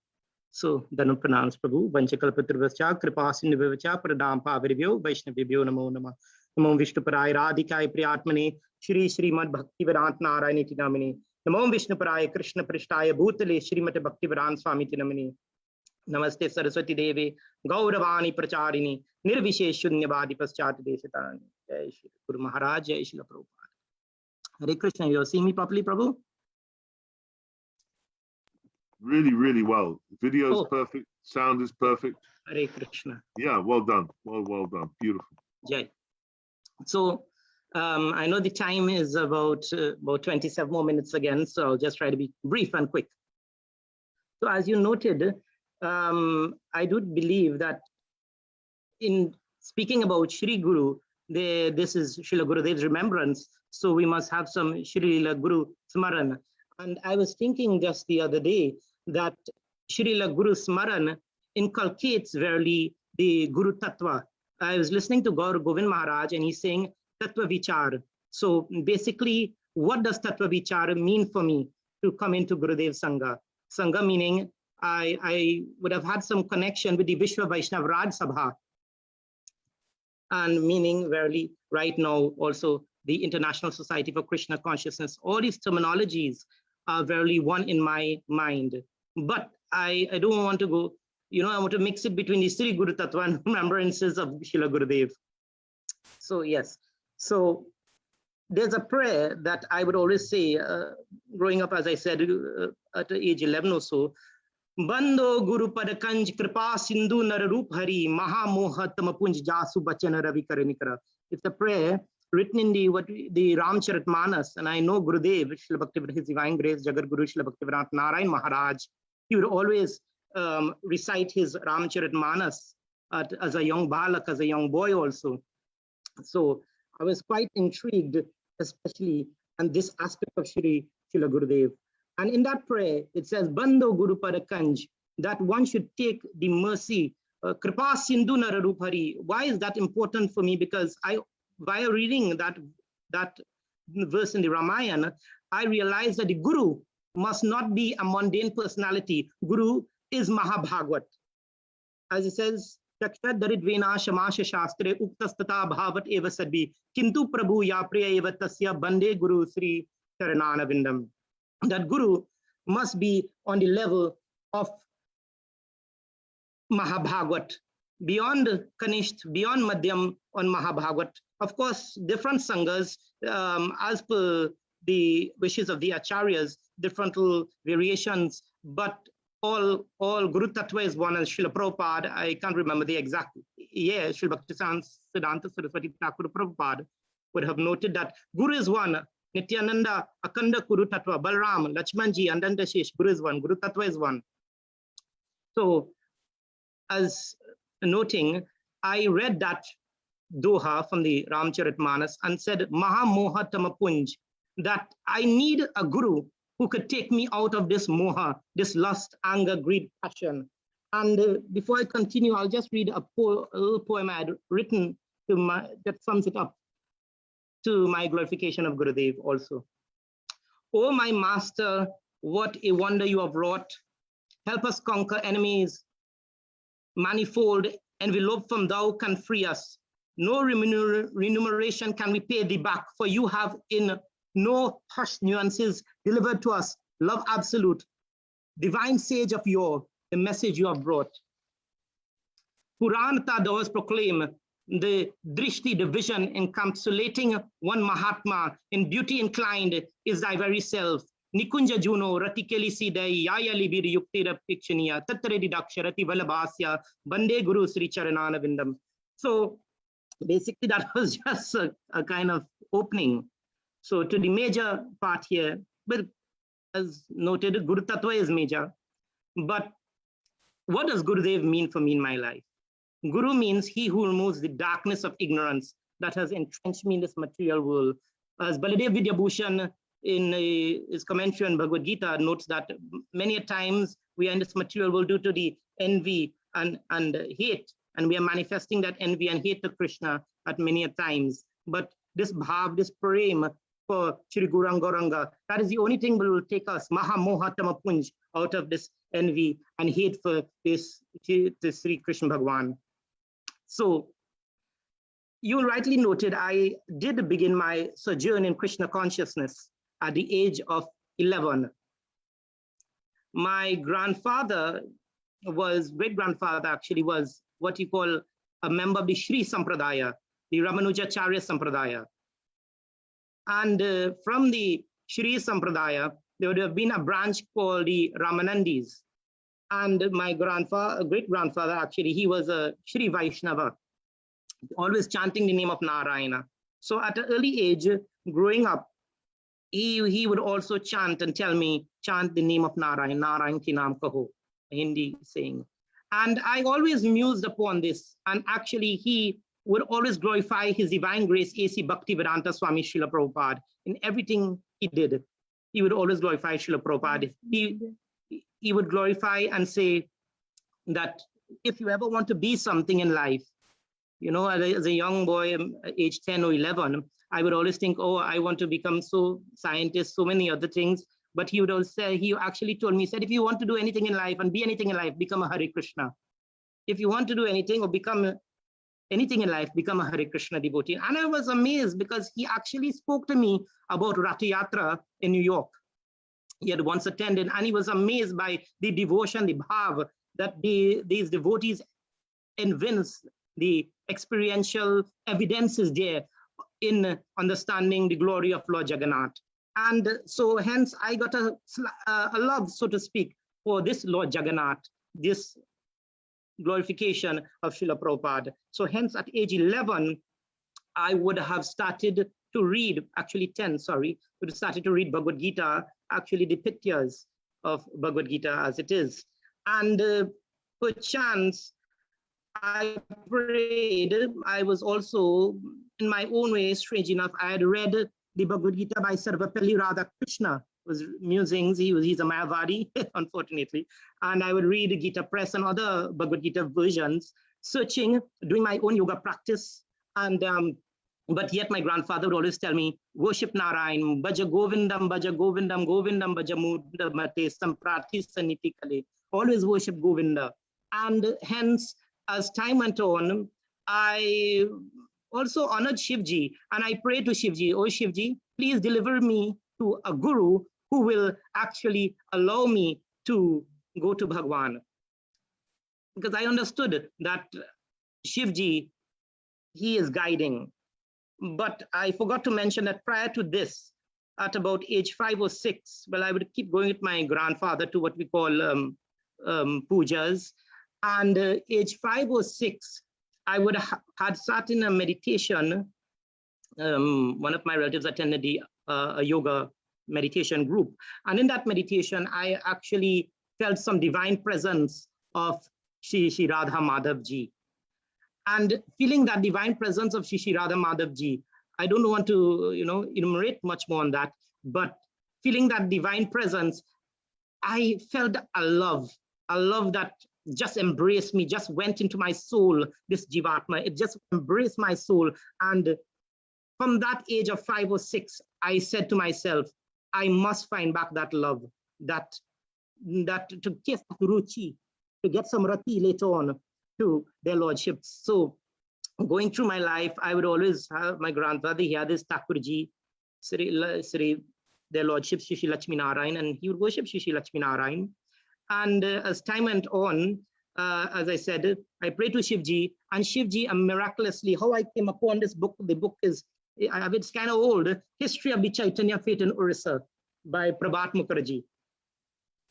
So, Danu Pranams Prabhu, Vanchakalpatrivascha, Kripasindhivavacha, Pradam Pavirivyo, Vaishnavibhyo Namo Nama, Namo Vishnuparai Radhikai Priyatmane, Shri Srimad Bhaktivedanta Narayaniti Namini, Namo Vishnuparai Krishna Prishtaya Bhutale, Srimati Bhaktivedanta Swami Namini, Namaste Saraswati Devi, Gauravani Pracharini, Nirvishesh Shunyavadi Paschati Deshatani, Jai Shri Guru Maharaj, Jai Shri Prabhupada. Hare Krishna, you see me properly, Prabhu? Really, really well. Video is perfect. Sound is perfect. Hare Krishna. Yeah, well done. Well done. Beautiful. Jai. So I know the time is about 27 more minutes again, so I'll just try to be brief and quick. So as you noted, I do believe that in speaking about Shri Guru, this is Srila Gurudev's remembrance, so we must have some Srila Guru Smaran. And I was thinking just the other day that Srila Guru Smaran inculcates verily the Guru Tattva. I was listening to Gaur Govind Maharaj and he's saying Tattva Vichar. So basically, what does Tattva Vichar mean for me to come into Gurudev Sangha? Sangha meaning I would have had some connection with the Vishwa Vaishnav Raj Sabha, and meaning verily right now also the International Society for Krishna Consciousness. All these terminologies are verily one in my mind. But I don't want to go, I want to mix it between the Sri Guru Tattva and remembrances of Srila Gurudev. So yes, so there's a prayer that I would always say, growing up, as I said, at age 11 or so, Bando Guru Padakanj Kripa Sindhu Nararup Hari Maha Moha Tamapunj Jasu Bachana Ravi Karanikara. It's a prayer written in the Ramcharitmanas, and I know Gurudev, Srila Bhaktivedanta, His Divine Grace, Jagat Guru Srila Bhaktivedanta Narayan Maharaj, he would always recite his Ramcharitmanas as a young balak, as a young boy also. So I was quite intrigued, especially on this aspect of Srila Gurudev. And in that prayer, it says, Bando Guru Padakanj, that one should take the mercy, Kripa Sindhu Nararupari. Why is that important for me? Because while reading that verse in the Ramayana, I realized that the Guru must not be a mundane personality. Guru is Mahabhagwat. As it says, Daridvena Shamasha Shastre Uktastata Bhavat Eva Sadbi Kintu Prabhu Yapriya Eva Tasya Bande Guru Sri Charanana Vindam. That Guru must be on the level of Mahabhagwat, beyond Kanisht, beyond Madhyam on Mahabhagwat. Of course, different sanghas, as per the wishes of the acharyas, different variations, but all Guru Tattva is one, as Srila Prabhupada, I can't remember the exact year, Srila Bhaktisiddhanta Saraswati Thakur Prabhupada would have noted that Guru is one, Nityananda, Akanda Guru Tattva, Balram, Lakshmanji, Andanta Shesh, Guru is one, Guru Tattva is one. So, as noting, I read that doha from the Ramcharitmanas and said, Maha Moha Tamapunj, that I need a Guru who could take me out of this moha, this lust, anger, greed, passion. And before I continue, I'll just read a little poem I had written that sums it up to my glorification of Gurudev also. Oh, my master, what a wonder you have wrought. Help us conquer enemies manifold, envelope from thou can free us. No remuneration can we pay thee back, for you have in no hushed nuances delivered to us love absolute. Divine sage of yore, the message you have brought. Puranta does proclaim the drishti, the vision encapsulating one Mahatma in beauty inclined is thy very self. Nikunja Juno, Ratikeli Sidai, Yaya Libir Yuktira Pikshaniya, Tattare Daksharati Valabhasya, Bande Guru Sri Charanana Vindam. So basically that was just a kind of opening. So to the major part here, but as noted, Guru Tattva is major. But what does Gurudev mean for me in my life? Guru means he who removes the darkness of ignorance that has entrenched me in this material world. As Baladev Vidyabhushan in his commentary on Bhagavad Gita notes that many a times we are in this material world due to the envy and hate, and we are manifesting that envy and hate to Krishna at many a times. But this bhav, this prem for Shri Gauranga, that is the only thing that will take us maha moha tama punj out of this envy and hate for this Sri Krishna Bhagwan. So you rightly noted, I did begin my sojourn in Krishna consciousness at the age of 11. My grandfather great-grandfather actually was what you call a member of the Shri Sampradaya, the Ramanujacharya Sampradaya. And from the Shri Sampradaya, there would have been a branch called the Ramanandis. And my great-grandfather actually, he was a Shri Vaishnava, always chanting the name of Narayana. So at an early age, growing up, he would also chant and tell me, chant the name of Narayan, Narayan ki naam kaho, a Hindi saying. And I always mused upon this. And actually, he would always glorify his divine grace, A.C. Bhaktivedanta Swami Srila Prabhupada. In everything he did, he would always glorify Srila Prabhupada. He would glorify and say that if you ever want to be something in life, you know, as a young boy, age 10 or 11, I would always think, oh, I want to become so scientist, so many other things. But he would always say, he actually told me, he said, if you want to do anything in life and be anything in life, become a Hare Krishna. If you want to do anything or become anything in life, become a Hare Krishna devotee. And I was amazed because he actually spoke to me about Ratha Yatra in New York. He had once attended, and he was amazed by the devotion, the bhav that these devotees evince, the experiential evidences there in understanding the glory of Lord Jagannath. And so hence I got a love, so to speak, for this Lord Jagannath, this glorification of Srila Prabhupada. So hence at age 11, I would have started to read, actually 10, sorry, would have started to read Bhagavad Gita, actually the pictures of Bhagavad Gita as it is. And perchance, I prayed. I was also, in my own way, strange enough, I had read the Bhagavad Gita by Sarvapalli Radhakrishna, was musings. He's a Mayavadi, unfortunately. And I would read Gita Press and other Bhagavad Gita versions, searching, doing my own yoga practice. And but yet my grandfather would always tell me, worship Narayan, Bhaja Govindam, Govindam Bhaja Mudha Mate Samprati Saniti Kale. Always worship Govinda. And hence, as time went on, I also honored Shivji, and I prayed to Shivji, oh Shivji, please deliver me to a guru who will actually allow me to go to Bhagwan. Because I understood that Shivji, he is guiding. But I forgot to mention that prior to this, at about age 5 or 6, well, I would keep going with my grandfather to what we call pujas. And age 5 or 6, I would have had sat in a meditation. One of my relatives attended a yoga meditation group. And in that meditation, I actually felt some divine presence of Shri Radha Madhav Ji. And feeling that divine presence of Shri Radha Madhav Ji, I don't want to, enumerate much more on that, but feeling that divine presence, I felt a love that just embraced me, just went into my soul, this Jivatma, it just embraced my soul. And from that age of 5 or 6, I said to myself, I must find back that love, that to kiss Ruchi, to get some rati later on to their lordships. So going through my life, I would always have my grandfather, he had this Thakurji, their lordship, Shri Lakshmi Narayan, and he would worship Shri Lakshmi Narayan. And as time went on, as I said, I prayed to Shivji, and Shivji, miraculously, how I came upon this book, the book is, it's kind of old, History of the Chaitanya Faith in Orissa by Prabhat Mukherjee.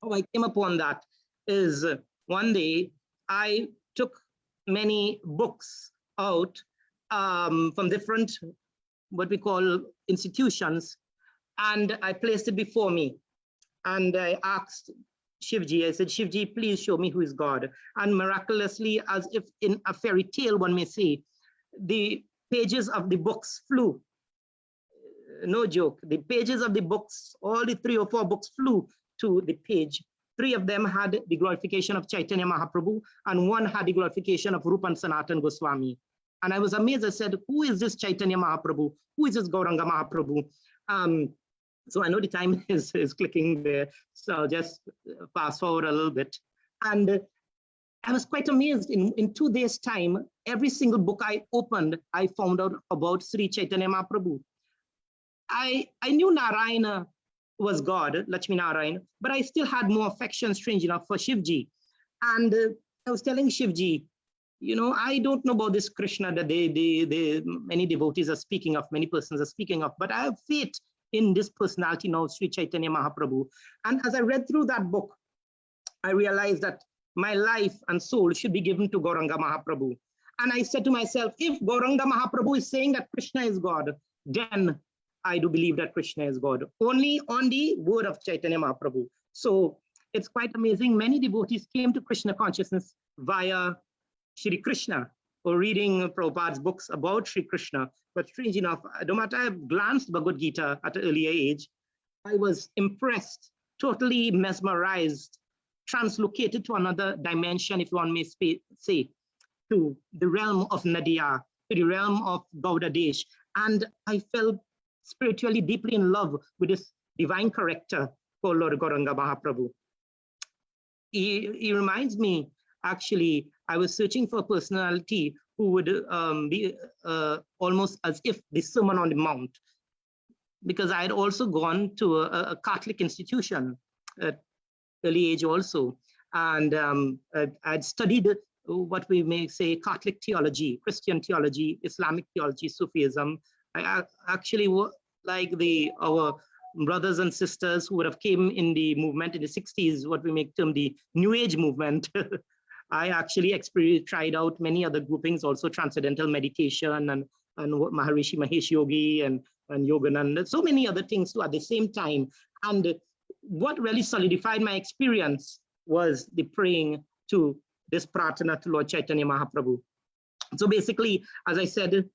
How I came upon that is one day I took many books out from different, what we call institutions, and I placed it before me. And I asked Shivji, I said, Shivji, please show me who is God. And miraculously, as if in a fairy tale, one may say, the pages of the books flew. no joke, the pages of the books, all the 3 or 4 books flew to the page. 3 of them had the glorification of Chaitanya Mahaprabhu, and 1 had the glorification of Rupa and Sanatan Goswami. And I was amazed. I said, who is this Chaitanya Mahaprabhu? Who is this Gauranga Mahaprabhu? So I know the time is clicking there, so I'll just fast forward a little bit. And I was quite amazed. In 2 days' time, every single book I opened, I found out about Sri Chaitanya Mahaprabhu. I knew Narayana was God, Lakshmi Narayan, but I still had more affection, strange enough, for Shivji. And I was telling Shivji, you know, I don't know about this Krishna that many devotees are speaking of, many persons are speaking of, but I have faith in this personality now, Sri Chaitanya Mahaprabhu. And as I read through that book, I realized that my life and soul should be given to Gauranga Mahaprabhu. And I said to myself, if Gauranga Mahaprabhu is saying that Krishna is God, then I do believe that Krishna is God, only on the word of Chaitanya Mahaprabhu. So it's quite amazing. Many devotees came to Krishna consciousness via Shri Krishna or reading Prabhupada's books about Shri Krishna. But strange enough, no matter I glanced Bhagavad Gita at an earlier age, I was impressed, totally mesmerized, translocated to another dimension, if one may say, to the realm of Nadia, to the realm of Gauda Desh. And I felt spiritually deeply in love with this divine character called Lord Gauranga Mahaprabhu. He reminds me, actually, I was searching for a personality who would be almost as if the Sermon on the Mount, because I had also gone to a Catholic institution at early age also, and I'd studied what we may say Catholic theology, Christian theology, Islamic theology, Sufism. I actually, like our brothers and sisters who would have came in the movement in the 60s, what we make term the New Age movement. I actually tried out many other groupings, also transcendental meditation and Maharishi Mahesh Yogi and Yogananda, so many other things too at the same time. And what really solidified my experience was the praying to this Pratana to Lord Chaitanya Mahaprabhu. So basically, as I said,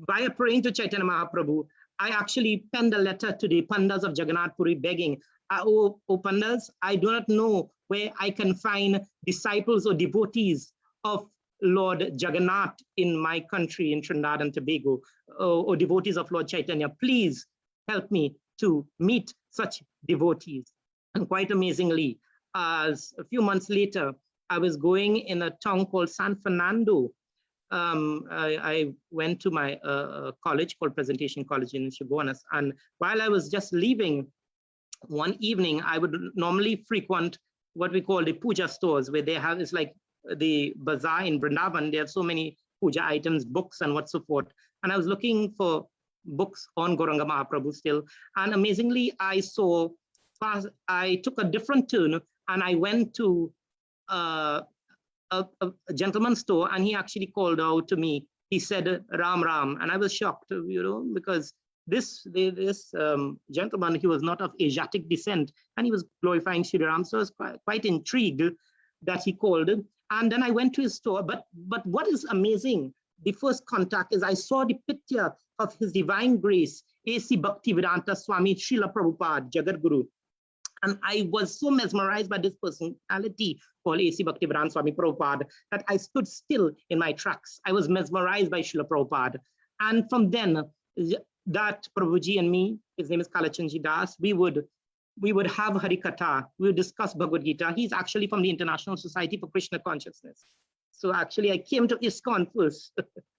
by praying to Chaitanya Mahaprabhu, I actually penned a letter to the Pandas of Jagannath Puri begging, oh Pandas, I do not know where I can find disciples or devotees of Lord Jagannath in my country, in Trinidad and Tobago, or devotees of Lord Chaitanya. Please help me to meet such devotees. And quite amazingly, as a few months later, I was going in a town called San Fernando. I went to my college called Presentation College in Chaguanas. And while I was just leaving, one evening, I would normally frequent what we call the puja stores, where they have, it's like the bazaar in Vrindavan. They have so many puja items, books and what so forth. And I was looking for books on Gauranga Mahaprabhu still. And amazingly, I took a different turn and I went to a gentleman's store, and he actually called out to me. He said, Ram Ram. And I was shocked, because this gentleman, he was not of Asiatic descent, and he was glorifying Shri Ram. So I was quite intrigued that he called. And then I went to his store. But what is amazing, the first contact is I saw the picture of His Divine Grace, A.C. Bhaktivedanta Swami Srila Prabhupada, Jagat Guru. And I was so mesmerized by this personality called A.C. Bhaktivedanta Swami Prabhupada that I stood still in my tracks. I was mesmerized by Srila Prabhupada. And from then, that Prabhuji and me, his name is Kalachandji Das, we would have Harikatha, we would discuss Bhagavad Gita. He's actually from the International Society for Krishna Consciousness. So actually I came to ISKCON first,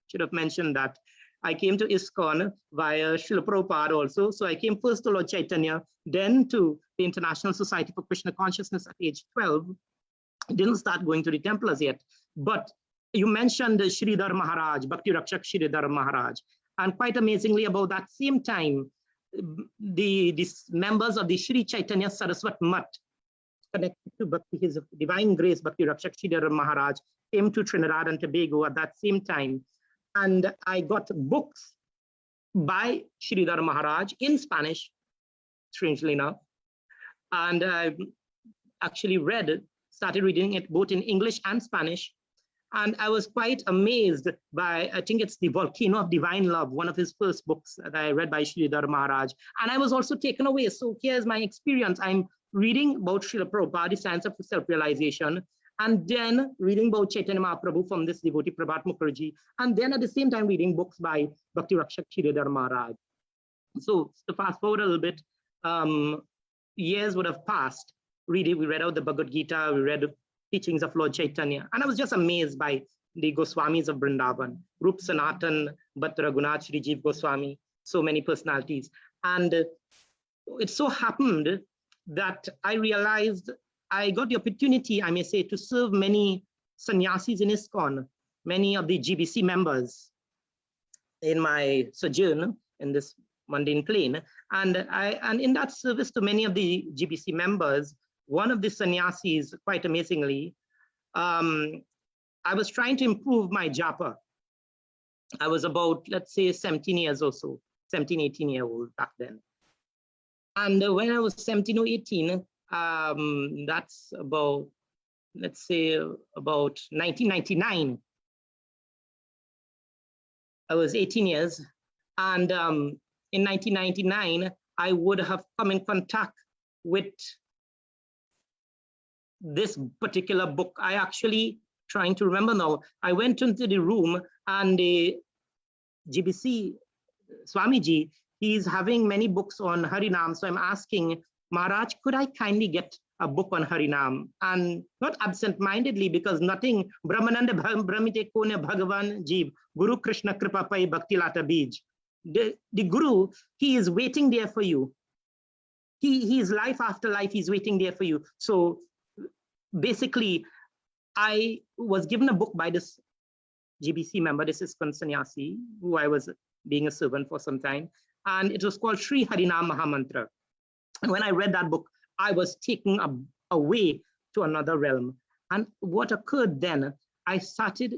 should have mentioned that. I came to ISKCON via Srila Prabhupada also. So I came first to Lord Chaitanya, then to the International Society for Krishna Consciousness at age 12. I didn't start going to the temple as yet. But you mentioned Sridhar Maharaj, Bhakti Rakshak Sridhar Maharaj. And quite amazingly, about that same time, the members of the Sri Chaitanya Saraswat Mat, connected to Bhakti, His Divine Grace, Bhakti Rakshak Sridhar Maharaj, came to Trinidad and Tobago at that same time. And I got books by Sridhar Maharaj in Spanish, strangely enough. And I actually started reading it both in English and Spanish. And I was quite amazed by, I think it's The Volcano of Divine Love, one of his first books that I read by Sridhar Maharaj. And I was also taken away. So here's my experience. I'm reading about Srila Prabhupada, the Science of Self-Realization, and then reading about Chaitanya Mahaprabhu from this devotee Prabhat Mukherjee, and then at the same time reading books by Bhakti Rakshak Sridhar Maharaj. So to fast forward a little bit, years would have passed. We read out the Bhagavad Gita, we read teachings of Lord Chaitanya, and I was just amazed by the Goswamis of Vrindavan, Rup Sanatan, Bhatt Raghunath, Shri Jeev Goswami, so many personalities. And it so happened that I realized I got the opportunity, I may say, to serve many sannyasis in ISKCON, many of the GBC members in my sojourn in this mundane plane. And in that service to many of the GBC members, one of the sannyasis, quite amazingly, I was trying to improve my japa. I was about, let's say, 17 years or so, 17, 18 years old back then. And when I was 17 or 18, that's about, let's say, about 1999. I was 18 years. And in 1999, I would have come in contact with this particular book. I actually, trying to remember now, I went into the room and the GBC Swamiji, he's having many books on Harinam. So I'm asking, Maharaj, could I kindly get a book on Harinam? And not absent-mindedly, because nothing, Brahmananda Brahmite Kone Bhagavan Jeev, Guru Krishna Kripa Pai Bhakti Lata Bij. The Guru, he is waiting there for you. He is life after life, he's waiting there for you. So basically, I was given a book by this GBC member, this is Sannyasi, who I was being a servant for some time, and it was called Sri Harinam Mahamantra. And when I read that book, I was taken away to another realm. And what occurred then, I started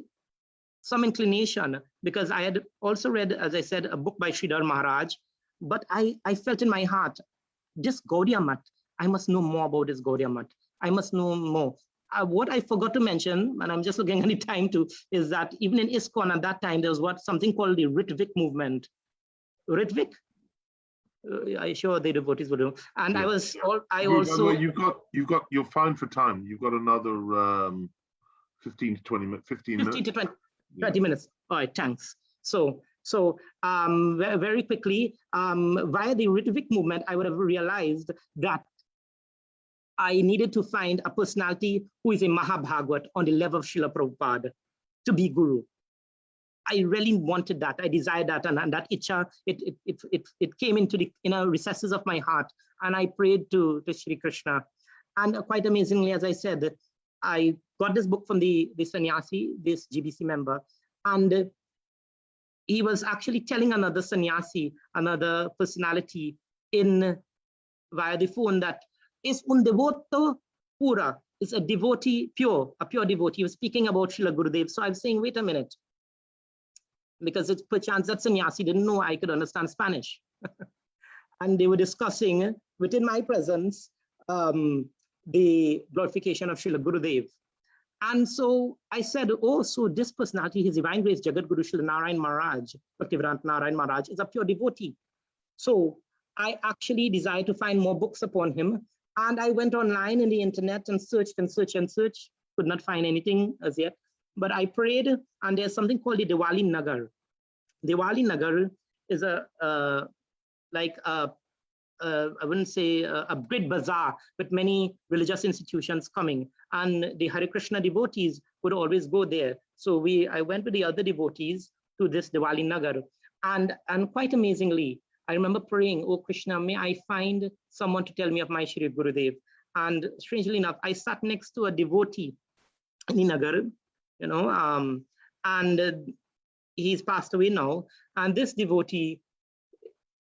some inclination, because I had also read, as I said, a book by Sridhar Maharaj, but I felt in my heart, this Gaudiya Math, I must know more about this Gaudiya Math. I must know more. What I forgot to mention, and I'm just looking at the time too, is that even in ISKCON at that time, there was something called the Ritvik movement. Ritvik? I'm sure the devotees would know. And yeah. You're fine for time. You've got another 15 to 20 minutes. 15 to 20 minutes. All right, thanks. So very quickly, via the Ritvik movement, I would have realized that I needed to find a personality who is a Mahabhagavat on the level of Srila Prabhupada to be Guru. I really wanted that. I desired that, and that itcha, it came into the inner recesses of my heart, and I prayed to Shri Krishna. And quite amazingly, as I said, I got this book from the sannyasi, this GBC member, and he was actually telling another sannyasi, another personality via the phone, that is un devoto pura, is a devotee, a pure devotee. He was speaking about Srila Gurudev. So I was saying, wait a minute, because it's perchance that sannyasi didn't know I could understand Spanish. And they were discussing within my presence the glorification of Srila Gurudev. And so I said, oh, so this personality, His Divine Grace Jagat Guru Srila Narayan Maharaj, Bhaktivedanta Narayan Maharaj, is a pure devotee. So I actually desired to find more books upon him. And I went online in the internet and searched and searched and searched, could not find anything as yet. But I prayed, and there's something called the Diwali Nagar. Diwali Nagar is I wouldn't say a great bazaar, but many religious institutions coming, and the Hare Krishna devotees would always go there. So I went with the other devotees to this Diwali Nagar, and quite amazingly, I remember praying, oh Krishna, may I find someone to tell me of my Shri Gurudev. And strangely enough, I sat next to a devotee in the Nagar, and he's passed away now. And this devotee,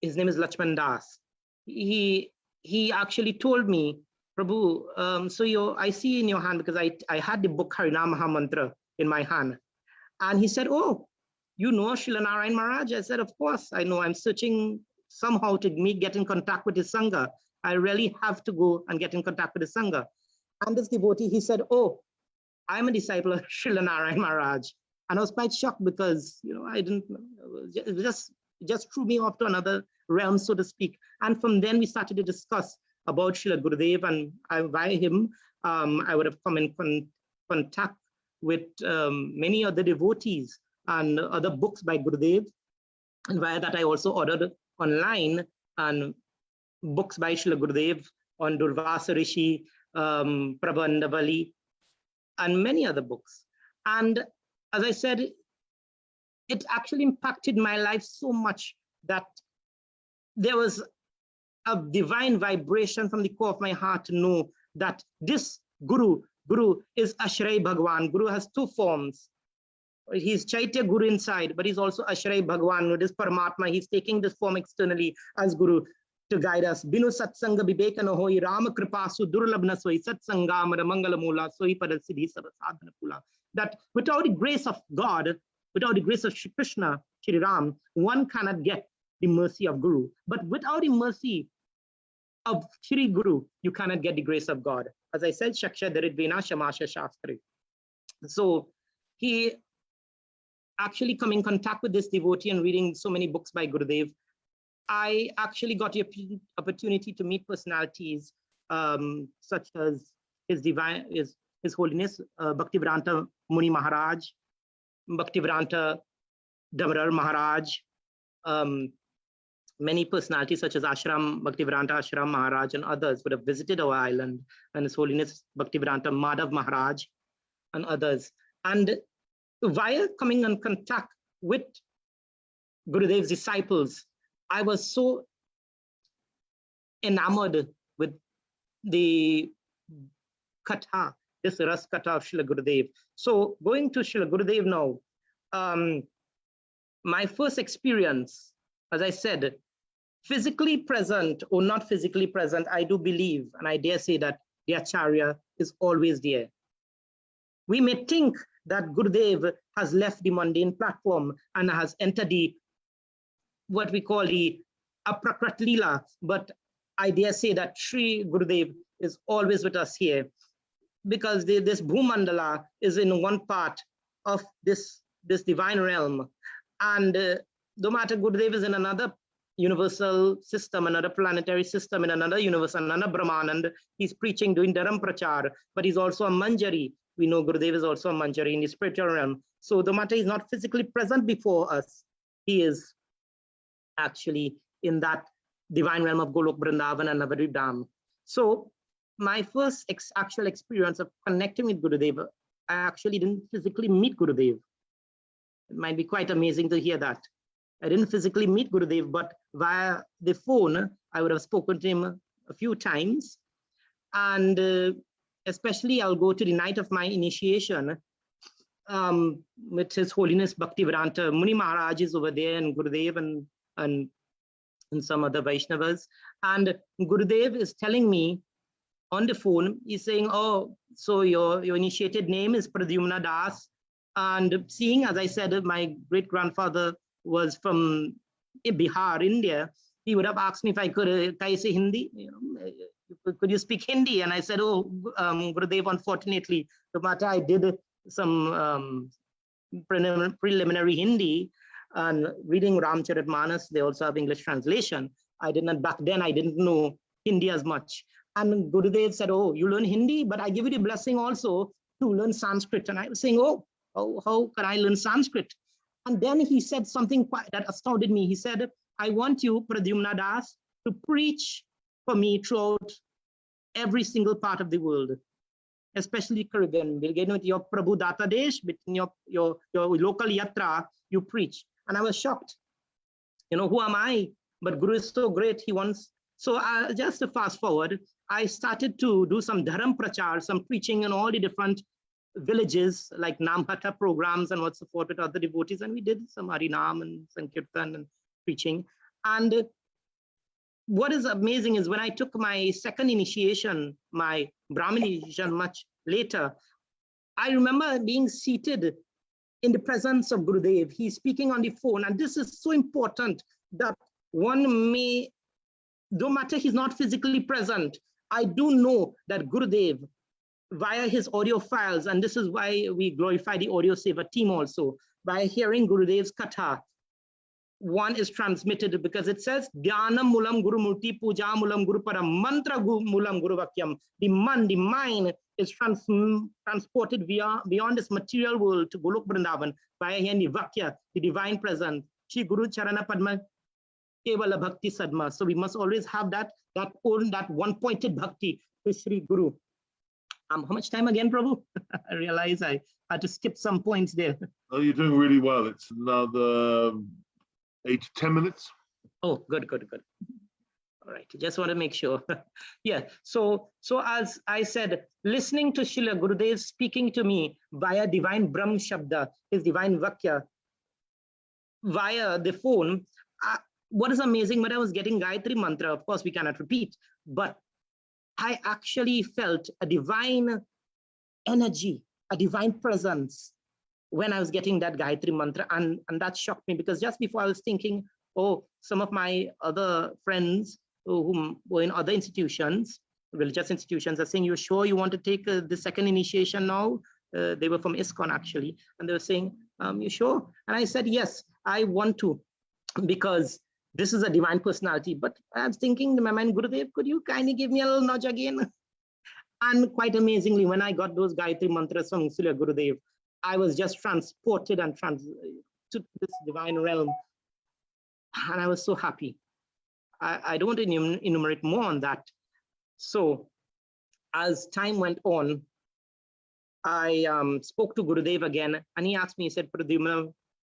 his name is Lachman Das. He actually told me, Prabhu, so I see in your hand, because I had the book Harinam Mahamantra in my hand. And he said, oh, you know Srila Narayan Maharaj? I said, of course, I know. I'm searching somehow to get in contact with his Sangha. I really have to go and get in contact with his Sangha. And this devotee, he said, oh, I'm a disciple of Srila Narayan Maharaj. And I was quite shocked because, I didn't, it just threw me off to another realm, so to speak. And from then we started to discuss about Srila Gurudev, and via him, I would have come in contact with many other devotees and other books by Gurudev. And via that, I also ordered online and books by Srila Gurudev on Durvasa Rishi, Prabandhavali, and many other books. And as I said, it actually impacted my life so much that there was a divine vibration from the core of my heart to know that this Guru is Ashray Bhagwan. Guru has two forms. He's Chaitya Guru inside, but he's also Ashray Bhagwan, with this Paramatma. He's taking this form externally as Guru to guide us. Binu satsanga vivekana hoi Rama kripasu durlabna soi satsangamara mangala mula soi padasiddhi sadhana pula. That without the grace of God, without the grace of Shri Krishna, Shri Ram, one cannot get the mercy of Guru. But without the mercy of Shri Guru, you cannot get the grace of God. As I said, Shaksha Daridvena Shamasha Shastri. So he actually come in contact with this devotee and reading so many books by Gurudev. I actually got the opportunity to meet personalities such as His Holiness Bhaktivedanta Muni Maharaj, Bhaktivedanta Damodar Maharaj, many personalities such as Ashram, Bhaktivedanta Ashram Maharaj and others would have visited our island, and His Holiness Bhaktivedanta Madhav Maharaj and others. And via coming in contact with Gurudev's disciples, I was so enamored with the Katha, this Ras Katha of Srila Gurudev. So going to Srila Gurudev now, my first experience, as I said, physically present or not physically present, I do believe, and I dare say that the Acharya is always there. We may think that Gurudev has left the mundane platform and has entered the what we call the Aprakrit Leela, but I dare say that Sri Gurudev is always with us here, because this Bhumandala is in one part of this divine realm, and no matter Gurudev is in another universal system, another planetary system, in another universe, another Brahmanand, he's preaching, doing Dharam Prachar, but he's also a Manjari. We know Gurudev is also a Manjari in the spiritual realm. So no matter he's not physically present before us, he is actually in that divine realm of Golok Vrindavan and Navadvip Dham. So my first actual experience of connecting with Gurudev, I actually didn't physically meet Gurudev. It might be quite amazing to hear that. I didn't physically meet Gurudev, but via the phone, I would have spoken to him a few times. And especially I'll go to the night of my initiation with His Holiness Bhaktivedanta Muni Maharaj is over there, and Gurudev and some other Vaishnavas. And Gurudev is telling me on the phone, he's saying, oh, so your initiated name is Pradyumna Das. And seeing, as I said, my great-grandfather was from Bihar, India, he would have asked me if I could say Hindi, could you speak Hindi? And I said, oh, Gurudev, unfortunately, no matter I did some preliminary Hindi, and reading Ramcharitmanas, they also have English translation. Back then, I didn't know Hindi as much. And Gurudev said, oh, you learn Hindi, but I give you the blessing also to learn Sanskrit. And I was saying, oh, how can I learn Sanskrit? And then he said something that astounded me. He said, I want you, Pradyumna Das, to preach for me throughout every single part of the world, especially Caribbean. With your Prabhu Data Desh, between your local yatra, you preach. And I was shocked. Who am I? But Guru is so great. He wants. So just to fast forward, I started to do some Dharam Prachar, some preaching in all the different villages, like Namhata programs and what's so forth with other devotees. And we did some Harinam and Sankirtan and preaching. And what is amazing is when I took my second initiation, my Brahmin initiation much later, I remember being seated in the presence of Gurudev. He's speaking on the phone. And this is so important that one may, no matter he's not physically present, I do know that Gurudev via his audio files, and this is why we glorify the Audio Saver team also, by hearing Gurudev's katha, one is transmitted because it says Dhyanam Mulam Guru Murti Puja Mulam Guru Param Mantra Mulam Guru Vakyam. The mind is transported beyond this material world to Golok Vrindavan via hearing the Vakya, the divine presence. Shri Guru Charana Padma Kevala Bhakti Sadma. So we must always have that one-pointed bhakti to Shri Guru. How much time again, Prabhu? I realize I had to skip some points there. Oh, you're doing really well. It's another 8 to 10 minutes. Oh, good. All right, just want to make sure. Yeah, so as I said, listening to Srila Gurudev speaking to me via divine Brahm Shabda, his divine Vakya, via the phone, what is amazing, when I was getting Gayatri Mantra, of course we cannot repeat, but I actually felt a divine energy, a divine presence when I was getting that Gayatri Mantra, and that shocked me, because just before I was thinking, oh, some of my other friends who were in other institutions, religious institutions, are saying, you're sure you want to take the second initiation now? They were from ISKCON actually, and they were saying, you sure? And I said, yes, I want to, because this is a divine personality. But I was thinking in my mind, Gurudev, could you kindly give me a little nudge again? And quite amazingly, when I got those Gayatri mantras from Srila Gurudev, I was just transported and to this divine realm. And I was so happy. I don't want to enumerate more on that. So as time went on, I spoke to Gurudev again, and he asked me, he said, Pradyumna,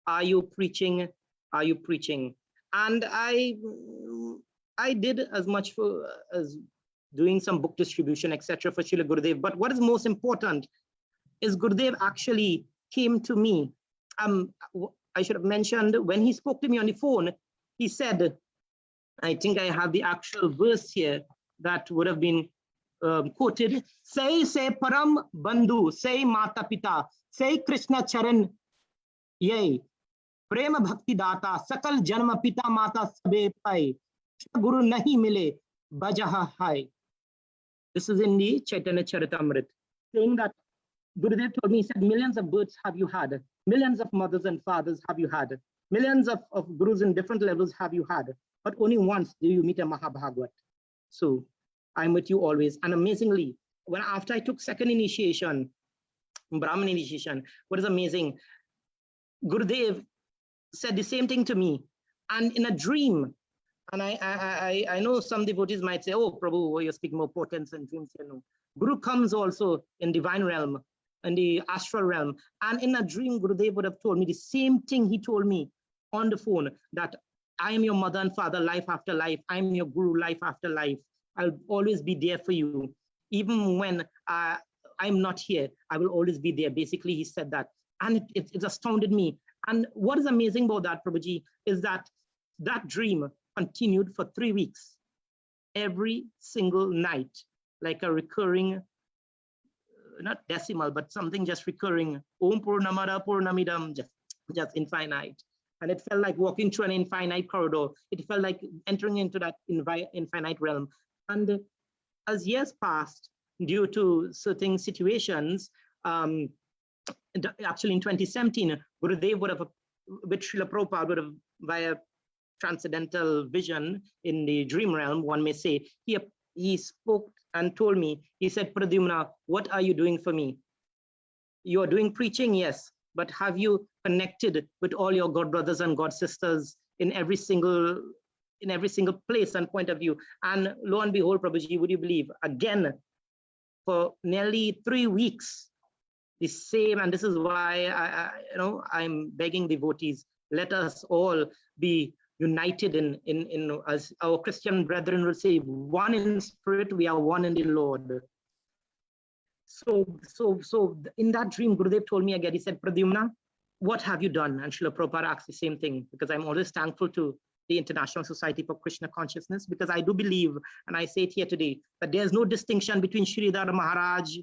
are you preaching? Are you preaching? And I did as much as doing some book distribution, etc. for Srila Gurudev. But what is most important is Gurudev actually came to me. I should have mentioned, when he spoke to me on the phone, he said, I think I have the actual verse here that would have been quoted. Say Param Bandhu, say Mata Pita, say Krishna Charan, yay. Prema Bhakti Data, Sakal Janma Pita Mata Sabe Pai, Guru Nahi Mile, Bajaha Hai. This is in the Chaitanya Charitamrita, saying that Gurudev told me, he said, millions of births have you had, millions of mothers and fathers have you had, millions of gurus in different levels have you had, but only once do you meet a Mahabhagavat. So I'm with you always. And amazingly, after I took second initiation, Brahmin initiation, what is amazing, Gurudev said the same thing to me, and in a dream. And I know some devotees might say, oh, Prabhu, you're speaking more portents and dreams here. No. Guru comes also in divine realm, in the astral realm. And in a dream, Gurudev would have told me the same thing he told me on the phone, that I am your mother and father, life after life. I'm your guru, life after life. I'll always be there for you. Even when I'm not here, I will always be there. Basically, he said that. And it astounded me. And what is amazing about that, Prabhuji, is that that dream continued for 3 weeks, every single night, like a recurring, not decimal, but something just recurring, Om Purnamada Purnamidam, just infinite. And it felt like walking through an infinite corridor. It felt like entering into that infinite realm. And as years passed, due to certain situations, actually in 2017, Gurudev would have, with Srila Prabhupada, would have, via transcendental vision in the dream realm, one may say, he spoke and told me, he said, Pradyumna, what are you doing for me? You are doing preaching, yes, but have you connected with all your God brothers and God sisters in every single place and point of view? And lo and behold, Prabhuji, would you believe, again, for nearly 3 weeks, the same, and this is why I'm begging devotees, let us all be united in as our Christian brethren will say, one in spirit, we are one in the Lord. So in that dream, Gurudev told me again, he said, Pradyumna, what have you done? And Srila Prabhupada asked the same thing, because I'm always thankful to the International Society for Krishna Consciousness, because I do believe, and I say it here today, that there's no distinction between Sridhar Maharaj's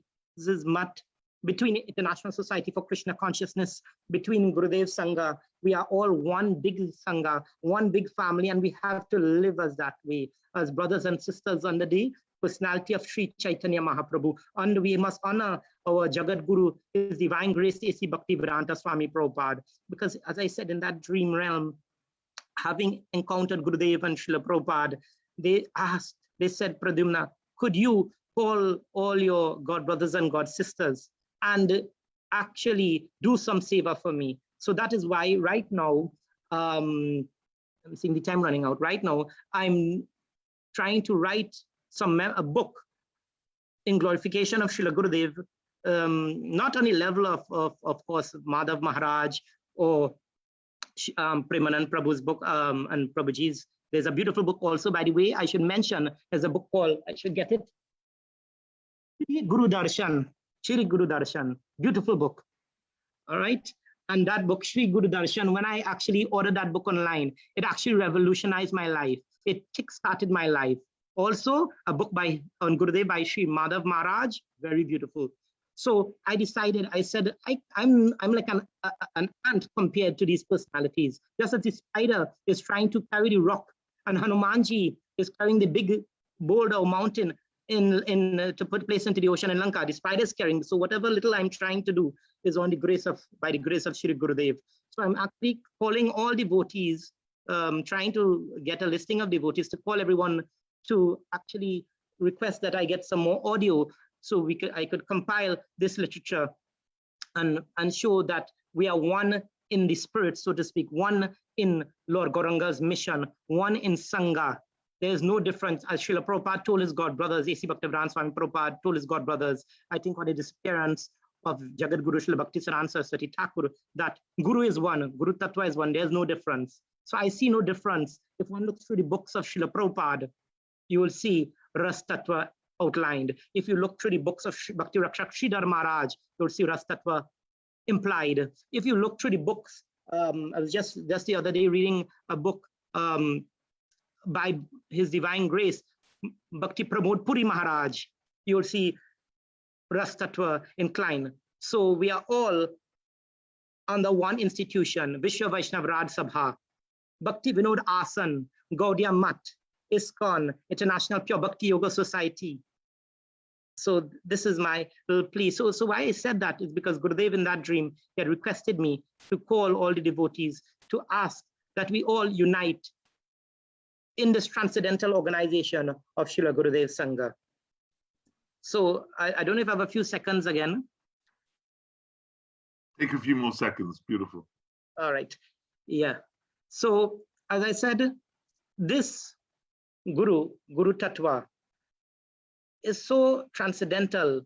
mat, between International Society for Krishna Consciousness, between Gurudev Sangha. We are all one big Sangha, one big family, and we have to live as that way, as brothers and sisters under the personality of Sri Chaitanya Mahaprabhu. And we must honor our Jagat Guru, His Divine Grace, A.C. Bhaktivedanta Swami Prabhupada. Because as I said, in that dream realm, having encountered Gurudev and Srila Prabhupada, they said, Pradyumna, could you call all your God brothers and God sisters and actually do some seva for me? So that is why right now, I'm seeing the time running out. Right now, I'm trying to write a book in glorification of Srila Gurudev, not on the level of course, Madhav Maharaj or Premanand Prabhu's book and Prabhuji's. There's a beautiful book also, by the way, I should mention. There's a book called, I should get it, Shri Guru Darshan, beautiful book. All right. And that book, Shri Guru Darshan, when I actually ordered that book online, it actually revolutionized my life. It kick-started my life. Also, a book on Gurudev by Sri Madhav Maharaj, very beautiful. So I decided, I said, I'm like an ant compared to these personalities. Just as the spider is trying to carry the rock, and Hanumanji is carrying the big boulder or mountain to put place into the ocean in Lanka. The spider is carrying. So whatever little I'm trying to do is by the grace of Shri Gurudev. So I'm actually calling all devotees, trying to get a listing of devotees to call everyone to actually request that I get some more audio so I could compile this literature and show that we are one in the spirit, so to speak, one in Lord Gauranga's mission, one in Sangha. There's no difference. As Srila Prabhupada told his God brothers, A.C. Bhaktivedanta Swami Prabhupada told his God brothers, I think on the disappearance of Jagat Guru Srila Bhaktisarana Saraswati Thakur, that Guru is one, Guru Tattva is one, there's no difference. So I see no difference. If one looks through the books of Srila Prabhupada, you will see Ras Tattva outlined. If you look through the books of Bhakti Rakshak Sridhar Maharaj, you'll see Ras Tattva implied. If you look through the books, I was just the other day reading a book by His Divine Grace, Bhakti Pramod Puri Maharaj, you'll see Ras Tattva inclined. So we are all under one institution, Vishwa Vaishnav Raj Sabha, Bhakti Vinod Asan, Gaudiya Mat, ISKCON, International Pure Bhakti Yoga Society. So this is my little plea. So why I said that is because Gurudev in that dream had requested me to call all the devotees to ask that we all unite in this transcendental organization of Srila Gurudev Sangha. So I don't know if I have a few seconds again. Take a few more seconds, beautiful. All right, yeah. So as I said, this Guru Tattva, is so transcendental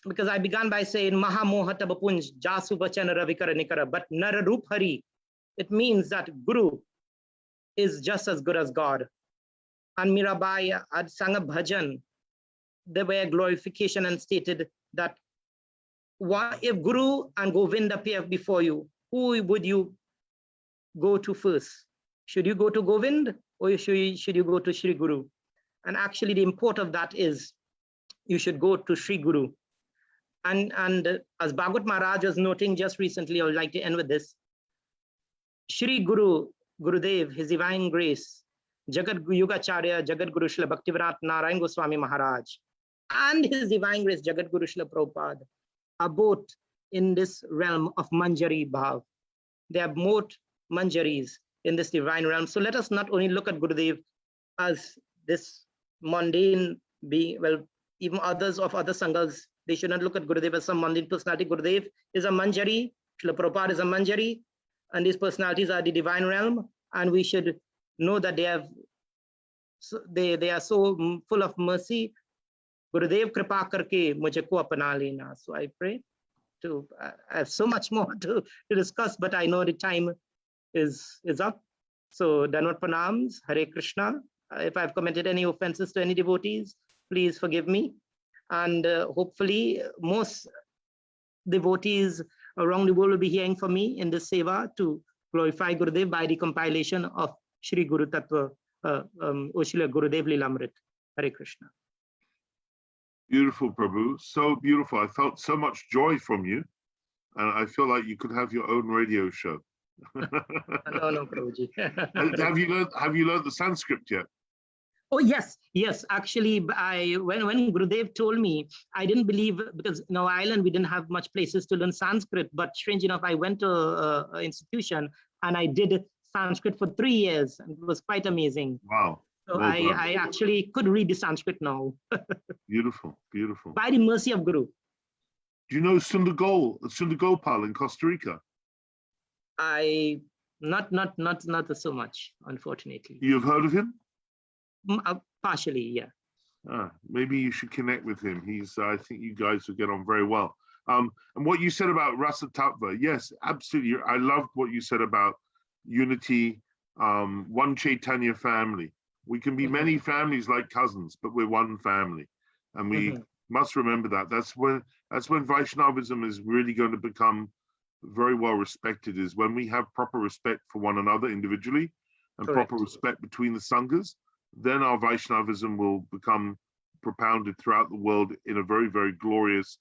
because I began by saying Maha Moha Tabapunj Jasu Vachana Ravikara Nikara, but Nararup Hari, it means that Guru is just as good as God. And Mirabai had sang a bhajan, there were glorification and stated that if Guru and Govind appear before you, who would you go to first? Should you go to Govind or should you go to Shri Guru? And actually the import of that is you should go to Shri Guru. And as Bhagavat Maharaj was noting just recently, I would like to end with this. Shri Guru, Gurudev, His Divine Grace, Jagat Yugacharya, Jagat Guru Srila Bhaktivedanta Narayan Goswami Maharaj, and His Divine Grace, Jagat Guru Srila Prabhupada, are both in this realm of Manjari Bhav. They are both Manjaris in this divine realm. So let us not only look at Gurudev as this mundane being, well, even others of other sanghas, they should not look at Gurudev as some mundane personality. Gurudev is a Manjari, Srila Prabhupada is a Manjari, and these personalities are the divine realm, and we should know that they are so full of mercy. Gurudev kripa karke mujhe ko apna lena. So I pray to, I have so much more to discuss, but I know the time is up. So Danvat Pranams, Hare Krishna. If I've committed any offenses to any devotees, please forgive me. And hopefully most devotees around the world will be hearing from me in this seva to glorify Gurudev by the compilation of Shri Guru Tattva, Oshila Gurudev Lilamrit. Hare Krishna. Beautiful, Prabhu. So beautiful. I felt so much joy from you. And I feel like you could have your own radio show. No, Prabhuji. Have you learned the Sanskrit yet? Oh yes, yes. Actually, when Gurudev told me, I didn't believe, because in our island we didn't have much places to learn Sanskrit. But strange enough, I went to an institution and I did Sanskrit for 3 years, and it was quite amazing. Wow. So Well done. I actually could read the Sanskrit now Beautiful, beautiful. by the mercy of Guru. Do you know Sundar in Costa Rica? I not so much, unfortunately. You've heard of him? Partially, yeah. Maybe you should connect with him. I think you guys will get on very well. And what you said about Rasa Tattva, yes, absolutely. I loved what you said about unity, one Chaitanya family. We can be many families like cousins, but we're one family, and we must remember that. That's when Vaishnavism is really going to become very well respected. Is when we have proper respect for one another individually, and Correct. proper respect between the sanghas. Then our Vaishnavism will become propounded throughout the world in a very, very glorious,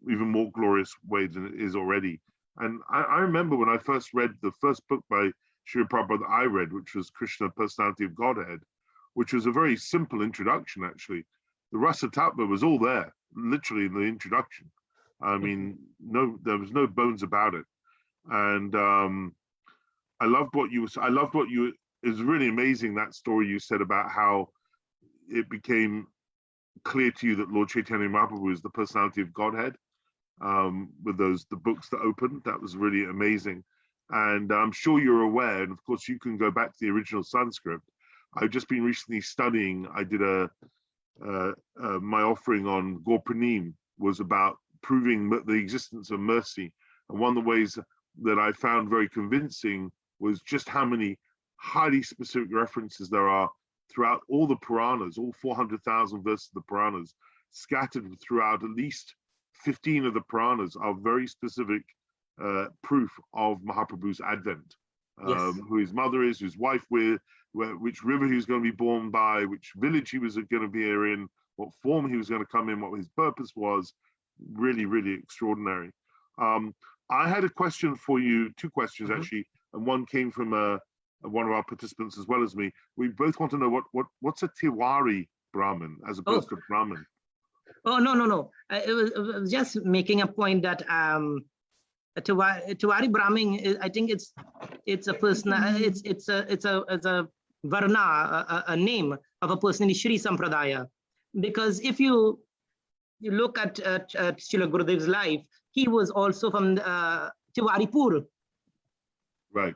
even more glorious way than it is already. And I remember when I first read the first book by Srila Prabhupada that I read, which was Krishna, Personality of Godhead, which was a very simple introduction, actually. The Rasa Tattva was all there, literally in the introduction. I mean, there was no bones about it. And I loved what you it was really amazing, that story you said about how it became clear to you that Lord Chaitanya Mahaprabhu is the personality of Godhead, with the books that opened. That was really amazing. And I'm sure you're aware, and of course you can go back to the original Sanskrit. I've just been recently studying, I did my offering on Gorpanim was about proving the existence of mercy. And one of the ways that I found very convincing was just how many highly specific references there are throughout all the Puranas, all 400,000 verses of the Puranas, scattered throughout at least 15 of the Puranas are very specific proof of Mahaprabhu's advent. Yes. Who his mother is, who his wife with, which river he was going to be born by, which village he was going to be in, what form he was going to come in, what his purpose was. Really, really extraordinary. I had a question for you, two questions actually, and one came from one of our participants as well as me. We both want to know what's a Tiwari Brahmin as opposed to Brahmin. Oh no. It was just making a point that Tiwari Brahmin, I think it's a person, it's a varna, a name of a person in the Shri Sampradaya. Because if you look at Srila Gurudev's life, he was also from Tiwaripur. Right.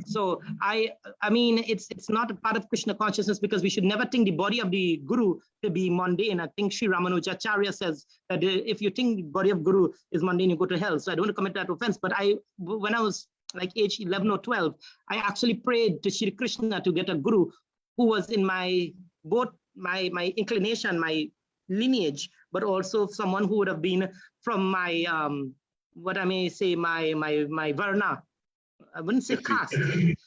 So I mean, it's not a part of Krishna consciousness, because we should never think the body of the Guru to be mundane. I think Sri Ramanujacharya says that if you think the body of Guru is mundane, you go to hell. So I don't want to commit that offense. But when I was like age 11 or 12, I actually prayed to Shri Krishna to get a Guru who was in my inclination, my lineage, but also someone who would have been from my what I may say, my varna. I wouldn't say caste.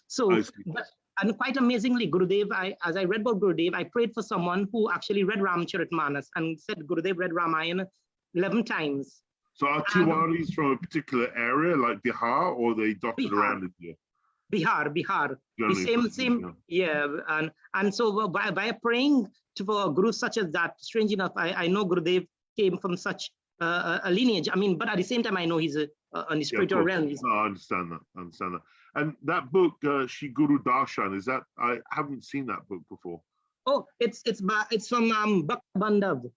So, and quite amazingly, Gurudev, as I read about Gurudev, I prayed for someone who actually read Ramcharitmanas and said Gurudev read Ramayana 11 times. So are Tiwaris from a particular area like Bihar, or they dotted around India? Bihar. The same, yeah. And so by praying for a Guru such as that, strange enough, I know Gurudev came from such a lineage. I mean, but at the same time, I know he's on the spiritual realm. No, I understand that. And that book, Shri Guru Darshan, is that, I haven't seen that book before. Oh, it's from Bhakta Bandhav.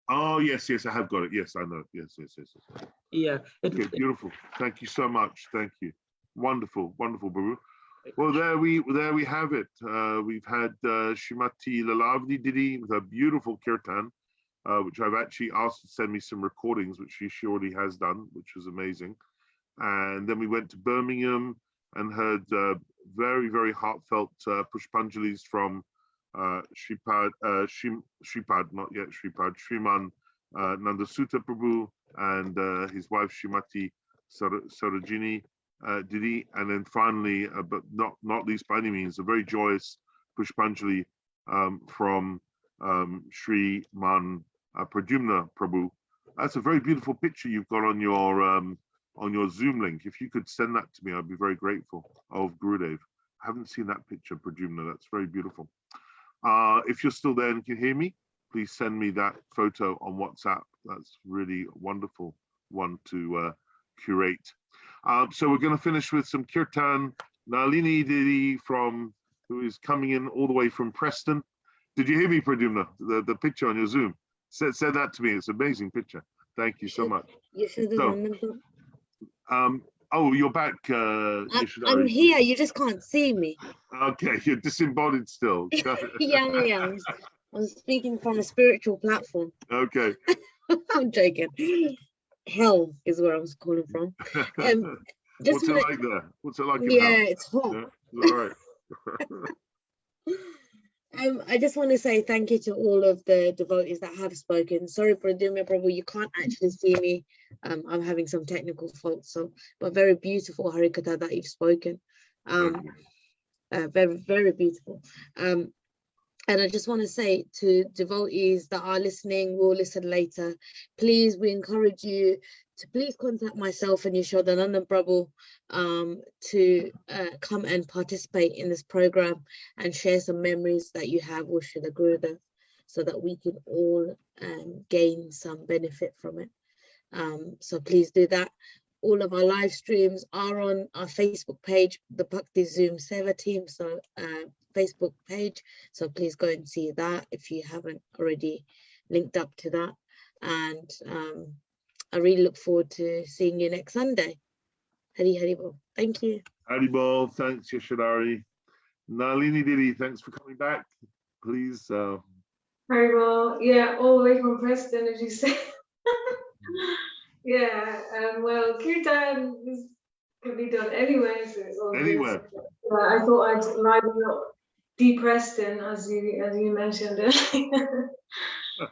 Oh yes, I have got it. Yes, I know. Yes. Yeah. Okay, beautiful. Thank you so much. Thank you. Wonderful, Babu. Well, there we have it. We've had Shrimati Lalavdi Didi with a beautiful kirtan, which I've actually asked to send me some recordings, which she surely has done, which was amazing. And then we went to Birmingham and heard very, very heartfelt Pushpanjalis from Shripad, not yet Shripad, Shriman Nandasuta Prabhu and his wife Shrimati Sarojini Didi. And then finally, but not least by any means, a very joyous Pushpanjali from Shri Man Pradyumna Prabhu. That's a very beautiful picture you've got on your Zoom link. If you could send that to me, I'd be very grateful, of Gurudev. I haven't seen that picture, Pradyumna. That's very beautiful. If you're still there and can hear me, please send me that photo on WhatsApp. That's really a wonderful one to curate. So we're going to finish with some kirtan. Nalini Didi who is coming in all the way from Preston. Did you hear me, Pradyumna? The picture on your Zoom. Said that to me. It's an amazing picture. Thank you so much. Oh, you're back, Yeshadari. I'm here. You just can't see me. Okay, you're disembodied still. Yeah. I'm speaking from a spiritual platform. Okay. I'm joking. Hell is where I was calling from. What's it like there? What's it like in Yeah, hell? it's hot. Yeah, all right. I just want to say thank you to all of the devotees that have spoken. Sorry, Pradyumna Prabhu, you can't actually see me. I'm having some technical faults, but very beautiful Harikatha that you've spoken. Very, very beautiful. And I just want to say to devotees that are listening, will listen later, please, we encourage you to please contact myself and Yashodananda Prabhu to come and participate in this program and share some memories that you have with Srila Gurudev so that we can all gain some benefit from it. So please do that. All of our live streams are on our Facebook page, the Bhakti Zoom Seva team, so Facebook page. So please go and see that if you haven't already linked up to that. And I really look forward to seeing you next Sunday. Hari Hari Bol. Thank you. Hari Bol. Thanks, Yeshadari. Nalini Didi, thanks for coming back. Please. Hari Bol. Yeah, all the way from Preston, as you said. Yeah, well, kirtan can be done anywhere. So it's all anywhere. I thought I'd live up deep Preston, as you mentioned earlier. So,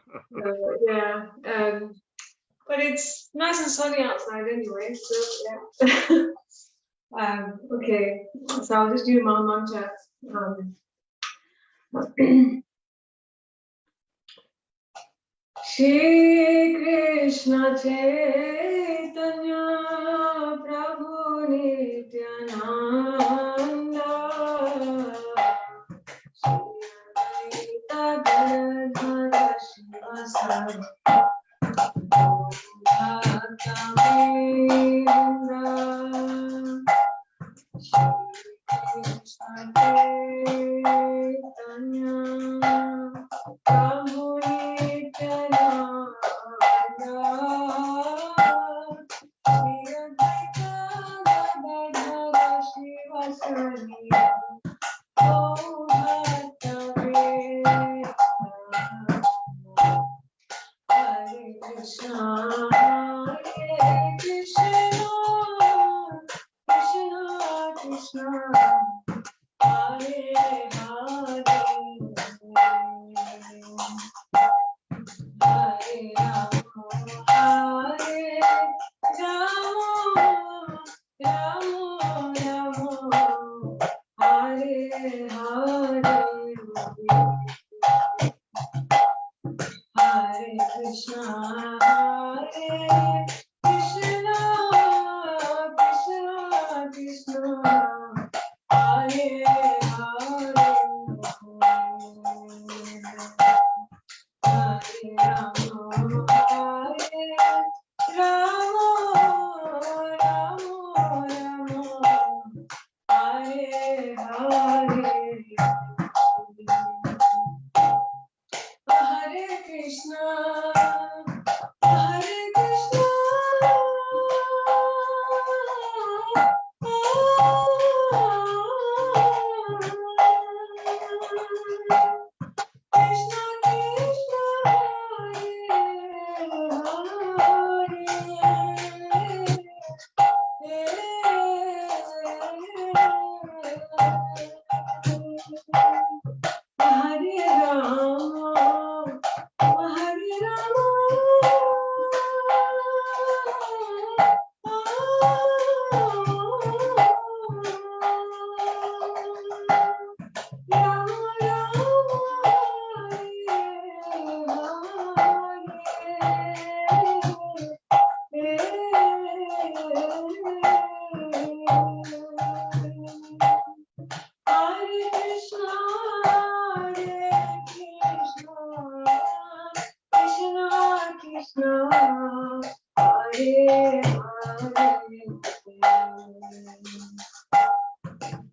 yeah, but it's nice and sunny outside anyway. So yeah. Okay, so I'll just do my mantra. Shri Krishna Chaitanya Prabhu Nityananda Shri Advaita Gadadhara Shivasari Bhaktavinda Shri Krishna Chaitanya Prabhu Nityananda Shri Advaita Gadadhara Shivasari Hare Krishna, Krishna Krishna, Hare Hare, Hare Rama, Hare Hare, Hare Krishna, Krishna Krishna, Hare Hare.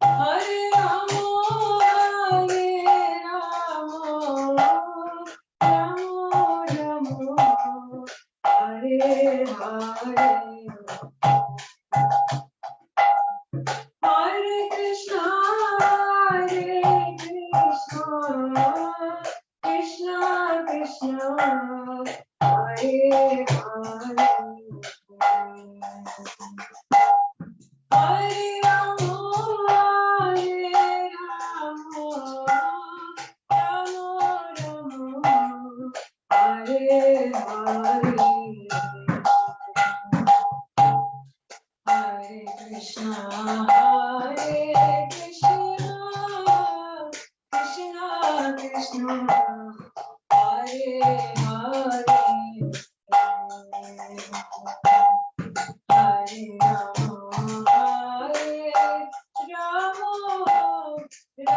Hare Ramo, Ramo Ramo, Hare Hare. Hare Krishna, Krishna Krishna, Hare Hare. Hare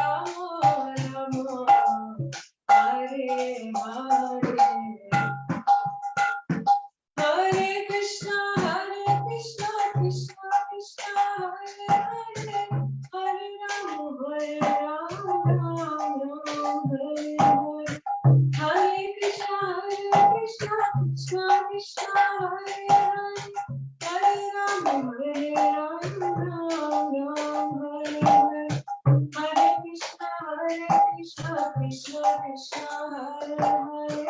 Ramo, Ramo Ramo, Hare Hare. Hare Krishna, Krishna Krishna, Hare Hare. Hare Ramo, Ramo Ramo, Hare Hare. Hare Krishna, Krishna Krishna, Hare Hare, Hare Ramo, Ramo Hare Hare. Hare Krishna, Krishna Krishna, Hare Hare,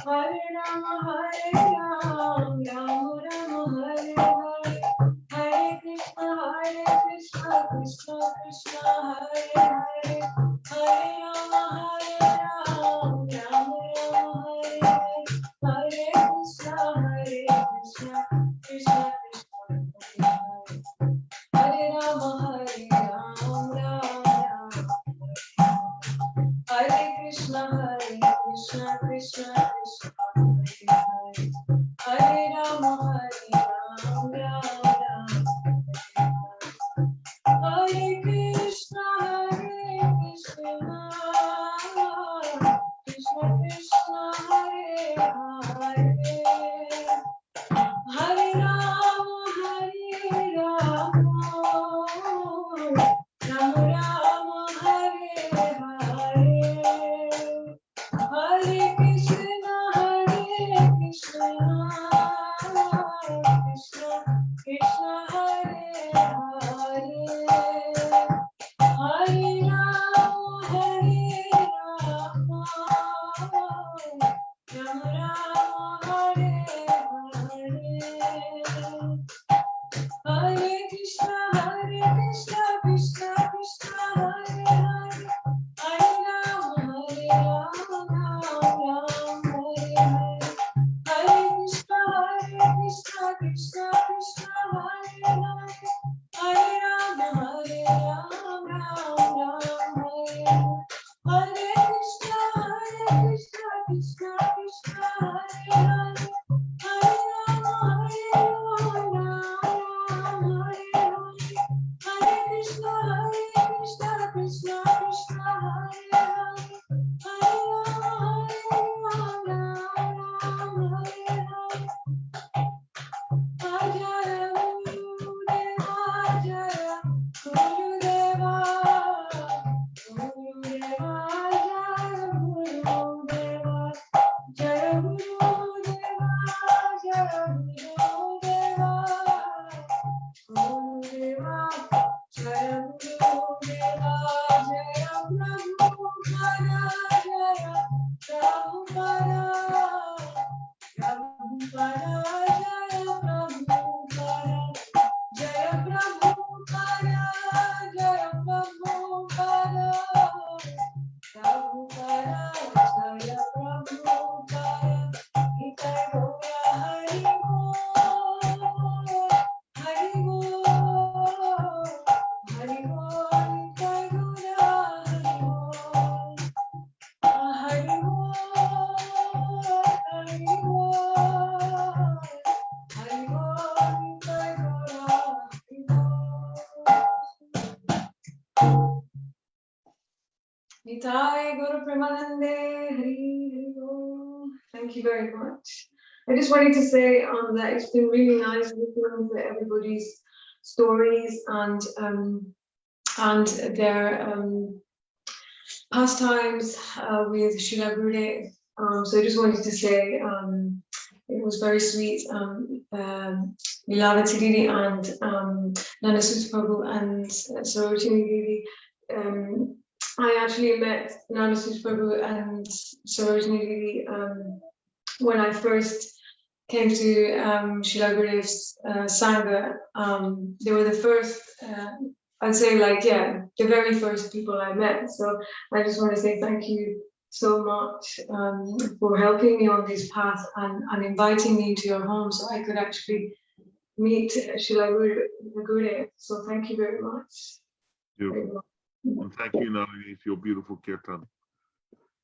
Hare Ramo, Ramo Hare Hare. Hare Krishna, Krishna Krishna, Hare Hare, Hare Rama, Ramo Hare Hare. Hare Krishna, Krishna Krishna, Hare Hare, Hare Rama, Ramo Hare Hare. Hare Krishna, Krishna Krishna, Hare Rama, Ramo Hare Krishna, Krishna Krishna, Hare Rama, Ramo Hare Krishna, Krishna Krishna, Hare Hare. Hare Ramo, Ramo Ramo, Hare Hare. Hare Krishna, Krishna Krishna, Hare Hare. Hare Ramo, Ramo Ramo, Hare Hare. Hare Krishna, Krishna Krishna, Hare Hare, Hare Rama, Ramo Hare Hare. Hare Krishna, Krishna Krishna, Hare Hare, Hare Rama, Ramo Hare Hare. Hare Krishna, Krishna Krishna, Hare Hare, Hare Rama, Ramo Hare Hare. Hare Krishna, Krishna Krishna, Hare Hare, Hare Rama, Ramo Hare Hare. Jaya Gurudeva, Jaya Gurudeva, Gurudeva, Jaya Gurudeva, Jaya Gurudeva, Jaya Gurudeva, Gurudeva, Jaya Gurudeva, Jaya Prabhupada, Jaya Prabhupada, Prabhupada, Jaya Prabhupada, Jaya Prabhupada, Jaya Prabhupada, Prabhupada, Jaya Prabhupada. Nitai Gaura Hari Bol, Hari Bol, Hari Bol, Nitai Gaura Hari Bol. Hari Bol, Hari Bol, Hari Bol, Nitai Gaura Hari Bol. Nitai Gaura Premanande, Hari Bol. Thank you very much. I just wanted to say that it's been really nice listening to everybody's stories and their pastimes with Srila Gurudev. So I just wanted to say it was very sweet. Lilavati Didi and Nana Sut Prabhu and Sarojini Didi. I actually met Nana Sut Prabhu and Sarojini Didi when I first came to Srila Gurudev's Sangha. They were the first, I'd say the very first people I met. So I just want to say thank you so much for helping me on this path and inviting me into your home so I could actually meet Srila Gurudev. So thank you very much. Beautiful. And thank you, Nalini, for your beautiful kirtan.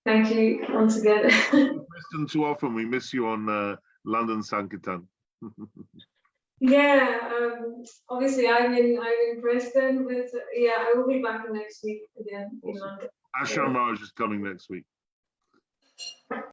Thank you once again. Preston too often. We miss you on London Sankirtan. Yeah, obviously I'm in Preston, but I will be back next week again in London. Ashram Raj is coming next week.